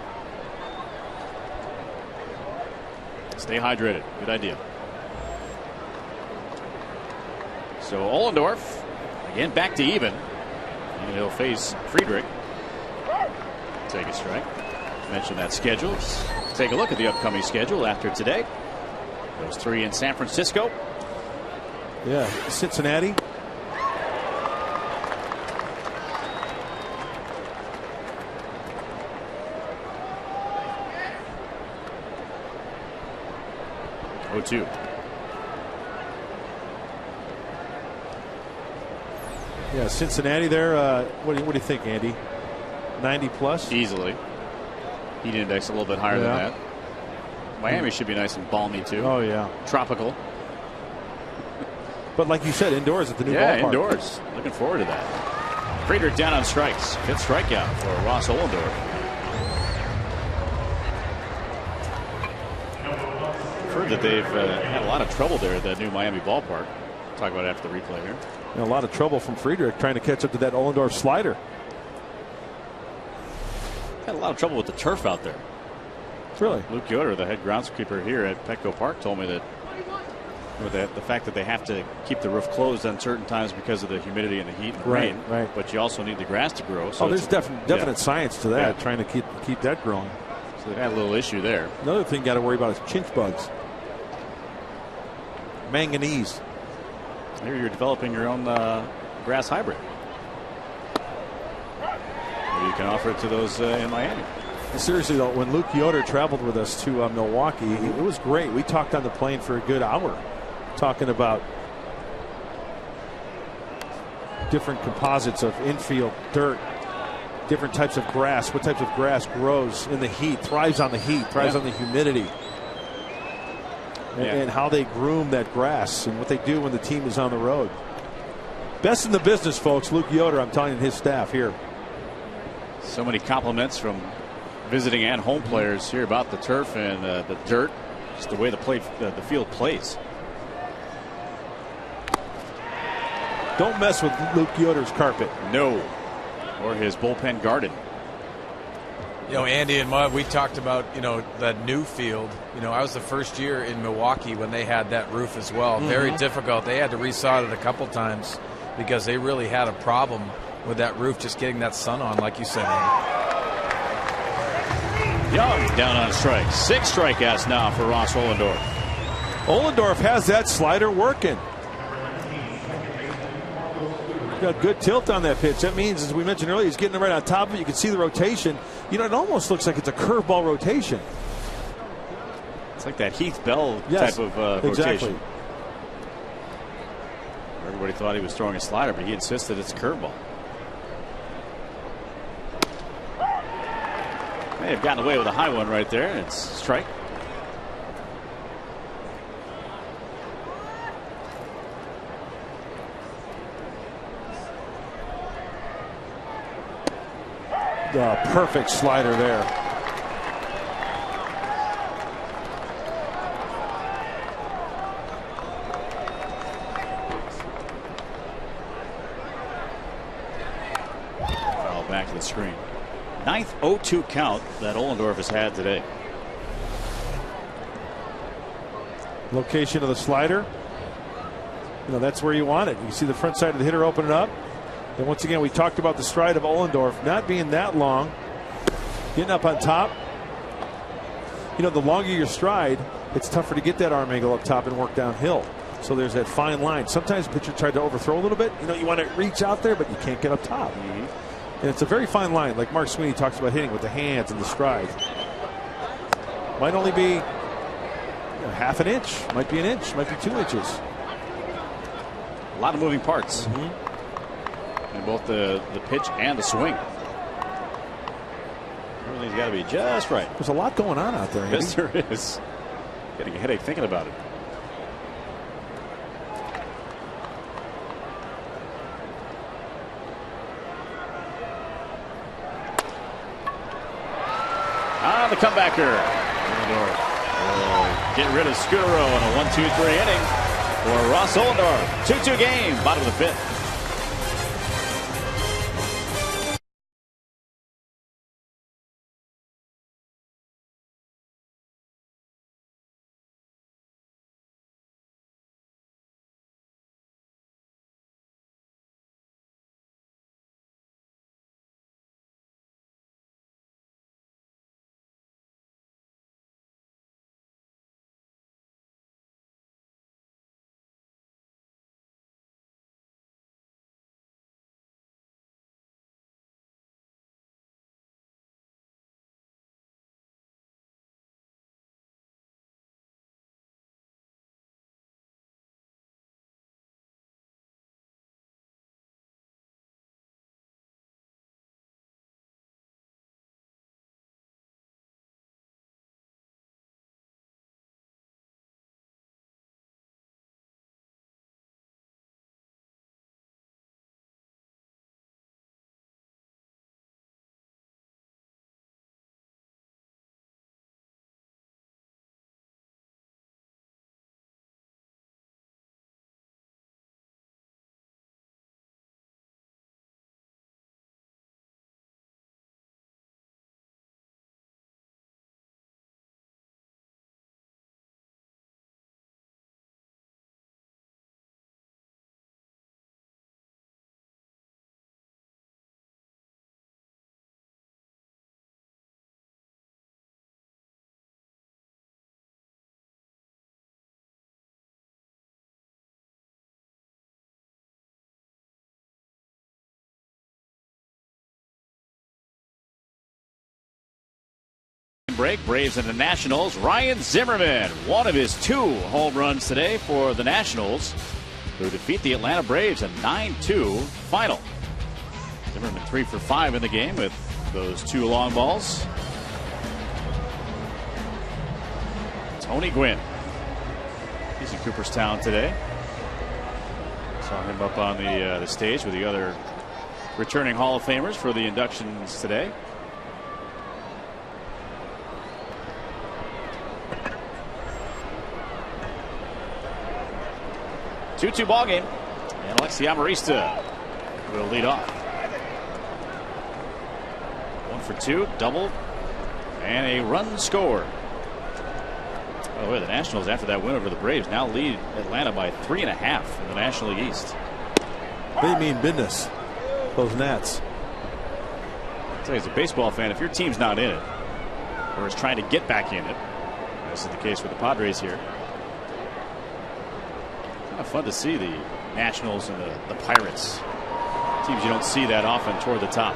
Speaker 3: Stay hydrated. Good idea. So Ollendorf again back to even, and he'll face Friedrich. Take a strike. Mention that schedule. Let's take a look at the upcoming schedule after today. Those three in San Francisco.
Speaker 4: Yeah, Cincinnati.
Speaker 3: Oh, 2.
Speaker 4: Yeah, Cincinnati there. What do you think, Andy? 90 plus?
Speaker 3: Easily. Heat index a little bit higher than that. Miami should be nice and balmy too.
Speaker 4: Oh yeah.
Speaker 3: Tropical.
Speaker 4: But like you said, indoors at the new ballpark.
Speaker 3: Yeah, indoors. Looking forward to that. Friedrich down on strikes. 5th strikeout for Ross Ollendorf. I've heard that they've had a lot of trouble there at that new Miami ballpark. Talk about it after the replay here.
Speaker 4: And a lot of trouble from Friedrich trying to catch up to that Ollendorf slider.
Speaker 3: Had a lot of trouble with the turf out there.
Speaker 4: Really?
Speaker 3: Luke Yoder, the head groundskeeper here at Petco Park, told me that with the fact that they have to keep the roof closed on certain times because of the humidity and the heat and the rain.
Speaker 4: Right.
Speaker 3: But you also need the grass to grow. So
Speaker 4: there's definite science to that, trying to keep that growing.
Speaker 3: So they've had a little issue there.
Speaker 4: Another thing you got to worry about is chinch bugs. Manganese.
Speaker 3: Here you're developing your own grass hybrid. Maybe you can offer it to those in Miami.
Speaker 4: Seriously though, when Luke Yoder traveled with us to Milwaukee, it was great. We talked on the plane for a good hour, talking about different composites of infield dirt, different types of grass, what types of grass grows in the heat, thrives on the heat, thrives on the humidity, and how they groom that grass and what they do when the team is on the road. Best in the business, folks. Luke Yoder, I'm telling you, his staff here.
Speaker 3: So many compliments from visiting and home players here about the turf and the dirt, just the way the field plays.
Speaker 4: Don't mess with Luke Yoder's carpet.
Speaker 3: No, or his bullpen garden.
Speaker 7: You know, Andy and Mud, we talked about, that new field. I was the first year in Milwaukee when they had that roof as well. Very difficult. They had to resod it a couple times because they really had a problem with that roof just getting that sun on, like you said, Andy.
Speaker 3: Young down on strikes. 6 strikeouts now for Ross Ollendorf.
Speaker 4: Ollendorf has that slider working. Got good tilt on that pitch. That means, as we mentioned earlier, he's getting it right on top of it. You can see the rotation. It almost looks like it's a curveball rotation.
Speaker 3: It's like that Heath Bell type of
Speaker 4: exactly.
Speaker 3: rotation. Everybody thought he was throwing a slider, but he insisted it's a curveball. May have gotten away with a high one right there, and it's strike.
Speaker 4: The perfect slider there.
Speaker 3: Foul back to the screen. 9th 0-2 count that Ollendorf has had today.
Speaker 4: Location of the slider. That's where you want it. You see the front side of the hitter opening up. And once again, we talked about the stride of Ollendorf not being that long, getting up on top. The longer your stride, it's tougher to get that arm angle up top and work downhill. So there's that fine line. Sometimes the pitcher tried to overthrow a little bit. You know, you want to reach out there, but you can't get up top. And it's a very fine line, like Mark Sweeney talks about hitting with the hands and the stride. Might only be half an inch, might be an inch, might be 2 inches.
Speaker 3: A lot of moving parts in both the pitch and the swing. Everything's got to be just right.
Speaker 4: There's a lot going on out there.
Speaker 3: Yes, there is. Getting a headache thinking about it. The comebacker. Get rid of Scutaro in a 1-2-3 inning for Ross Ollendorf. 2-2 game, bottom of the fifth. Break. Braves and the Nationals. Ryan Zimmerman, one of his 2 home runs today for the Nationals, who defeat the Atlanta Braves, a 9-2 final. Zimmerman 3 for 5 in the game with those 2 long balls. Tony Gwynn, he's in Cooperstown today. Saw him up on the stage with the other returning Hall of Famers for the inductions today. Two-two ball game, and Alexi Amarista will lead off. 1 for 2, double, and a run scored. By the way, the Nationals, after that win over the Braves, now lead Atlanta by 3.5 in the National League East.
Speaker 4: They mean business, those Nats.
Speaker 3: I'll tell you, as a baseball fan, if your team's not in it, or is trying to get back in it, this is the case with the Padres here. Fun to see the Nationals and the Pirates, teams you don't see that often, toward the top.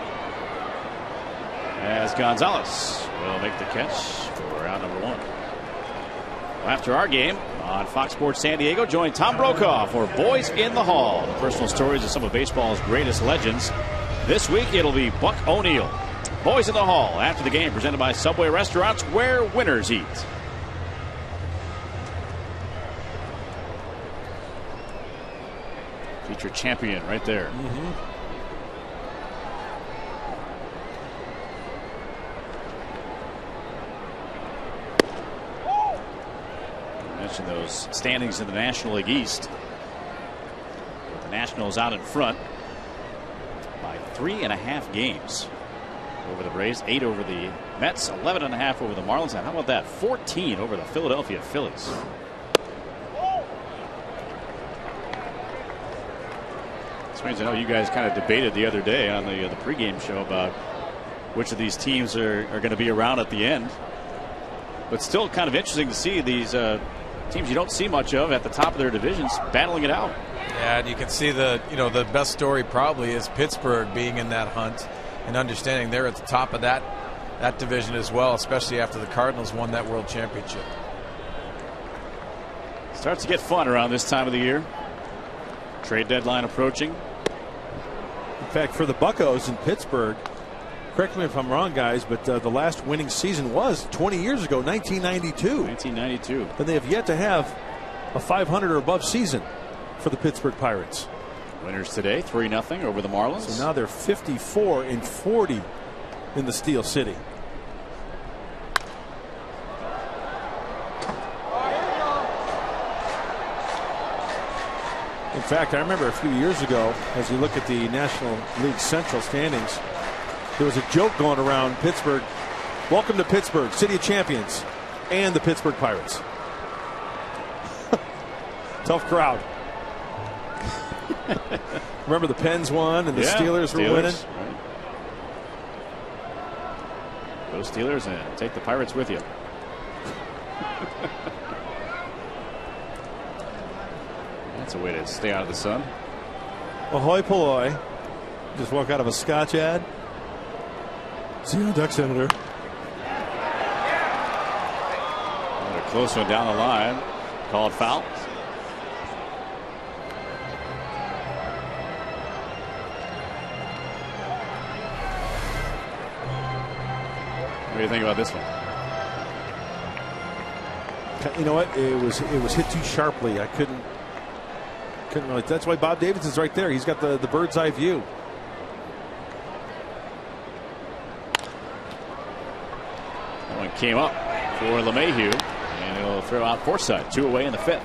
Speaker 3: As Gonzalez will make the catch for out number 1. After our game on Fox Sports San Diego, join Tom Brokaw for Boys in the Hall, the personal stories of some of baseball's greatest legends. This week it'll be Buck O'Neil. Boys in the Hall after the game, presented by Subway Restaurants, where winners eat. Future champion right there. I mentioned those standings in the National League East. With the Nationals out in front by 3.5 games over the Braves, 8 over the Mets, 11.5 over the Marlins, and how about that, 14 over the Philadelphia Phillies. I know you guys kind of debated the other day on the pregame show about which of these teams are going to be around at the end. But still kind of interesting to see these teams you don't see much of at the top of their divisions battling it out.
Speaker 7: Yeah, and you can see the best story probably is Pittsburgh being in that hunt and understanding they're at the top of that division as well, especially after the Cardinals won that World Championship.
Speaker 3: Starts to get fun around this time of the year. Trade deadline approaching.
Speaker 4: In fact, for the Buccos in Pittsburgh, correct me if I'm wrong, guys, but the last winning season was 20 years ago, 1992.
Speaker 3: 1992.
Speaker 4: And they have yet to have a 500 or above season for the Pittsburgh Pirates.
Speaker 3: Winners today, 3-0 over the Marlins.
Speaker 4: So now they're 54-40 in the Steel City. In fact, I remember a few years ago, as you look at the National League Central standings, there was a joke going around Pittsburgh. Welcome to Pittsburgh, City of Champions, and the Pittsburgh Pirates. Tough crowd. Remember the Pens won and the Steelers were winning?
Speaker 3: Right. Go Steelers and take the Pirates with you. That's a way to stay out of the sun.
Speaker 4: Ahoy polloi. Just walk out of a Scotch ad. See you, Duck Senator.
Speaker 3: A close one down the line. Called foul. What do you think about this one?
Speaker 4: You know what? It was hit too sharply. I couldn't really. That's why Bob Davidson's right there. He's got the bird's eye view.
Speaker 3: That one came up for LeMahieu, and he'll throw out Forsythe. 2 away in the 5th.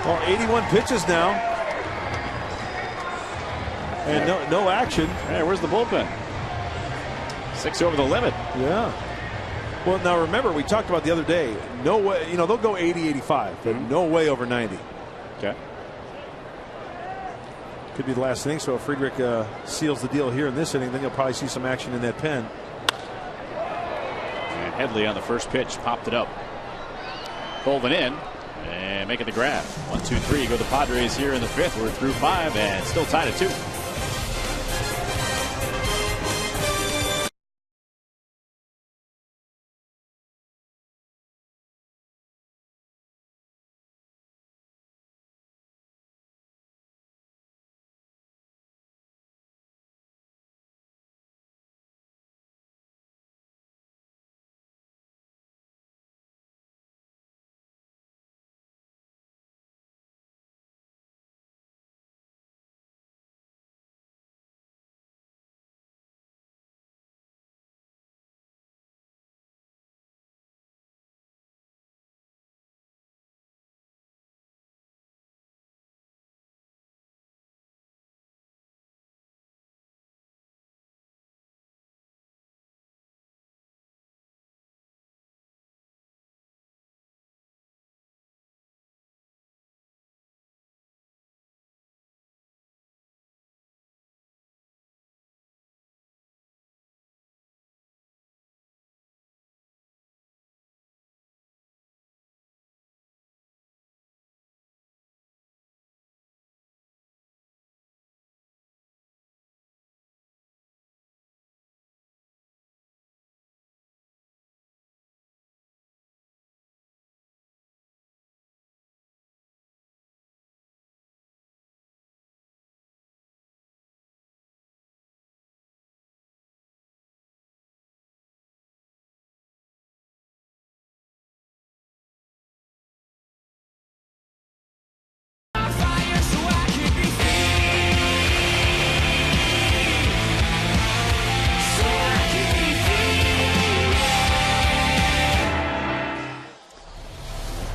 Speaker 4: Well, 81 pitches now, and no action.
Speaker 3: Hey, where's the bullpen? 6 over the limit.
Speaker 4: Yeah. Well, now remember, we talked about the other day. No way, they'll go 80, 85, but no way over 90.
Speaker 3: Okay.
Speaker 4: Could be the last inning. So if Friedrich seals the deal here in this inning, then you'll probably see some action in that pen.
Speaker 3: And Headley on the first pitch popped it up. Colvin in and making the grab. 1, 2, 3. Go the Padres here in the 5th. We're through 5 and still tied at 2.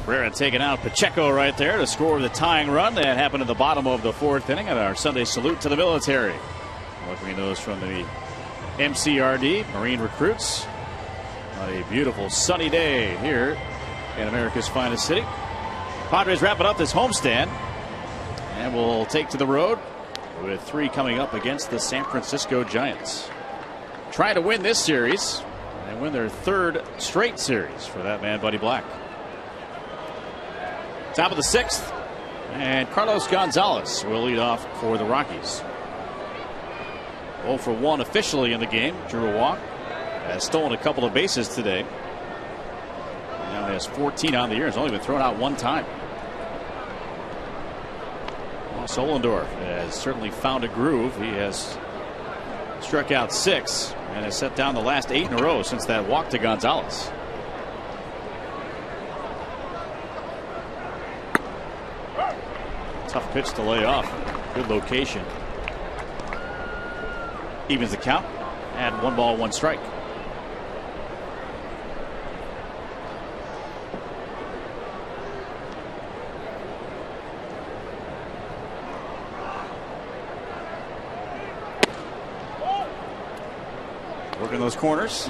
Speaker 3: Cabrera taking out Pacheco right there to score the tying run. That happened in the bottom of the 4th inning at our Sunday salute to the military. Welcoming those from the MCRD, Marine recruits. On a beautiful sunny day here in America's finest city. Padres wrapping up this homestand. And we'll take to the road with 3 coming up against the San Francisco Giants. Trying to win this series and win their 3rd straight series for that man, Buddy Black. Top of the 6th, and Carlos Gonzalez will lead off for the Rockies. 0 for 1 officially in the game. Drew a walk, has stolen a couple of bases today. Now he has 14 on the year. Has only been thrown out 1 time. Solendorf has certainly found a groove. He has struck out 6 and has set down the last 8 in a row since that walk to Gonzalez. Tough pitch to lay off. Good location. Evens the count at 1 ball, 1 strike. Working those corners.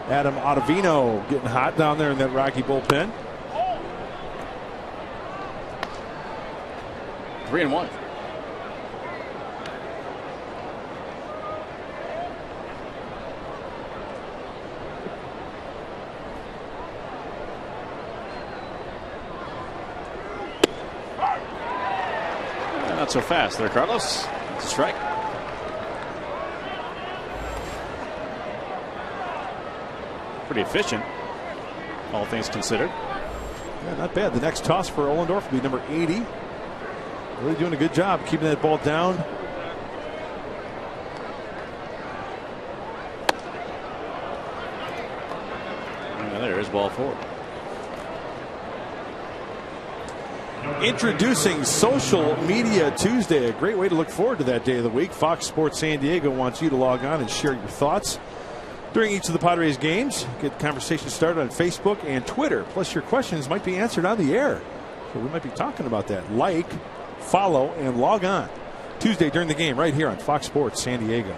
Speaker 4: Adam Ottavino getting hot down there in that Rocky bullpen.
Speaker 3: 3-1. Not so fast there, Carlos. It's a strike. Pretty efficient, all things considered.
Speaker 4: Yeah, not bad. The next toss for Ollendorf will be number 80. Really doing a good job keeping that ball down.
Speaker 3: And there is ball 4.
Speaker 4: Introducing Social Media Tuesday, a great way to look forward to that day of the week. Fox Sports San Diego wants you to log on and share your thoughts during each of the Padres games. Get the conversation started on Facebook and Twitter. Plus, your questions might be answered on the air. So we might be talking about that. Like, follow, and log on Tuesday during the game right here on Fox Sports San Diego.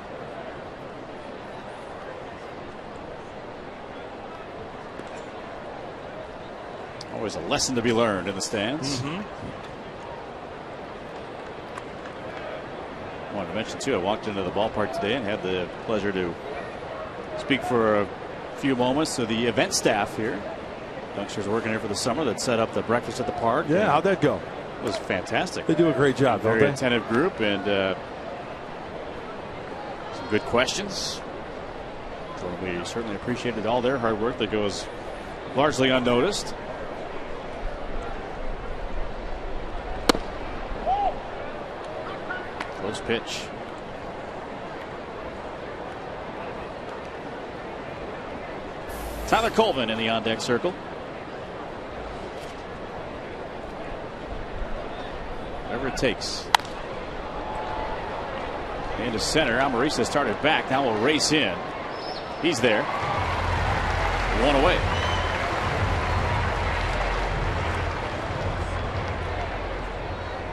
Speaker 3: Always a lesson to be learned in the stands. I wanted to mention too, I walked into the ballpark today and had the pleasure to speak for a few moments to the event staff here. Youngsters working here for the summer that set up the breakfast at the park.
Speaker 4: Yeah, how'd that go?
Speaker 3: It was fantastic.
Speaker 4: They do a great job, don't they?
Speaker 3: Very attentive group, and some good questions. So we certainly appreciated all their hard work that goes largely unnoticed. Close pitch. Tyler Colvin in the on-deck circle. Whatever it takes. Into center. Amarisa started back. Now will race in. He's there. 1 away.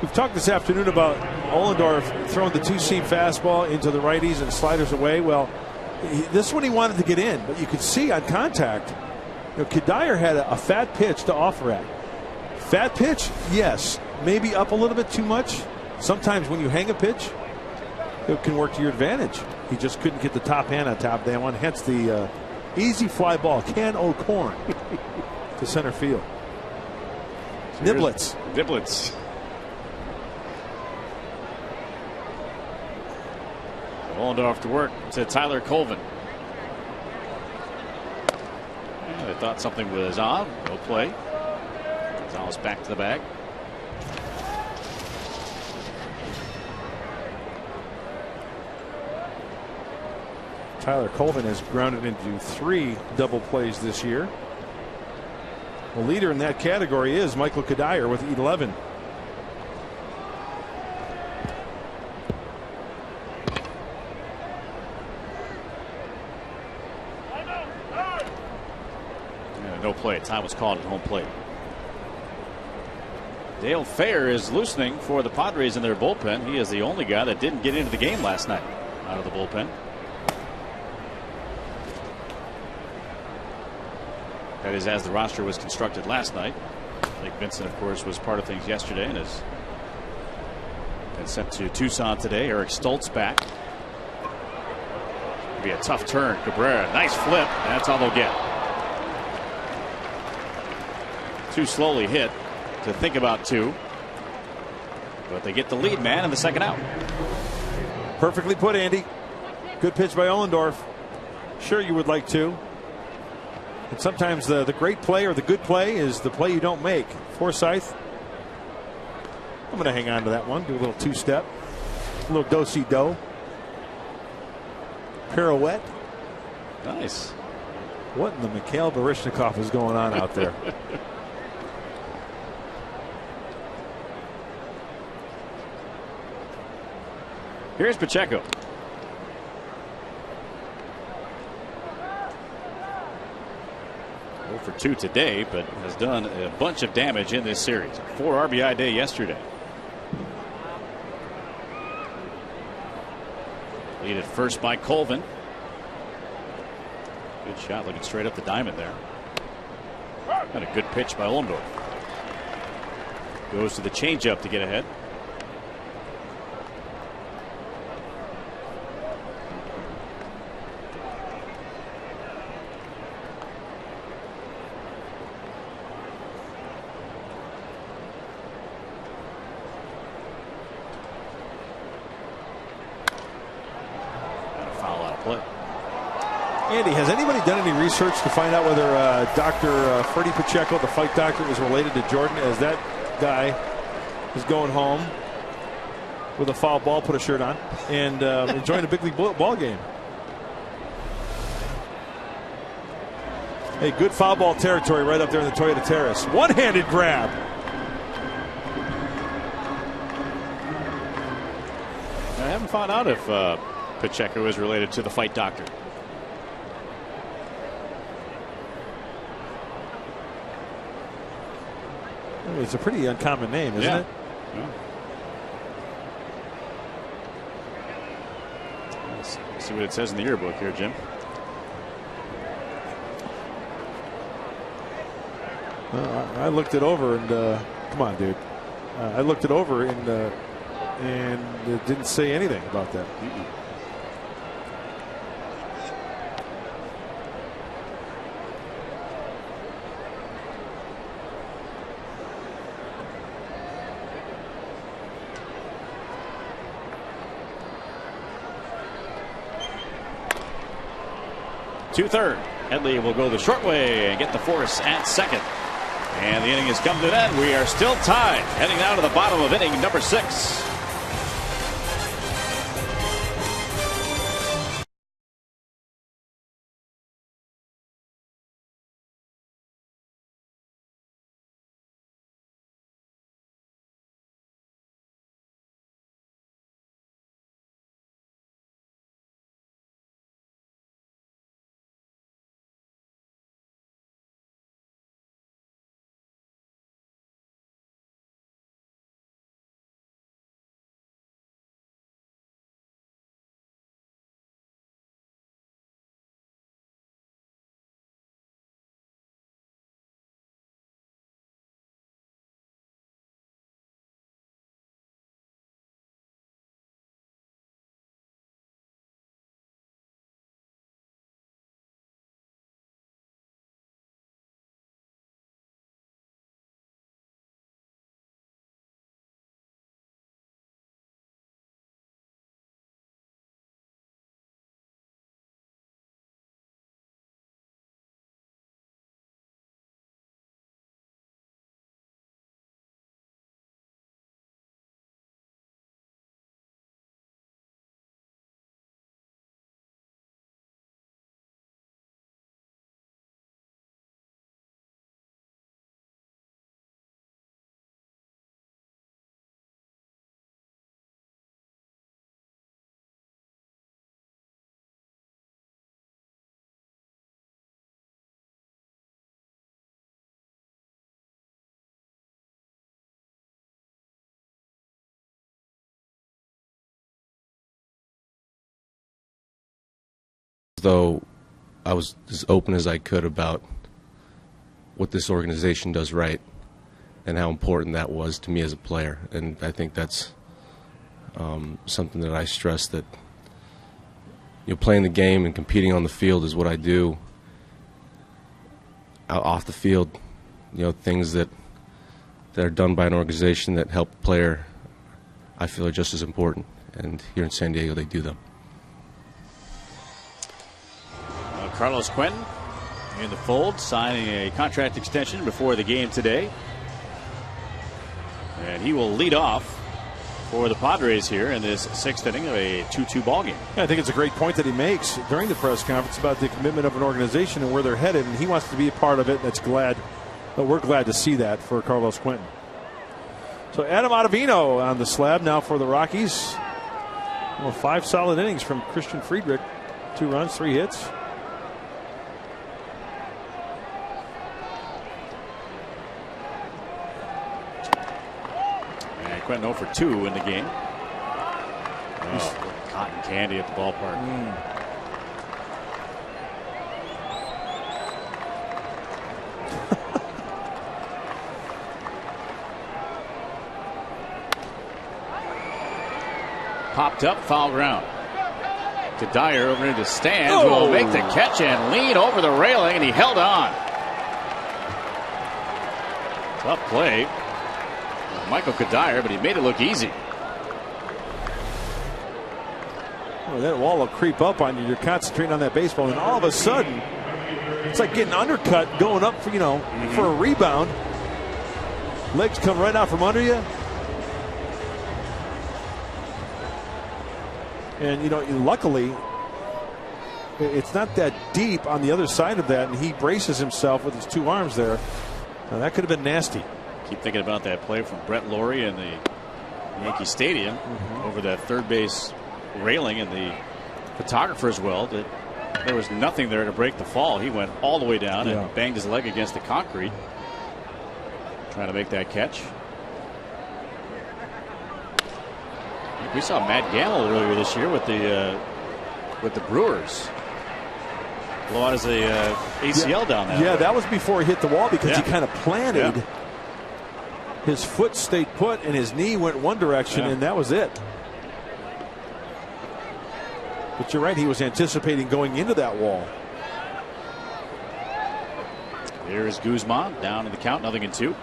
Speaker 4: We've talked this afternoon about Ollendorf throwing the 2-seam fastball into the righties and sliders away. Well, this one he wanted to get in, but you could see on contact, Kadire had a fat pitch to offer at. Fat pitch, yes, maybe up a little bit too much. Sometimes when you hang a pitch, it can work to your advantage. He just couldn't get the top hand on top of that one, hence the easy fly ball, can o' corn to center field. Niblets.
Speaker 3: Niblets. Ollendorf to work to Tyler Colvin. Yeah, they thought something was on. No play. Gonzalez back to the bag.
Speaker 4: Tyler Colvin has grounded into 3 double plays this year. The leader in that category is Michael Kadire with 11.
Speaker 3: No play. Time was called at home plate. Dale Fair is loosening for the Padres in their bullpen. He is the only guy that didn't get into the game last night out of the bullpen. That is as the roster was constructed last night. Blake Vincent, of course, was part of things yesterday and has been sent to Tucson today. Eric Stoltz back. It'll be a tough turn. Cabrera, nice flip. That's all they'll get. Too slowly hit to think about two. But they get the lead man in the second out.
Speaker 4: Perfectly put, Andy. Good pitch by Ohlendorf. Sure, you would like to. And sometimes the great play or the good play is the play you don't make. Forsythe. I'm going to hang on to that one. Do a little two-step. A little do-si-do. Pirouette.
Speaker 3: Nice.
Speaker 4: What in the Mikhail Baryshnikov is going on out there?
Speaker 3: Here's Pacheco. For 2 today, but has done a bunch of damage in this series. 4 RBI day yesterday. Lead at first by Colvin. Good shot, looking straight up the diamond there. And a good pitch by Ohlendorf. Goes to the changeup to get ahead.
Speaker 4: Andy, has anybody done any research to find out whether Dr. Freddie Pacheco, the fight doctor, is related to Jordan, as that guy is going home with a foul ball, put a shirt on, and enjoying a big league ball game? Hey, good foul ball territory right up there in the Toyota Terrace. One-handed grab.
Speaker 3: I haven't found out if Pacheco is related to the fight doctor.
Speaker 4: It's a pretty uncommon name, isn't it?
Speaker 3: Yeah. Let's see what it says in the yearbook here, Jim.
Speaker 4: I looked it over and come on, dude. I looked it over and it didn't say anything about that.
Speaker 3: Two-third. Headley will go the short way and get the force at second. And the inning has come to an end. We are still tied. Heading now to the bottom of inning number 6.
Speaker 1: Though I was as open as I could about what this organization does right and how important that was to me as a player. And I think that's something that I stress, that playing the game and competing on the field is what I do. Off the field, things that are done by an organization that help a player, I feel are just as important. And here in San Diego, they do them.
Speaker 3: Carlos Quentin in the fold, signing a contract extension before the game today. And he will lead off for the Padres here in this 6th inning of a 2-2 ball game.
Speaker 4: Yeah, I think it's a great point that he makes during the press conference about the commitment of an organization and where they're headed, and he wants to be a part of it. We're glad to see that for Carlos Quentin. So Adam Ottavino on the slab now for the Rockies. 5 solid innings from Christian Friedrich. 2 runs, 3 hits.
Speaker 3: And Quentin 0 for 2 in the game. Cotton candy at the ballpark. Popped up, foul ground. To Dyer over into stands. Will make the catch and lean over the railing, and he held on. Tough play. Michael Kadire, but he made it look easy.
Speaker 4: Well, that wall will creep up on you. You're concentrating on that baseball, and all of a sudden, it's like getting undercut, going up for for a rebound. Legs come right out from under you. And luckily, it's not that deep on the other side of that, and he braces himself with his 2 arms there. Now, that could have been nasty.
Speaker 3: Keep thinking about that play from Brett Laurie in the Yankee Stadium over that third base railing, and the photographer's well. That there was nothing there to break the fall. He went all the way down and banged his leg against the concrete, trying to make that catch. We saw Matt Gamble earlier this year with the Brewers blow out his ACL down there.
Speaker 4: Yeah, that was before he hit the wall, because he kind of planted.
Speaker 3: Yeah.
Speaker 4: His foot stayed put and his knee went one direction, and that was it. But you're right, he was anticipating going into that wall.
Speaker 3: There's Guzman down in the count, 0-2.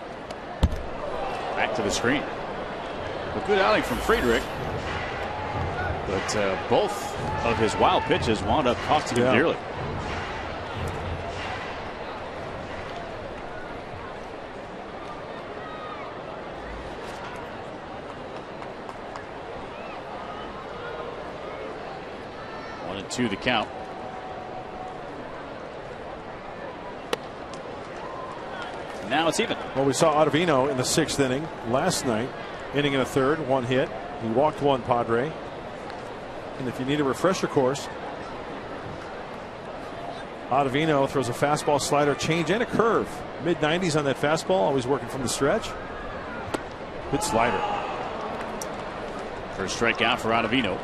Speaker 3: Back to the screen. A good outing from Friedrich. But both of his wild pitches wound up costing him dearly. One and 2 the count. Now it's even.
Speaker 4: Well, we saw Ottavino in the 6th inning last night, inning and a third, 1 hit. He walked 1 Padre. And if you need a refresher course, Ottavino throws a fastball, slider, change, and a curve. Mid-90s on that fastball, always working from the stretch. Good slider.
Speaker 3: First strikeout for Ottavino.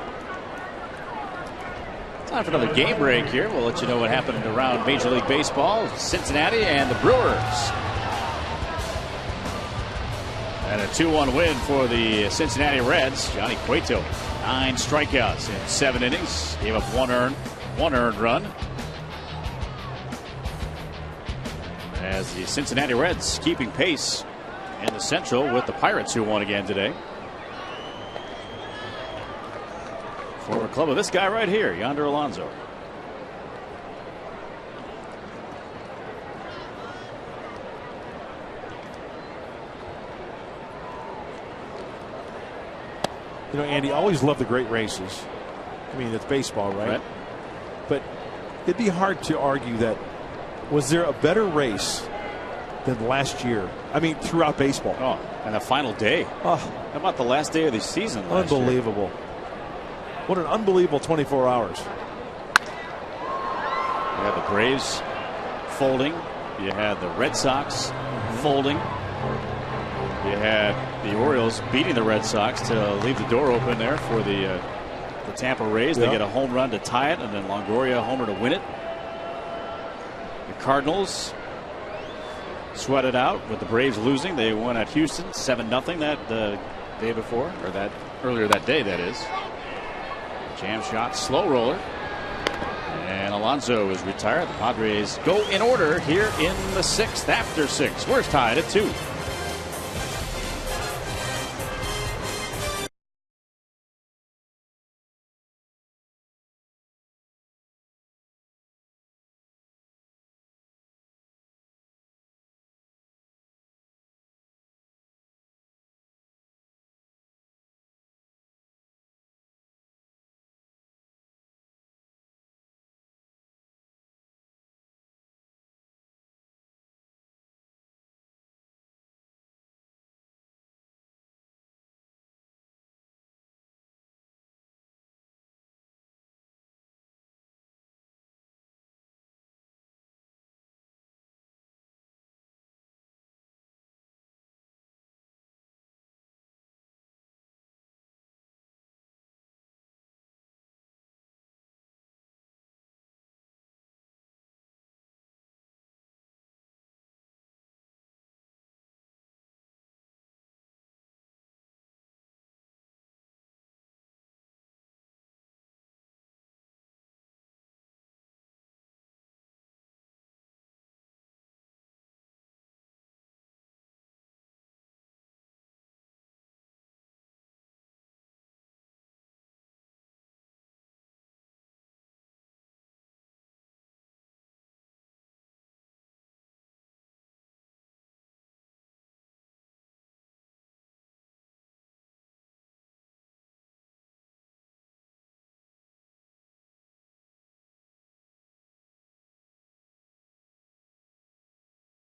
Speaker 3: Time for another game break here. We'll let you know what happened around Major League Baseball, Cincinnati and the Brewers. And a 2-1 win for the Cincinnati Reds. Johnny Cueto, 9 strikeouts in 7 innings. Gave up one earned run. As the Cincinnati Reds keeping pace in the Central with the Pirates, who won again today. Former club of this guy right here, Yonder Alonso.
Speaker 4: Andy, always loved the great races. I mean, it's baseball, right? But it'd be hard to argue that. Was there a better race than last year? I mean, throughout baseball.
Speaker 3: Oh, and the final day.
Speaker 4: Oh,
Speaker 3: how about the last day of the season?
Speaker 4: Unbelievable. What an unbelievable 24 hours.
Speaker 3: You had the Braves folding. You had the Red Sox folding. You had the Orioles beating the Red Sox to leave the door open there for the Tampa Rays. They get a home run to tie it, and then Longoria a homer to win it. The Cardinals sweat it out with the Braves losing. They won at Houston 7-0 that day before, or that earlier that day, that is. Jam shot, slow roller. And Alonso is retired. The Padres go in order here in the 6th after 6. We're tied at 2.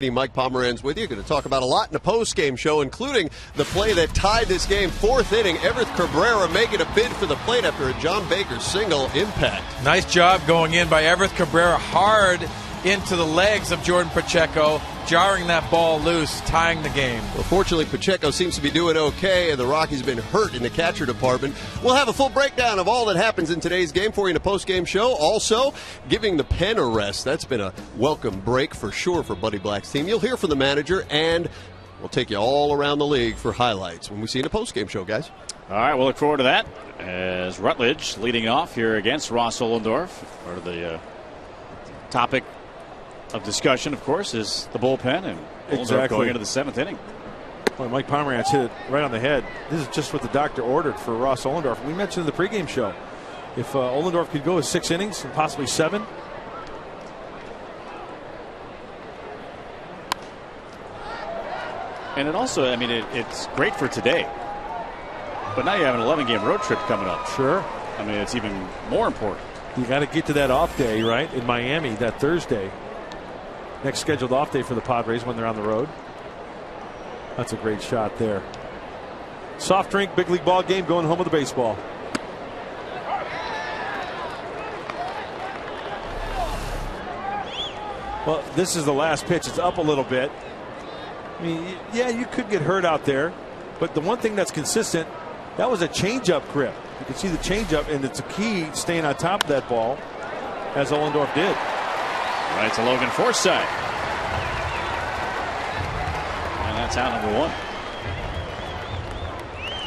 Speaker 8: Mike Pomeranz with you. Going to talk about a lot in the post-game show, including the play that tied this game. 4th inning, Everett Cabrera making a bid for the plate after a John Baker single impact.
Speaker 7: Nice job going in by Everett Cabrera, hard into the legs of Jordan Pacheco, jarring that ball loose, tying the game.
Speaker 8: Well, fortunately, Pacheco seems to be doing okay, and the Rockies have been hurt in the catcher department. We'll have a full breakdown of all that happens in today's game for you in the post-game show. Also, giving the pen a rest. That's been a welcome break for sure for Buddy Black's team. You'll hear from the manager, and we'll take you all around the league for highlights when we see you in the post-game show, guys.
Speaker 3: All right, we'll look forward to that as Rutledge leading off here against Ross Ollendorf. Part of the topic of discussion, of course, is the bullpen, and Ollendorf going into the 7th inning.
Speaker 4: Well, Mike Pomeranz hit it right on the head. This is just what the doctor ordered for Ross Ollendorf. We mentioned in the pregame show, if Ollendorf could go with 6 innings and possibly 7.
Speaker 3: And it also, I mean, it's great for today. But now you have an 11-game road trip coming up.
Speaker 4: Sure.
Speaker 3: I mean, it's even more important.
Speaker 4: You got to get to that off day, right, in Miami that Thursday. Next scheduled off day for the Padres when they're on the road. That's a great shot there. Soft drink, big league ball game, going home with the baseball. Well, this is the last pitch. It's up a little bit. I mean, yeah, you could get hurt out there, but the one thing that's consistent, that was a changeup grip. You can see the changeup, and it's a key staying on top of that ball, as Ollendorf did.
Speaker 3: Right to Logan Forsythe. And that's out number 1.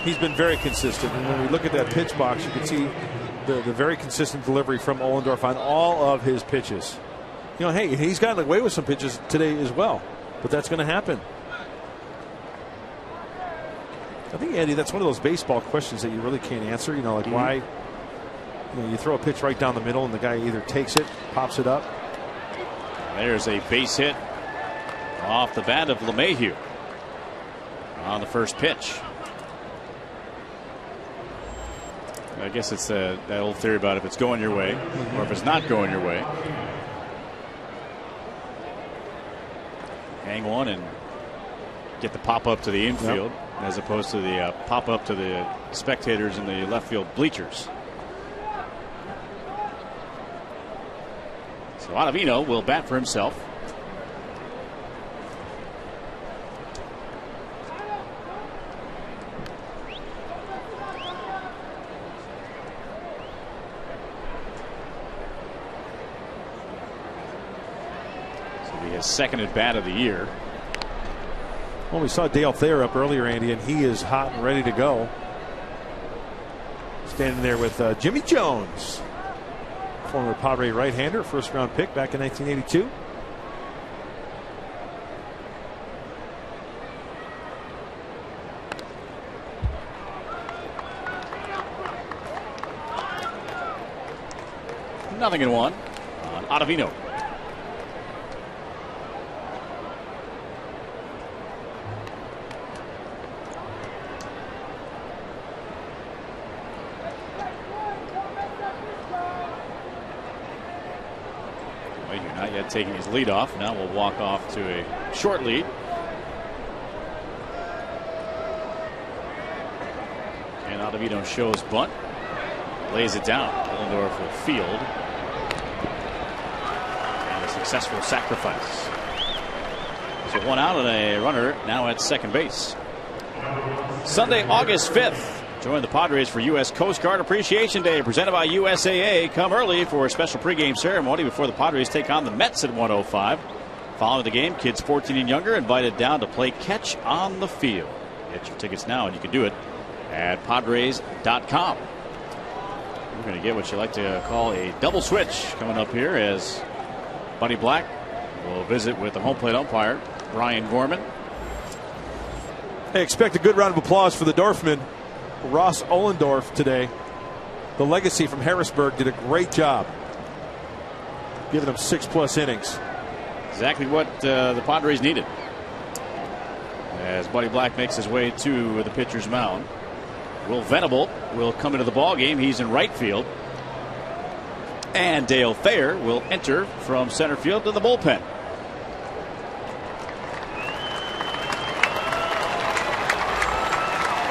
Speaker 4: He's been very consistent, and when we look at that pitch box, you can see the very consistent delivery from Ollendorf on all of his pitches. You know, hey, he's gotten away with some pitches today as well, but that's going to happen. I think, Andy, that's one of those baseball questions that you really can't answer. You know, like why, you know, you throw a pitch right down the middle and the guy either takes it, pops it up.
Speaker 3: There's a base hit off the bat of LeMahieu on the first pitch. I guess it's that old theory about if it's going your way or if it's not going your way. Hang one and get the pop up to the infield, as opposed to the pop up to the spectators in the left field bleachers. So Ottavino will bat for himself. So be his second at bat of the year.
Speaker 4: Well, we saw Dale Thayer up earlier, Andy, and he is hot and ready to go. Standing there with Jimmy Jones, former Padre right-hander, first-round pick back in 1982.
Speaker 3: Nothing in one on Ottavino. Not yet taking his lead off. Now we'll walk off to a short lead. And Ottavino shows bunt. Lays it down. Ollendorf will field. And a successful sacrifice. So 1 out and a runner now at second base. Sunday, August 5th. Join the Padres for U.S. Coast Guard Appreciation Day, presented by USAA. Come early for a special pregame ceremony before the Padres take on the Mets at 1:05. Following the game, kids 14 and younger invited down to play catch on the field. Get your tickets now, and you can do it at Padres.com. We're going to get what you like to call a double switch coming up here as Buddy Black will visit with the home plate umpire, Brian Gorman.
Speaker 4: I expect a good round of applause for the Dorfman. Ross Ollendorf today. The legacy from Harrisburg did a great job giving them 6+ innings.
Speaker 3: Exactly what the Padres needed. As Buddy Black makes his way to the pitcher's mound. Will Venable will come into the ball game. He's in right field. And Dale Thayer will enter from center field to the bullpen.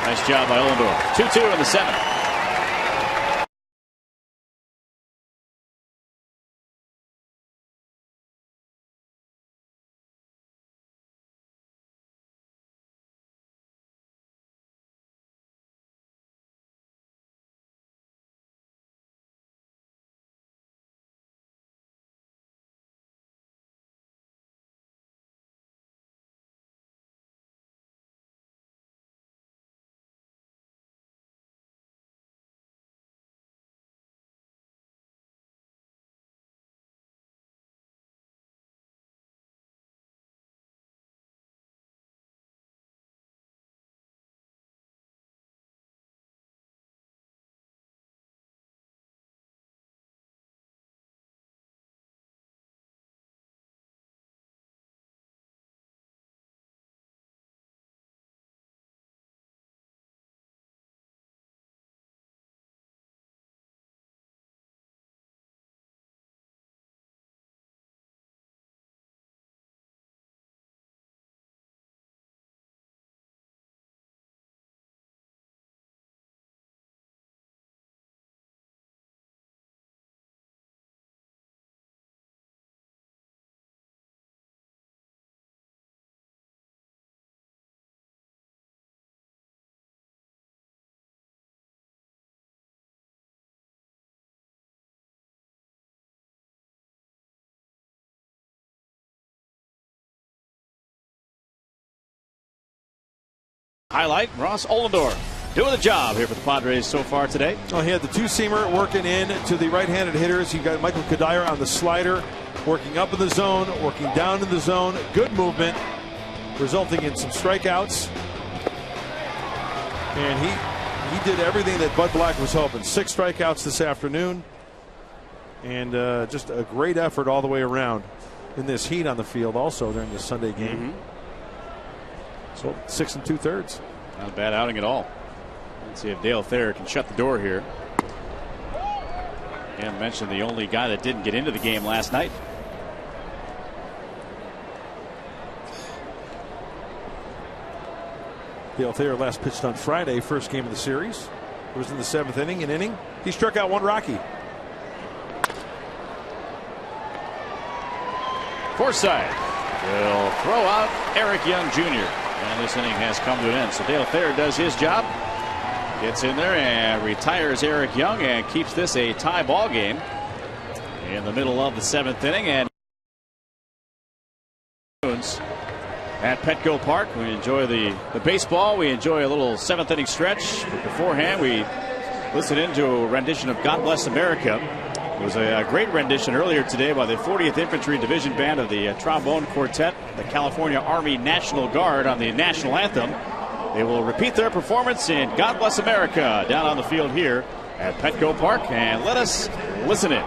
Speaker 3: Nice job by Ollendorf. 2-2 in the 7th. Highlight, Ross Ollendorf doing the job here for the Padres so far today.
Speaker 4: Well, he had the two-seamer working in to the right-handed hitters. He got Michael Kadire on the slider, working up in the zone, working down in the zone. Good movement, resulting in some strikeouts. And he did everything that Bud Black was hoping. 6 strikeouts this afternoon. And just a great effort all the way around in this heat on the field also during this Sunday game. So 6 2/3.
Speaker 3: Not a bad outing at all. Let's see if Dale Thayer can shut the door here. Again, mentioned the only guy that didn't get into the game last night.
Speaker 4: Dale Thayer last pitched on Friday, first game of the series. It was in the 7th inning. He struck out 1 Rocky.
Speaker 3: Forsythe will throw out Eric Young Jr. And this inning has come to an end. So Dale Thayer does his job. Gets in there and retires Eric Young and keeps this a tie ball game in the middle of the 7th inning. And at Petco Park. We enjoy the baseball. We enjoy a little seventh inning stretch. But beforehand, we listened into a rendition of God Bless America. It was a great rendition earlier today by the 40th Infantry Division Band of the Trombone Quartet, the California Army National Guard, on the national anthem. They will repeat their performance in God Bless America down on the field here at Petco Park. And let us listen in.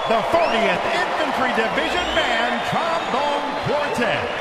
Speaker 9: The 40th Infantry Division Band Trombone Quartet.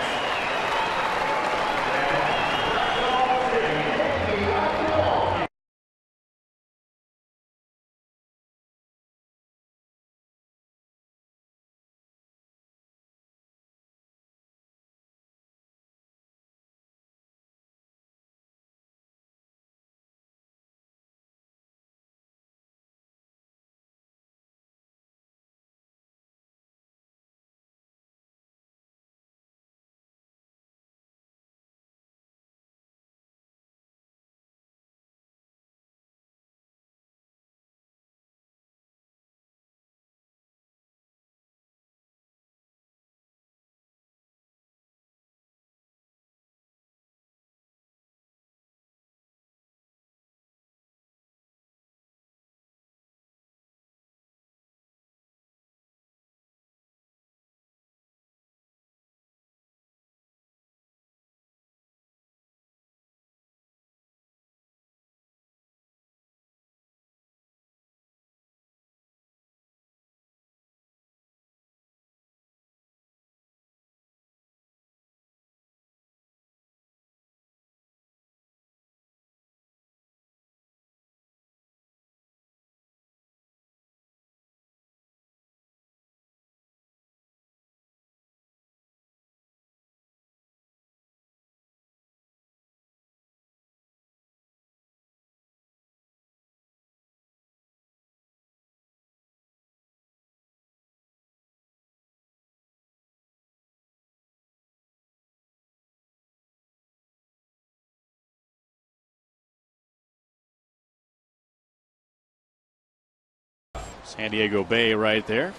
Speaker 3: San Diego Bay right there.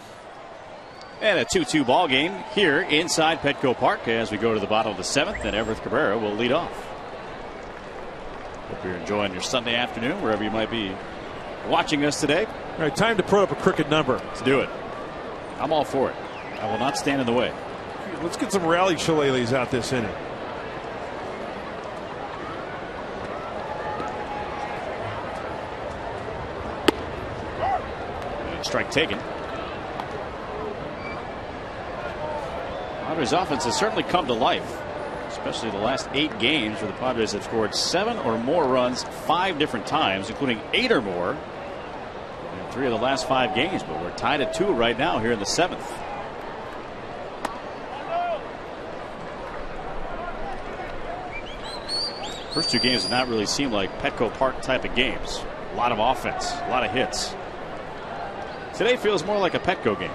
Speaker 3: And a 2-2 ball game here inside Petco Park as we go to the bottom of the seventh, and Everett Cabrera will lead off. Hope you're enjoying your Sunday afternoon wherever you might be watching us today.
Speaker 4: All right, time to put up a crooked number.
Speaker 3: Let's do it. I'm all for it. I will not stand in the way.
Speaker 4: Let's get some rally shillelaghs out this inning.
Speaker 3: Strike taken. Padres offense has certainly come to life, especially the last 8 games where the Padres have scored 7 or more runs 5 different times, including 8 or more in 3 of the last 5 games. But we're tied at 2 right now here in the 7th. First 2 games have not really seemed like Petco Park type of games. A lot of offense, a lot of hits. Today feels more like a Petco game.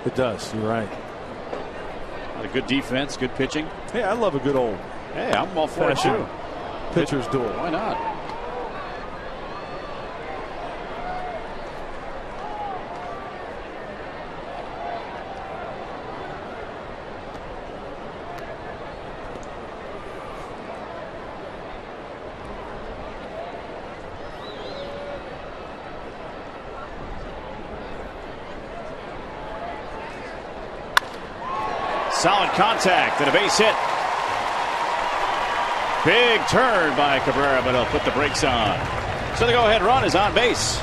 Speaker 4: It does. You're right.
Speaker 3: A lot of good defense, good pitching.
Speaker 4: Hey, I love a good old.
Speaker 3: Hey, I'm all for it too.
Speaker 4: Pitcher's duel.
Speaker 3: Why not? Solid contact and a base hit. Big turn by Cabrera, but he'll put the brakes on. So the go-ahead run is on base.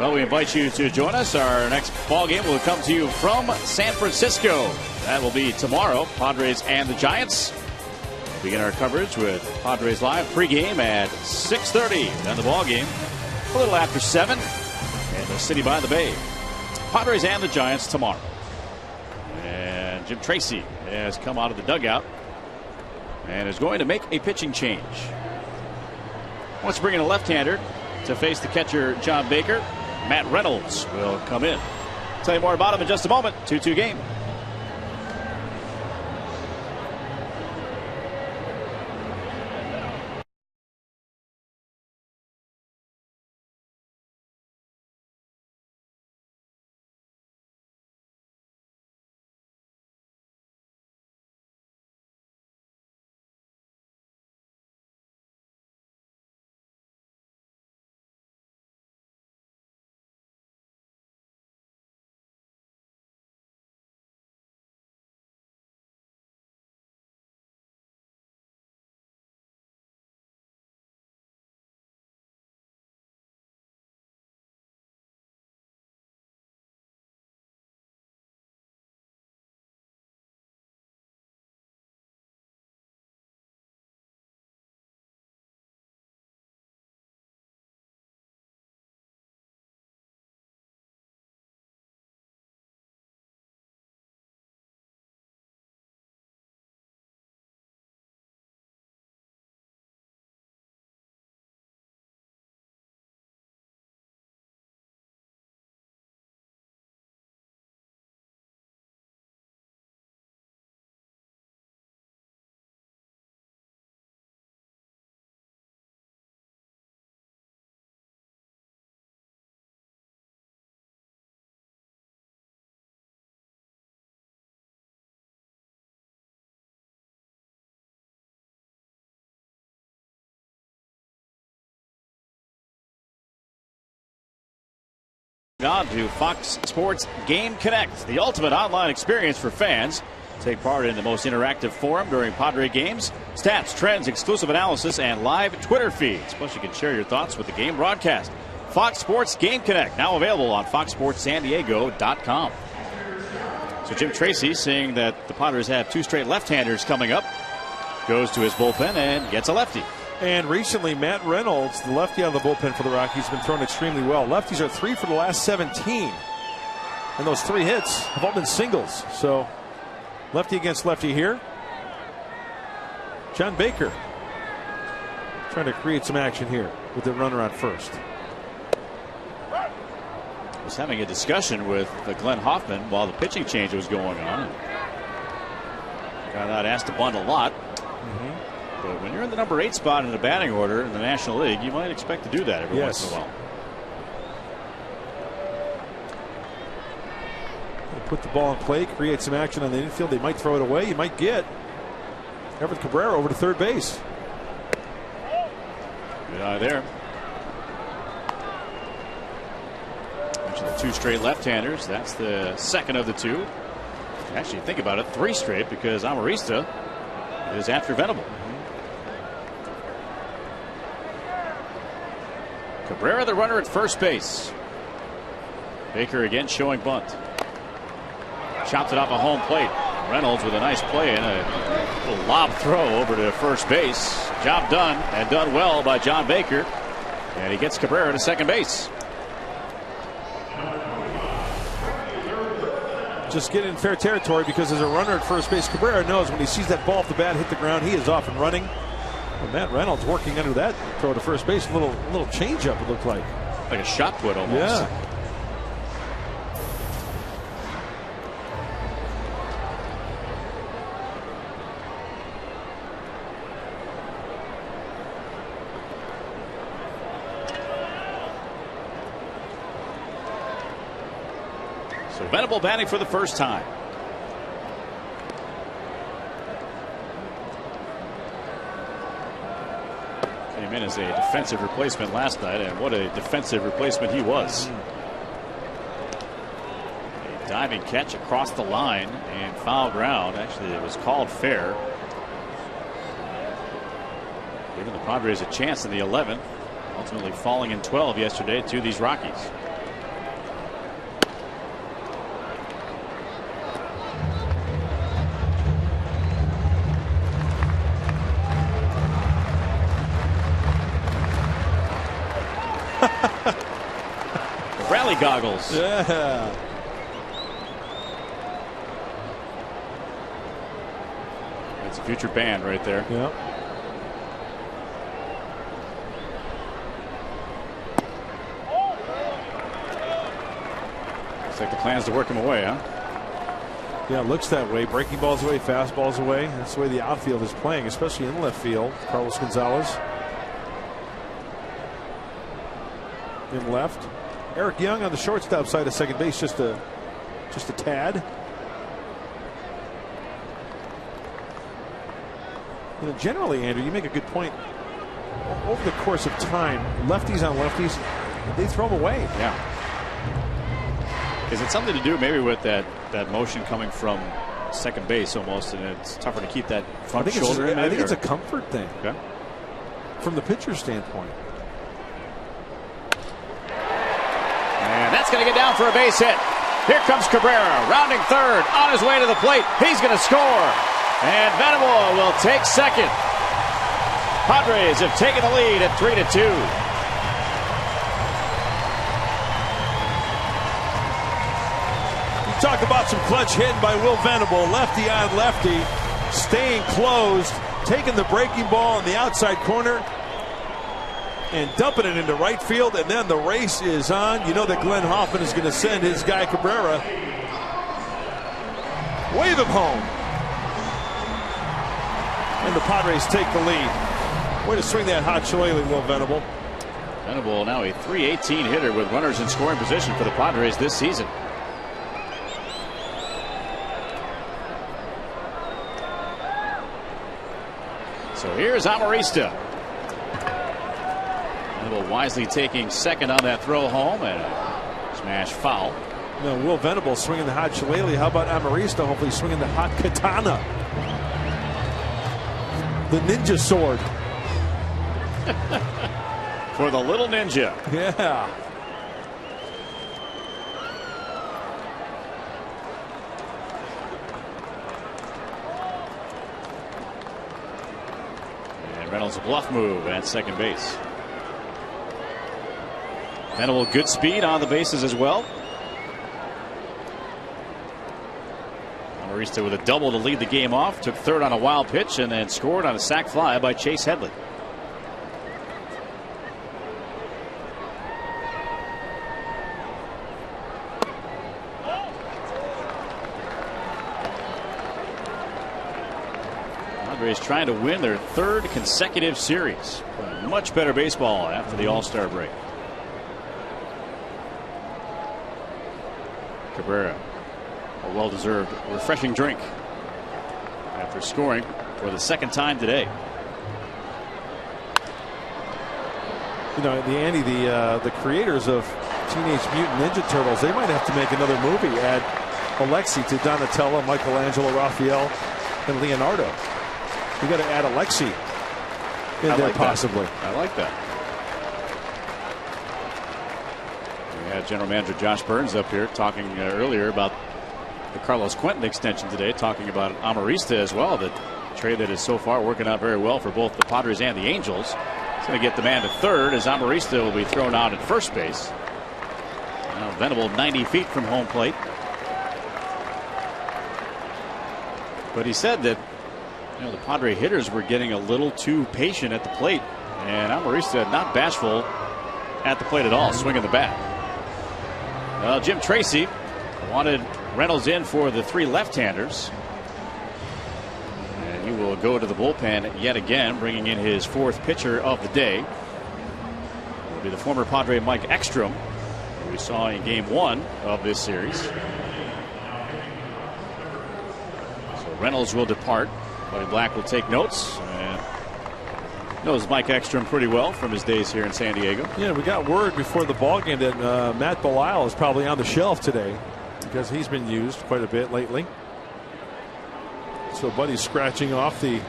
Speaker 3: Well, we invite you to join us. Our next ball game will come to you from San Francisco. That will be tomorrow, Padres and the Giants. Begin our coverage with Padres Live pregame at 6:30. Then the ball game a little after 7 in the city by the bay. Padres and the Giants tomorrow. And Jim Tracy has come out of the dugout and is going to make a pitching change. Wants to bring in a left-hander to face the catcher John Baker. Matt Reynolds will come in. Tell you more about him in just a moment. 2-2 game. On to Fox Sports Game Connect, the ultimate online experience for fans. Take part in the most interactive forum during Padre games. Stats, trends, exclusive analysis, and live Twitter feeds. Plus, you can share your thoughts with the game broadcast. Fox Sports Game Connect, now available on foxsportssandiego.com. So Jim Tracy, seeing that the Padres have 2 straight left-handers coming up, goes to his bullpen and gets a lefty.
Speaker 4: And recently, Matt Reynolds, the lefty out of the bullpen for the Rockies, has been thrown extremely well. Lefties are 3 for the last 17. And those 3 hits have all been singles. So, lefty against lefty here. John Baker trying to create some action here with the runner on first.
Speaker 3: Was having a discussion with Glenn Hoffman while the pitching change was going on. Got out asked to bunt a lot. But when you're in the number 8 spot in the batting order in the National League, you might expect to do that every once in a while.
Speaker 4: They put the ball in play, create some action on the infield. They might throw it away. You might get Everett Cabrera over to third base.
Speaker 3: Good eye there. Mentioned the 2 straight left-handers. That's the second of the 2. Actually, think about it, 3 straight because Amarista is after Venable. Cabrera, the runner at first base. Baker again showing bunt. Chopped it off a home plate. Reynolds with a nice play and a little lob throw over to first base. Job done, and done well by John Baker. And he gets Cabrera to second base.
Speaker 4: Just get in fair territory because as a runner at first base, Cabrera knows when he sees that ball off the bat hit the ground, he is off and running. Well, Matt Reynolds working under that throw to first base. A little changeup, it looked like.
Speaker 3: Like a shot put almost.
Speaker 4: Yeah.
Speaker 3: So Venable batting for the first time. Came in as a defensive replacement last night, and what a defensive replacement he was. A diving catch across the line and foul ground. Actually, it was called fair, giving the Padres a chance in the 11th, ultimately falling in 12 yesterday to these Rockies. rally goggles.
Speaker 4: Yeah.
Speaker 3: That's a future band right there.
Speaker 4: Yeah.
Speaker 3: Looks like the plan is to work him away, huh?
Speaker 4: Yeah, it looks that way. Breaking balls away, fastballs away. That's the way the outfield is playing, especially in left field. Carlos Gonzalez in left. Eric Young on the shortstop side of second base, just a tad. You know, generally, Andrew, you make a good point. Over the course of time, lefties on lefties, they throw them away.
Speaker 3: Yeah. Is it something to do maybe with that motion coming from second base almost, and it's tougher to keep that front shoulder in?
Speaker 4: I think it's a comfort thing.
Speaker 3: Okay.
Speaker 4: From the pitcher's standpoint.
Speaker 3: And that's going to get down for a base hit. Here comes Cabrera, rounding third, on his way to the plate. He's going to score. And Venable will take second. Padres have taken the lead at 3-2.
Speaker 4: Talk about some clutch hitting by Will Venable, lefty on lefty, staying closed, taking the breaking ball in the outside corner and dumping it into right field, and then the race is on. You know that Glenn Hoffman is going to send his guy Cabrera. Wave him home. And the Padres take the lead. Way to swing that hot shillelagh, Will Venable.
Speaker 3: Venable now a .318 hitter with runners in scoring position for the Padres this season. So here's Amarista. Venable wisely taking second on that throw home, and a smash foul.
Speaker 4: No, Will Venable swinging the hot shillelagh. How about Amarista hopefully swinging the hot katana? The ninja sword.
Speaker 3: For the little ninja.
Speaker 4: Yeah.
Speaker 3: Reynolds a bluff move at second base. Venable good speed on the bases as well. Amarista with a double to lead the game off. Took third on a wild pitch and then scored on a sac fly by Chase Headley. Padres trying to win their third consecutive series. Much better baseball after the All-Star break. Cabrera, a well-deserved refreshing drink after scoring for the second time today.
Speaker 4: You know, the creators of Teenage Mutant Ninja Turtles, they might have to make another movie. Add Alexi to Donatello, Michelangelo, Raphael, and Leonardo. You got to add Alexi in there
Speaker 3: like
Speaker 4: possibly.
Speaker 3: I like that. We had General Manager Josh Burns up here talking earlier about the Carlos Quentin extension today, talking about Amarista as well. The trade that is so far working out very well for both the Padres and the Angels. It's going to get the man to third as Amarista will be thrown out at first base. Now Venable 90 feet from home plate. But he said that the Padre hitters were getting a little too patient at the plate, and Amarista not bashful at the plate at all, swinging the bat. Well, Jim Tracy wanted Reynolds in for the three left-handers, and he will go to the bullpen yet again, bringing in his fourth pitcher of the day. It will be the former Padre Mike Ekstrom, who we saw in Game 1 of this series. So Reynolds will depart. Buddy Black will take notes and knows Mike Ekstrom pretty well from his days here in San Diego.
Speaker 4: Yeah, we got word before the ball game that Matt Belisle is probably on the shelf today because he's been used quite a bit lately. So Buddy's scratching off the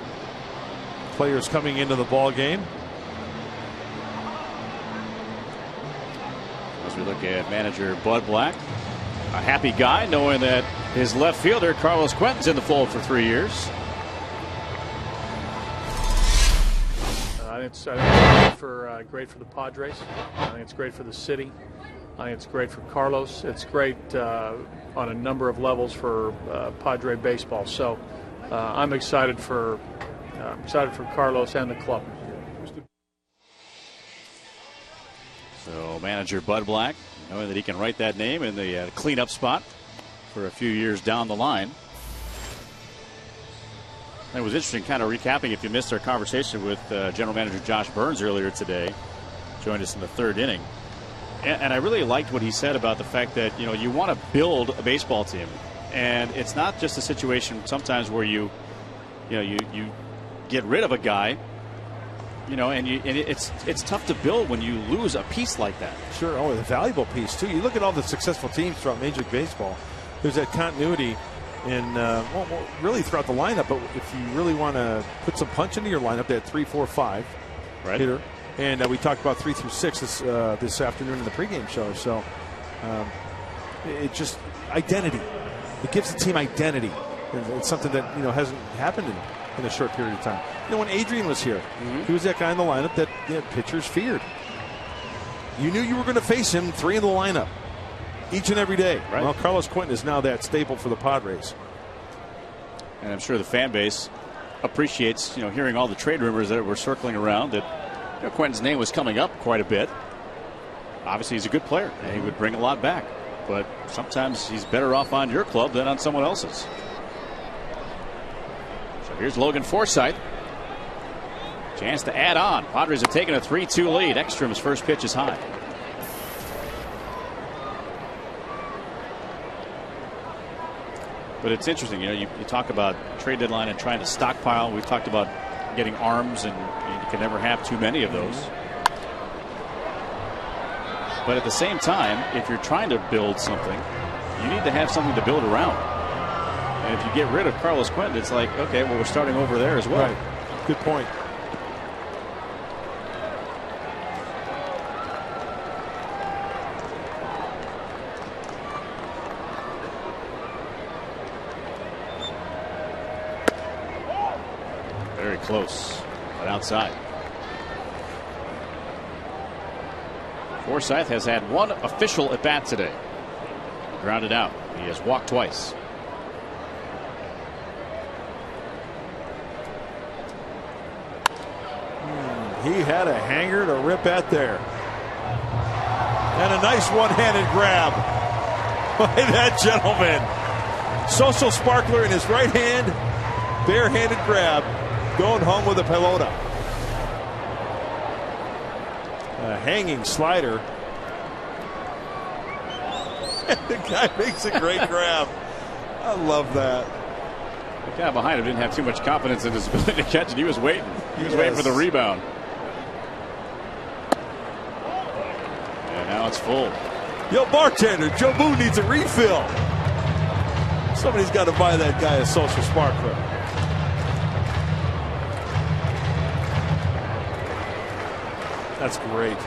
Speaker 4: players coming into the ball game.
Speaker 3: As we look at manager Bud Black, a happy guy knowing that his left fielder Carlos Quentin's in the fold for 3 years.
Speaker 10: I think it's great for the Padres. I think it's great for the city. I think it's great for Carlos. It's great on a number of levels for Padre baseball. So I'm excited for Carlos and the club.
Speaker 3: So manager Bud Black, knowing that he can write that name in the cleanup spot for a few years down the line. It was interesting kind of recapping if you missed our conversation with General Manager Josh Burns earlier today. Joined us in the third inning. And I really liked what he said about the fact that, you want to build a baseball team. And it's not just a situation sometimes where you get rid of a guy, and it's tough to build when you lose a piece like that.
Speaker 4: Sure. Oh, a valuable piece, too. You look at all the successful teams throughout Major League Baseball, there's that continuity in, really throughout the lineup. But if you really want to put some punch into your lineup, that 3, 4, 5 hitter. And we talked about 3 through 6 this afternoon in the pregame show. So it just identity. It gives the team identity. It's something that hasn't happened in a short period of time. When Adrian was here, he was that guy in the lineup that pitchers feared. You knew you were going to face him 3 in the lineup each and every day.
Speaker 3: Right.
Speaker 4: Well, Carlos Quentin is now that staple for the Padres.
Speaker 3: And I'm sure the fan base appreciates hearing all the trade rumors that were circling around that Quentin's name was coming up quite a bit. Obviously, he's a good player, and he would bring a lot back. But sometimes he's better off on your club than on someone else's. So here's Logan Forsythe. Chance to add on. Padres have taken a 3-2 lead. Ekstrom's first pitch is high. But it's interesting, you talk about trade deadline and trying to stockpile. We've talked about getting arms, and you can never have too many of those. But at the same time, if you're trying to build something, you need to have something to build around. And if you get rid of Carlos Quentin, it's like, okay, well, we're starting over there as well.
Speaker 4: Right. Good point.
Speaker 3: Very close, but outside. Forsythe has had one official at bat today. Grounded out. He has walked twice.
Speaker 4: He had a hanger to rip at there. And a nice one-handed grab by that gentleman. Social sparkler in his right hand. Bare-handed grab. Going home with a pelota. A hanging slider. The guy makes a great grab. I love that.
Speaker 3: The guy behind him didn't have too much confidence in his ability to catch it. He was waiting. He was waiting for the rebound. And now it's full.
Speaker 4: Yo, bartender, Joe Boone needs a refill. Somebody's got to buy that guy a social sparkler. That's great.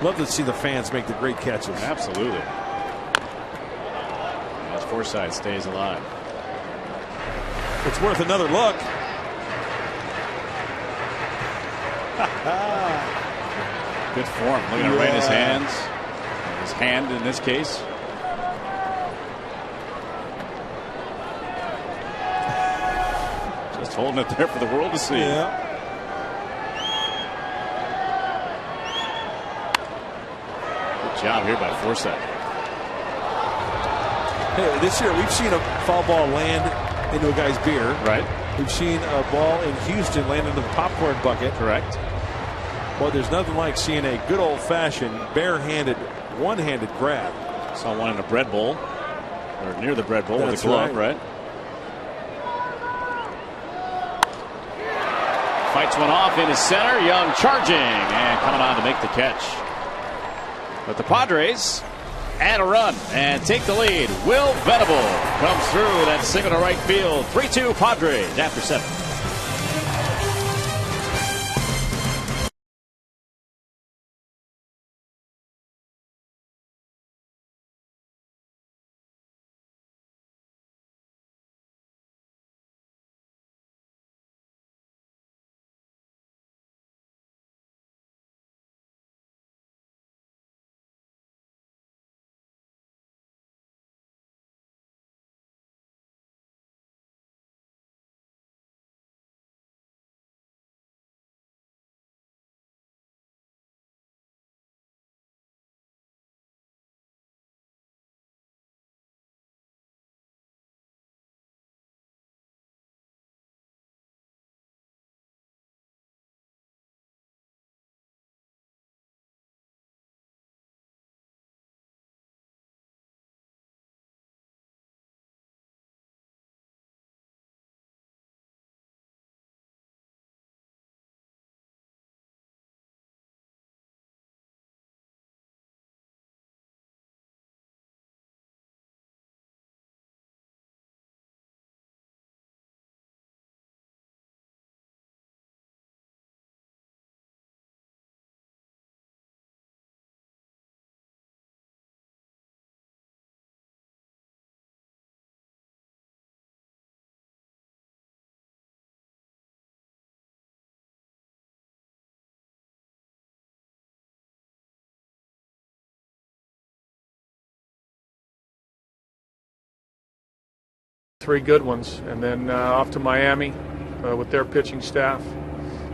Speaker 4: Love to see the fans make the great catches.
Speaker 3: Absolutely. As Forsythe stays alive.
Speaker 4: It's worth another look.
Speaker 3: Good form. Look at him right in his hands. His hand in this case. Just holding it there for the world to see.
Speaker 4: Yeah.
Speaker 3: Job here by Forsythe.
Speaker 4: Hey, this year we've seen a foul ball land into a guy's beer.
Speaker 3: Right.
Speaker 4: We've seen a ball in Houston land into the popcorn bucket.
Speaker 3: Correct.
Speaker 4: Well, there's nothing like seeing a good old-fashioned bare-handed, one-handed grab.
Speaker 3: Saw one in a bread bowl, or near the bread bowl with a glove, right? Fights one off in his center. Young charging and coming on to make the catch. But the Padres add a run and take the lead. Will Venable comes through that single to right field. 3-2 Padres after 7.
Speaker 10: three good ones, and then off to Miami with their pitching staff.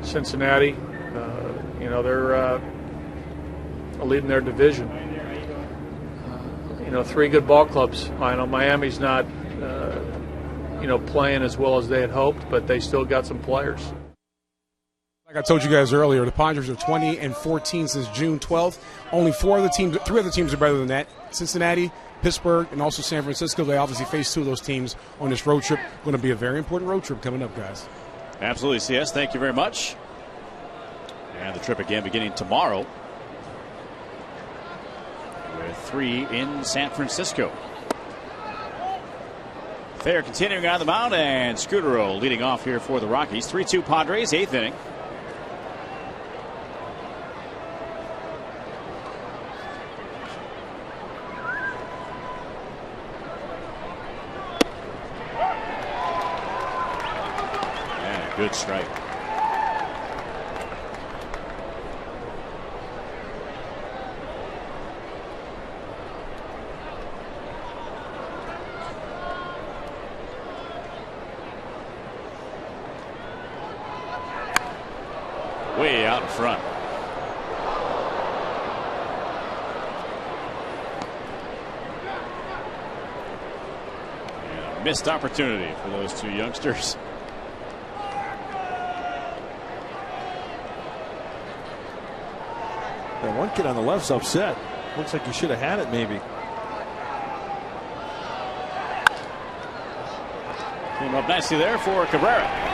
Speaker 10: Cincinnati, they're leading their division. Three good ball clubs. I know Miami's not, playing as well as they had hoped, but they still got some players.
Speaker 5: Like I told you guys earlier, the Padres are 20-14 since June 12th. Only three other teams are better than that. Cincinnati, Pittsburgh, and also San Francisco. They obviously face two of those teams on this road trip. Going to be a very important road trip coming up, guys.
Speaker 3: Absolutely, CS. Thank you very much. And the trip again beginning tomorrow with 3 in San Francisco. They're continuing on the mound, and Scudero leading off here for the Rockies. 3-2 Padres, 8th inning. And a good strike. Way out in front. And a missed opportunity for those two youngsters.
Speaker 4: That one kid on the left's upset. Looks like he should have had it maybe.
Speaker 3: Came up nicely there for Cabrera.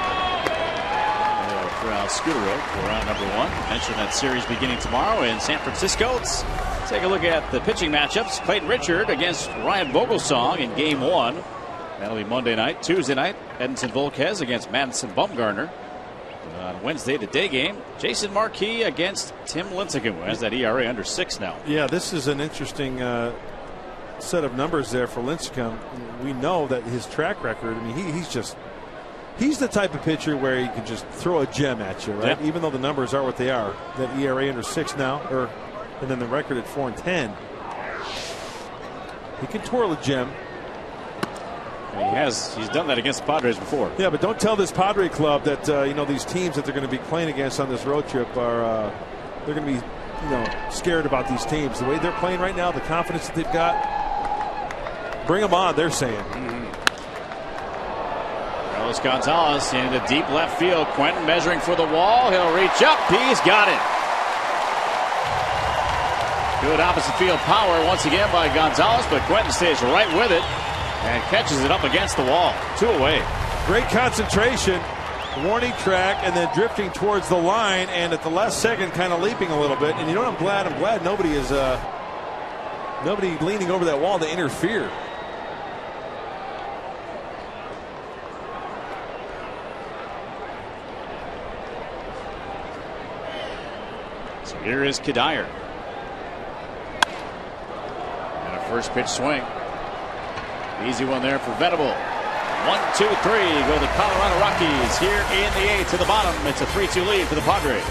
Speaker 3: Scudero for round number 1. Mentioned that series beginning tomorrow in San Francisco. Let's take a look at the pitching matchups. Clayton Richard against Ryan Vogelsong in game 1. That'll be Monday night. Tuesday night, Edinson Volquez against Madison Bumgarner. On Wednesday, the day game, Jason Marquis against Tim Lincecum, who has that ERA under 6 now.
Speaker 4: Yeah, this is an interesting set of numbers there for Lincecum. We know that his track record, I mean, he's the type of pitcher where he can just throw a gem at you, right?
Speaker 3: Yeah.
Speaker 4: Even though the numbers are what they are. That ERA under 6 now, and then the record at 4-10. He can twirl a gem.
Speaker 3: And he's done that against the Padres before.
Speaker 4: Yeah, but don't tell this Padre club that these teams that they're going to be playing against on this road trip are they're going to be scared about these teams. The way they're playing right now, the confidence that they've got, bring them on. They're saying.
Speaker 3: Carlos Gonzalez into deep left field. Quentin measuring for the wall. He'll reach up. He's got it. Good opposite field power once again by Gonzalez, but Quentin stays right with it and catches it up against the wall. 2 away.
Speaker 4: Great concentration. Warning track and then drifting towards the line, and at the last second kind of leaping a little bit. And you know what? I'm glad nobody is nobody leaning over that wall to interfere.
Speaker 3: So here is Kadire. And a first pitch swing. Easy one there for Venable. 1, 2, 3 go the Colorado Rockies here in the 8th to the bottom. It's a 3-2 lead for the Padres.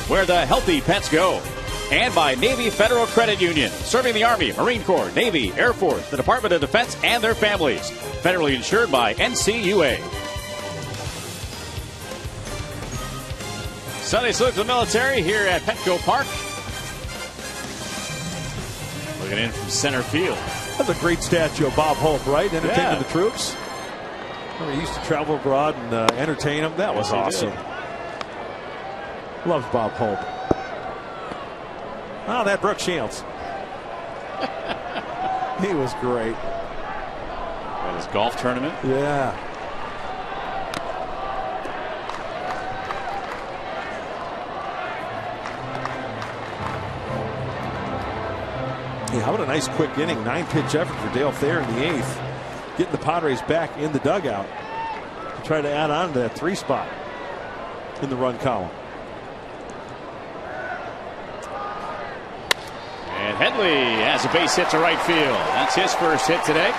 Speaker 3: where the healthy pets go. And by Navy Federal Credit Union, serving the Army, Marine Corps, Navy, Air Force, the Department of Defense, and their families. Federally insured by NCUA. Sunday salute to the military here at Petco Park. Looking in from center field.
Speaker 4: That's a great statue of Bob Hope, right? Entertaining the troops. He used to travel abroad and entertain them. That was awesome. Loves Bob Hope. Oh, that Brooke Shields. He was great.
Speaker 3: At his golf tournament?
Speaker 4: Yeah. Yeah, how about a nice quick inning. 9-pitch effort for Dale Thayer in the 8th. Getting the Padres back in the dugout to try to add on to that 3 spot in the run column.
Speaker 3: And Headley has a base hit to right field. That's his first hit today.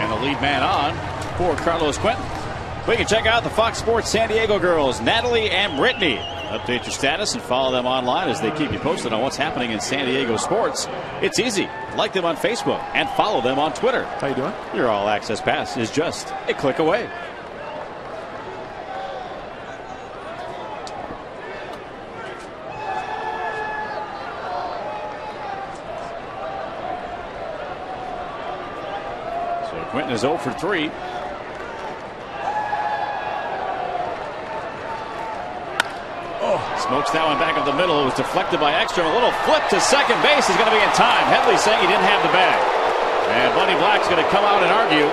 Speaker 3: And the lead man on for Carlos Quentin. We can check out the Fox Sports San Diego girls, Natalie and Brittany. Update your status and follow them online as they keep you posted on what's happening in San Diego sports. It's easy. Like them on Facebook and follow them on Twitter.
Speaker 4: How you doing?
Speaker 3: Your All Access Pass is just a click away. So Quentin is 0 for 3. Smokes that one back up the middle. It was deflected by Ekstrom. A little flip to second base is going to be in time. Headley saying he didn't have the bag. And Buddy Black's going to come out and argue.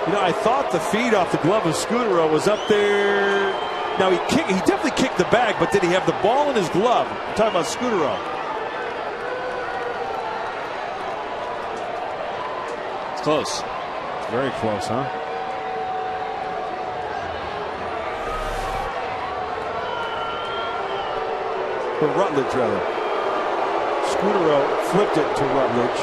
Speaker 4: You know, I thought the feed off the glove of Scudero was up there. Now, he definitely kicked the bag, but did he have the ball in his glove? I'm talking about Scudero.
Speaker 3: Close.
Speaker 4: Very close, huh? For Rutledge, rather. Scudero flipped it to Rutledge.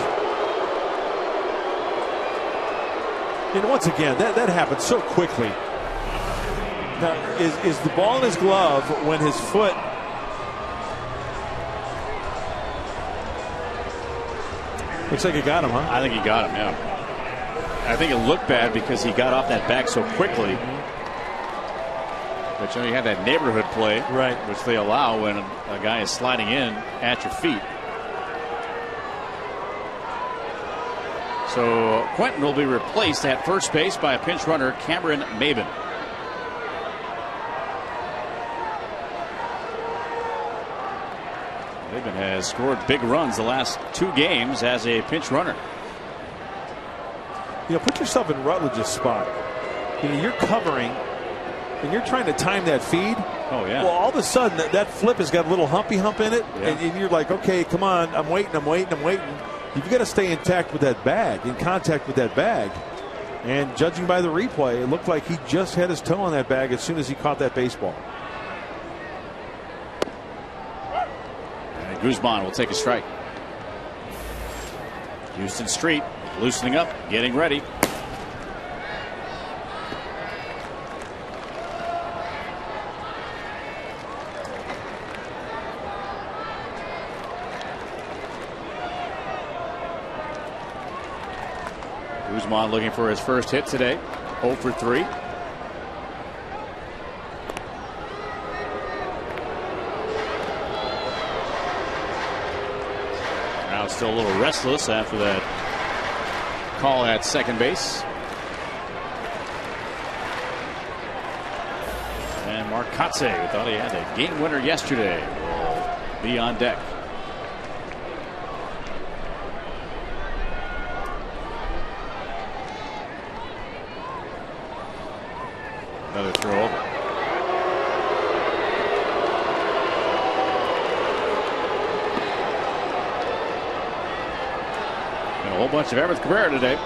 Speaker 4: And once again, that happened so quickly. Now, is the ball in his glove when his foot... Looks like he got him, huh?
Speaker 3: I think he got him, yeah. I think it looked bad because he got off that bag so quickly. But you know, you have that neighborhood play,
Speaker 4: right,
Speaker 3: which they allow when a guy is sliding in at your feet. So Quentin will be replaced at first base by a pinch runner, Cameron Maben. Maben has scored big runs the last 2 games as a pinch runner.
Speaker 4: You know, put yourself in Rutledge's spot. You know, you're covering and you're trying to time that feed.
Speaker 3: Oh, yeah.
Speaker 4: Well, all of a sudden that flip has got a little humpy hump in it.
Speaker 3: Yeah.
Speaker 4: And you're like, okay, come on. I'm waiting. You've got to stay intact with that bag, in contact with that bag. And judging by the replay, it looked like he just had his toe on that bag as soon as he caught that baseball.
Speaker 3: And Guzman will take a strike. Houston Street loosening up, getting ready. Guzman looking for his first hit today. 0 for 3. Now still a little restless after that call at second base. And Marcotte, who thought he had a game winner yesterday, will be on deck. Another throw over. And a whole bunch of Everett Cabrera today.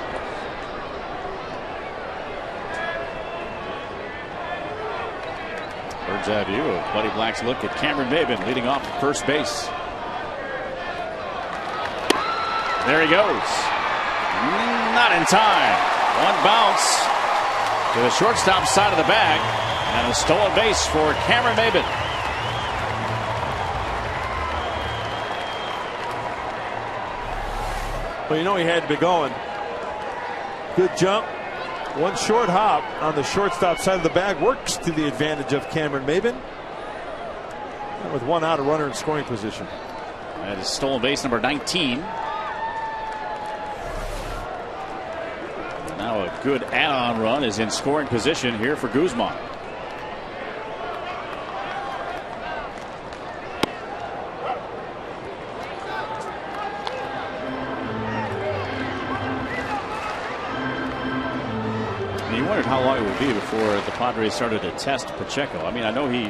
Speaker 3: Bird's eye view of Buddy Black's look at Cameron Maben leading off at first base. There he goes. Not in time. One bounce to the shortstop side of the bag, and a stolen base for Cameron Maben.
Speaker 4: Well, you know he had to be going. Good jump. One short hop on the shortstop side of the bag works to the advantage of Cameron Maben. And with one out, a runner in scoring position.
Speaker 3: That is stolen base number 19. Now a good add-on run is in scoring position here for Guzman. You wondered how long it would be before the Padres started to test Pacheco. I mean, I know he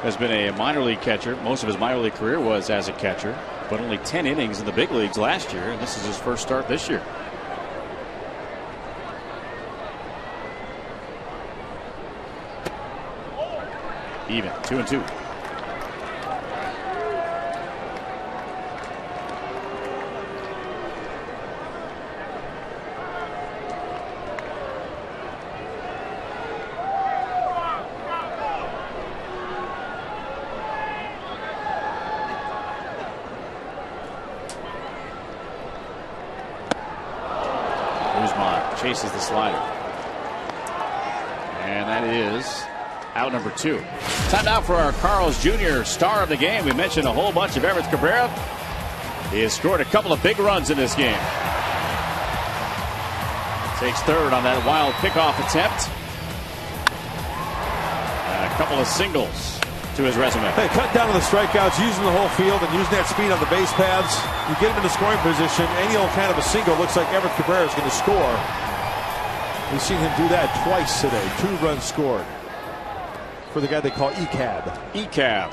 Speaker 3: has been a minor league catcher. Most of his minor league career was as a catcher, but only 10 innings in the big leagues last year, and this is his first start this year. Even 2-2. Guzman chases the slider, and that is out number 2. Time now for our Carl's Jr. star of the game. We mentioned a whole bunch of Everett Cabrera. He has scored a couple of big runs in this game. Takes third on that wild pickoff attempt. And a couple of singles to his resume.
Speaker 4: Hey, cut down on the strikeouts, using the whole field and using that speed on the base paths. You get him in the scoring position, any old kind of a single looks like Everett Cabrera is going to score. We've seen him do that twice today. 2 runs scored for the guy they call ECAB.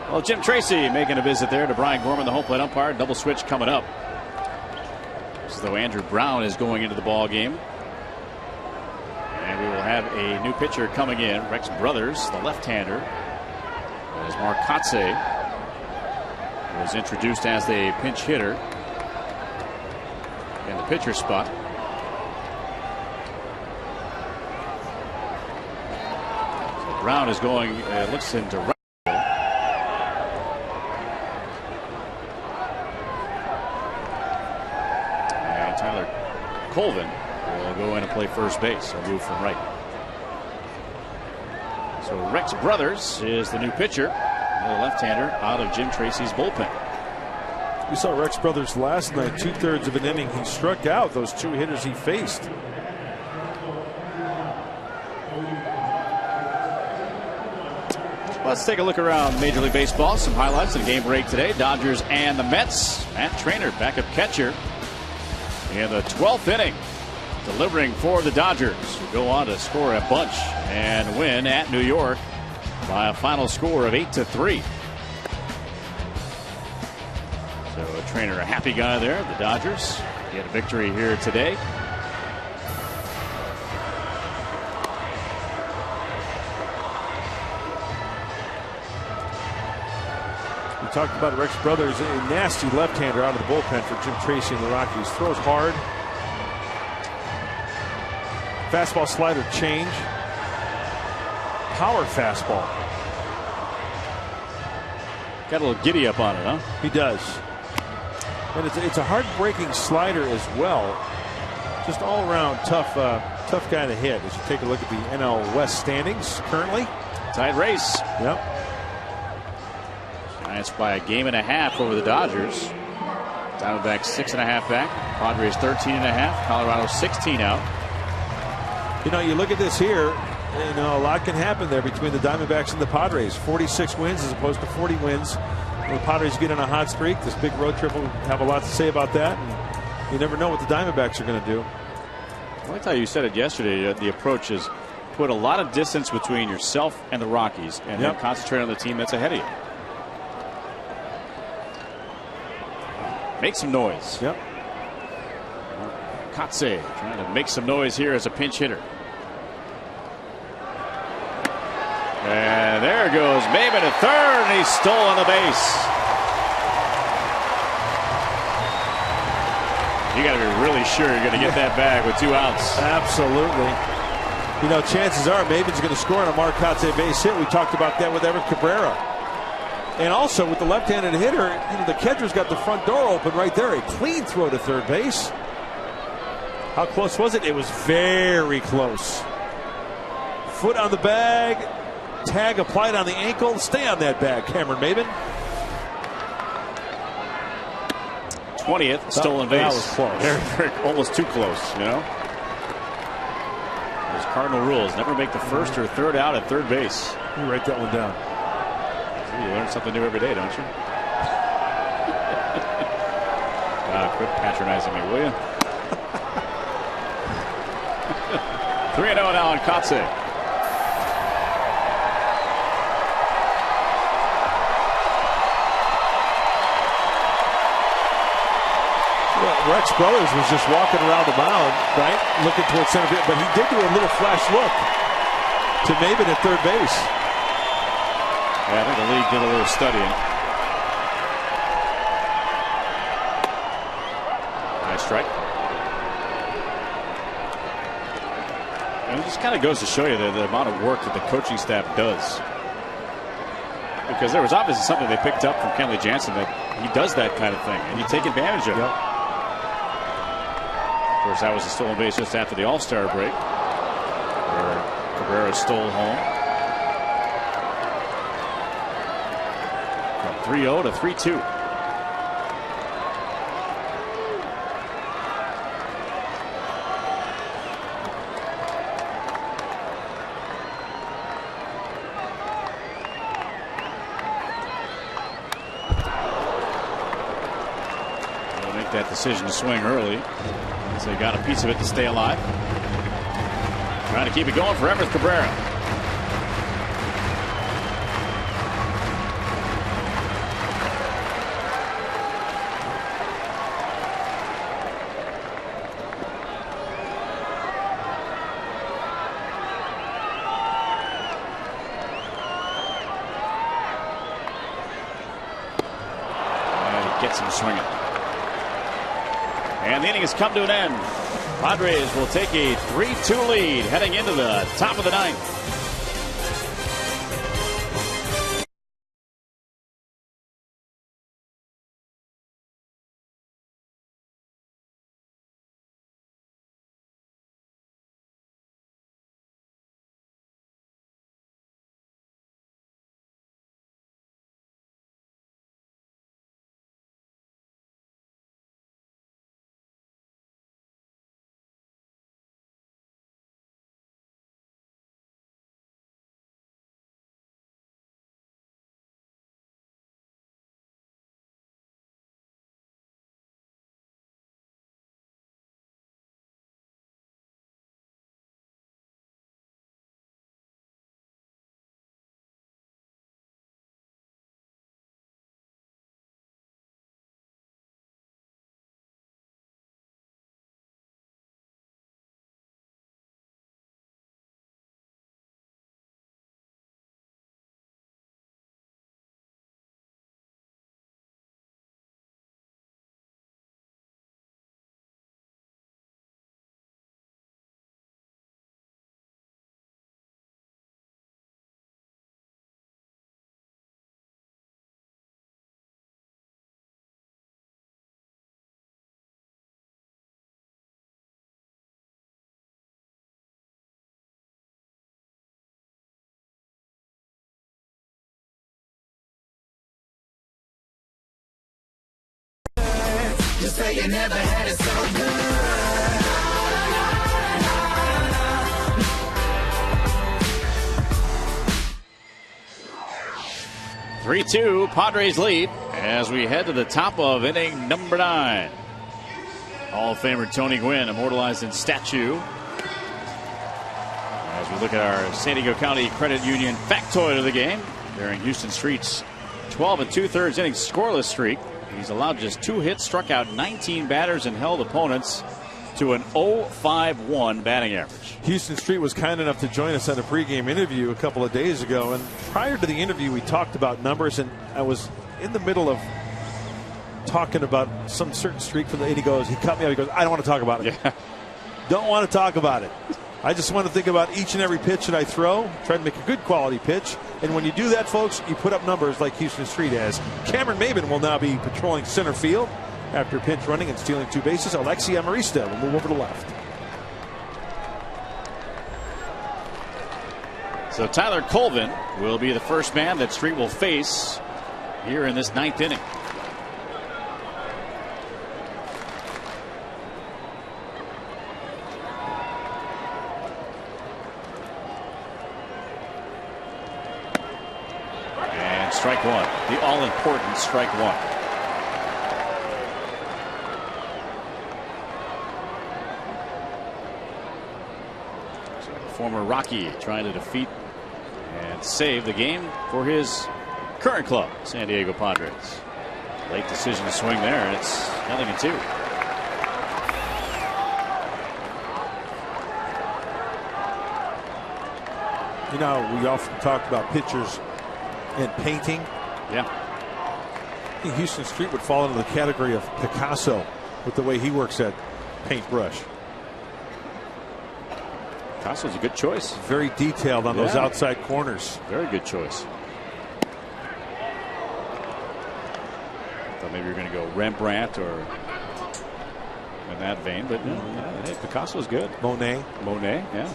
Speaker 3: Well, Jim Tracy making a visit there to Brian Gorman, the home plate umpire. Double switch coming up. As though Andrew Brown is going into the ball game. And we will have a new pitcher coming in. Rex Brothers, the left-hander. As Mark Kotze was introduced as the pinch hitter in the pitcher spot. Brown is going, looks into right. And Tyler Colvin will go in and play first base. He'll move from right. So Rex Brothers is the new pitcher, the left-hander out of Jim Tracy's bullpen.
Speaker 4: We saw Rex Brothers last night, 2/3 of an inning. He struck out those 2 hitters he faced.
Speaker 3: Let's take a look around Major League Baseball. Some highlights of the game break today. Dodgers and the Mets. Matt Traynor, backup catcher, in the 12th inning, delivering for the Dodgers, who go on to score a bunch and win at New York by a final score of 8-3. So Traynor, a happy guy there. The Dodgers get a victory here today.
Speaker 4: Talked about Rex Brothers, a nasty left-hander out of the bullpen for Jim Tracy and the Rockies. Throws hard. Fastball slider change. Power fastball.
Speaker 3: Got a little giddy up on it, huh?
Speaker 4: He does. And it's a hard-breaking slider as well. Just all around tough guy to hit. As you take a look at the NL West standings currently.
Speaker 3: Tight race.
Speaker 4: Yep.
Speaker 3: Giants by a game and a half over the Dodgers. Diamondbacks 6.5 back. Padres 13.5. Colorado 16 out.
Speaker 4: You know, you look at this here, you know, a lot can happen there between the Diamondbacks and the Padres. 46 wins as opposed to 40 wins. When the Padres get on a hot streak, this big road trip will have a lot to say about that. And you never know what the Diamondbacks are going to do.
Speaker 3: I like how you said it yesterday. The approach is put a lot of distance between yourself and the Rockies and then concentrate on the team that's ahead of you. Make some noise.
Speaker 4: Yep.
Speaker 3: Kotze trying to make some noise here as a pinch hitter. And there goes Maben to third, and he's stolen the base. You got to be really sure you're going to get that bag with 2 outs.
Speaker 4: Absolutely. You know, chances are Maven's going to score on a Marcotte base hit. We talked about that with Everett Cabrera. And also with the left-handed hitter, you know, the catcher's got the front door open right there. A clean throw to third base. How close was it? It was very close. Foot on the bag. Tag applied on the ankle. Stay on that bag, Cameron Maben.
Speaker 3: 20th stolen base.
Speaker 4: That was close.
Speaker 3: Very, almost too close, you know. Those Cardinal rules: never make the first or third out at third base.
Speaker 4: You write that one down.
Speaker 3: You learn something new every day, don't you? Quit patronizing me, will you? 3-0 now on Kotsay.
Speaker 4: Rex Brothers was just walking around the mound, right, looking towards center field, but he did do a little flash look to Maben at third base.
Speaker 3: Yeah, I think the league did a little studying. Nice strike. And it just kind of goes to show you the amount of work that the coaching staff does. Because there was obviously something they picked up from Kenley Jansen, that he does that kind of thing, and you take advantage of it. Of course, that was a stolen base just after the All-Star break, where Cabrera stole home. From 3-0 to 3-2. They'll make that decision to swing early. So they got a piece of it to stay alive. Trying to keep it going for Everett Cabrera. And he gets him swinging. And the inning has come to an end. Padres will take a 3-2 lead heading into the top of the ninth.
Speaker 2: Just say you never had it so good.
Speaker 3: 3-2, Padres lead as we head to the top of inning number 9. Hall of Famer Tony Gwynn immortalized in statue. As we look at our San Diego County Credit Union factoid of the game during Houston Street's 12 2/3 inning scoreless streak. He's allowed just 2 hits, struck out 19 batters, and held opponents to an 0.51 batting average.
Speaker 4: Houston Street was kind enough to join us at a pregame interview a couple of days ago, and prior to the interview we talked about numbers, and I was in the middle of talking about some certain streak from the 80. He cut me off. He goes, I don't want to talk about it.
Speaker 3: Yeah.
Speaker 4: Don't want to talk about it. I just want to think about each and every pitch that I throw, try to make a good quality pitch. And when you do that, folks, you put up numbers like Houston Street has. Cameron Maben will now be patrolling center field after pinch running and stealing 2 bases. Alexi Amarista will move over to left.
Speaker 3: So Tyler Colvin will be the first man that Street will face here in this 9th inning. Strike one, the all-important strike one. So former Rocky trying to defeat and save the game for his current club, San Diego Padres. Late decision to swing there, and it's 0-2.
Speaker 4: You know, we often talked about pitchers and painting.
Speaker 3: Yeah.
Speaker 4: I think Houston Street would fall into the category of Picasso with the way he works that paintbrush.
Speaker 3: Picasso's a good choice.
Speaker 4: Very detailed on those outside corners.
Speaker 3: Very good choice. Thought maybe you're going to go Rembrandt or in that vein, but no, hey, Picasso's good.
Speaker 4: Monet,
Speaker 3: yeah.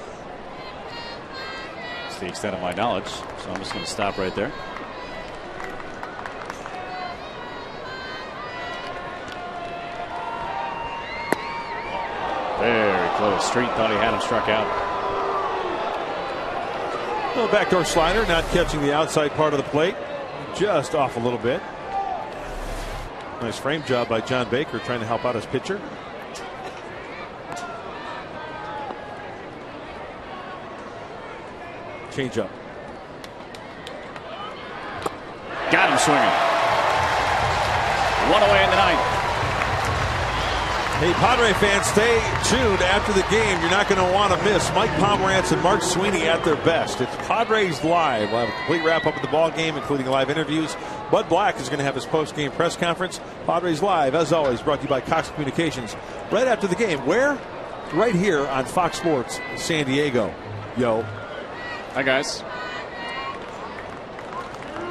Speaker 3: That's the extent of my knowledge, so I'm just going to stop right there. Very close. Street thought he had him struck out.
Speaker 4: Little backdoor slider, not catching the outside part of the plate, just off a little bit. Nice frame job by John Baker trying to help out his pitcher. Change up.
Speaker 3: Got him swinging. One away in the ninth.
Speaker 4: Hey, Padre fans, stay tuned after the game. You're not going to want to miss Mike Pomerantz and Mark Sweeney at their best. It's Padres Live. We'll have a complete wrap-up of the ball game, including live interviews. Bud Black is going to have his post-game press conference. Padres Live, as always, brought to you by Cox Communications. Right after the game. Where? Right here on Fox Sports San Diego. Yo.
Speaker 3: Hi, guys.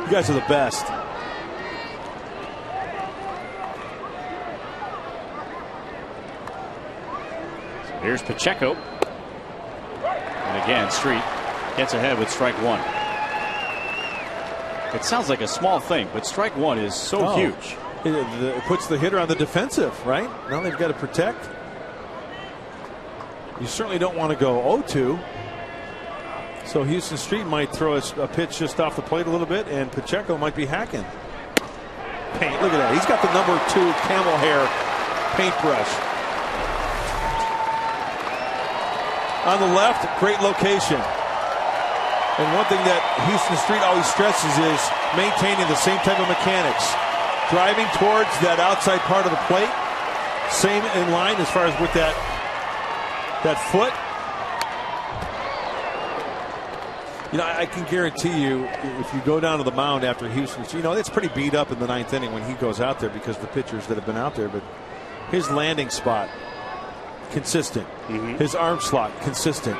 Speaker 4: You guys are the best.
Speaker 3: Here's Pacheco. And again, Street gets ahead with strike one. It sounds like a small thing, but strike one is so huge.
Speaker 4: It puts the hitter on the defensive, right? Now they've got to protect. You certainly don't want to go 0-2. So Houston Street might throw a pitch just off the plate a little bit, and Pacheco might be hacking. Paint, look at that. He's got the number 2 camel hair paintbrush. On the left, great location. And one thing that Houston Street always stresses is maintaining the same type of mechanics. Driving towards that outside part of the plate. Same in line as far as with that foot. You know, I can guarantee you, if you go down to the mound after Houston, you know, it's pretty beat up in the 9th inning when he goes out there because of the pitchers that have been out there. But his landing spot, consistent. His arm slot, consistent.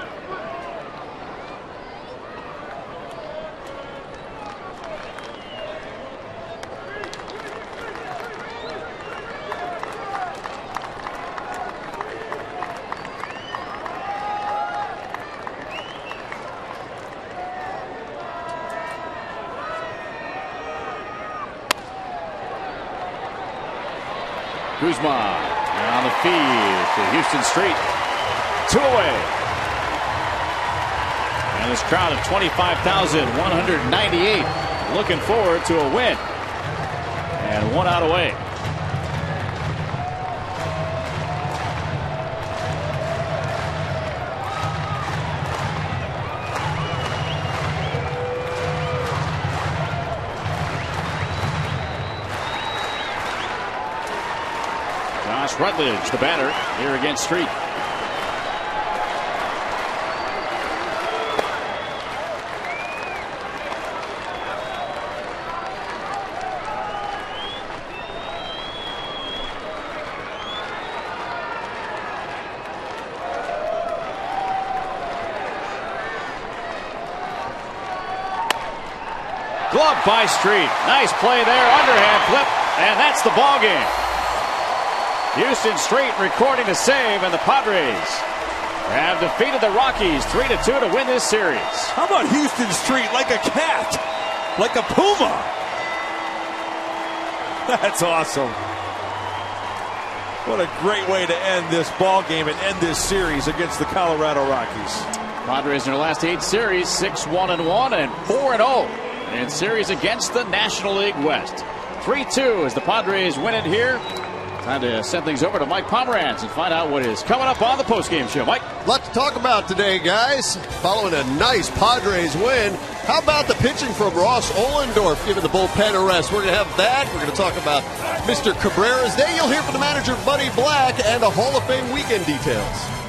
Speaker 3: Guzman on the feed to Houston Street. 2 away. And this crowd of 25,198 looking forward to a win. And 1 out away. Josh Rutledge, the batter, here against Street. Glove by Street. Nice play there. Underhand flip. And that's the ball game. Houston Street recording a save, and the Padres have defeated the Rockies 3-2 to win this series.
Speaker 4: How about Houston Street? Like a cat. Like a puma. That's awesome. What a great way to end this ball game and end this series against the Colorado Rockies.
Speaker 3: Padres in their last 8 series, 6-1-1 and 4-0 in series against the National League West. 3-2 as the Padres win it here. Time to send things over to Mike Pomeranz and find out what is coming up on the postgame show. Mike?
Speaker 8: A lot to talk about today, guys. Following a nice Padres win, how about the pitching from Ross Ohlendorf giving the bullpen a rest? We're going to have that. We're going to talk about Mr. Cabrera's Day. You'll hear from the manager, Buddy Black, and the Hall of Fame weekend details.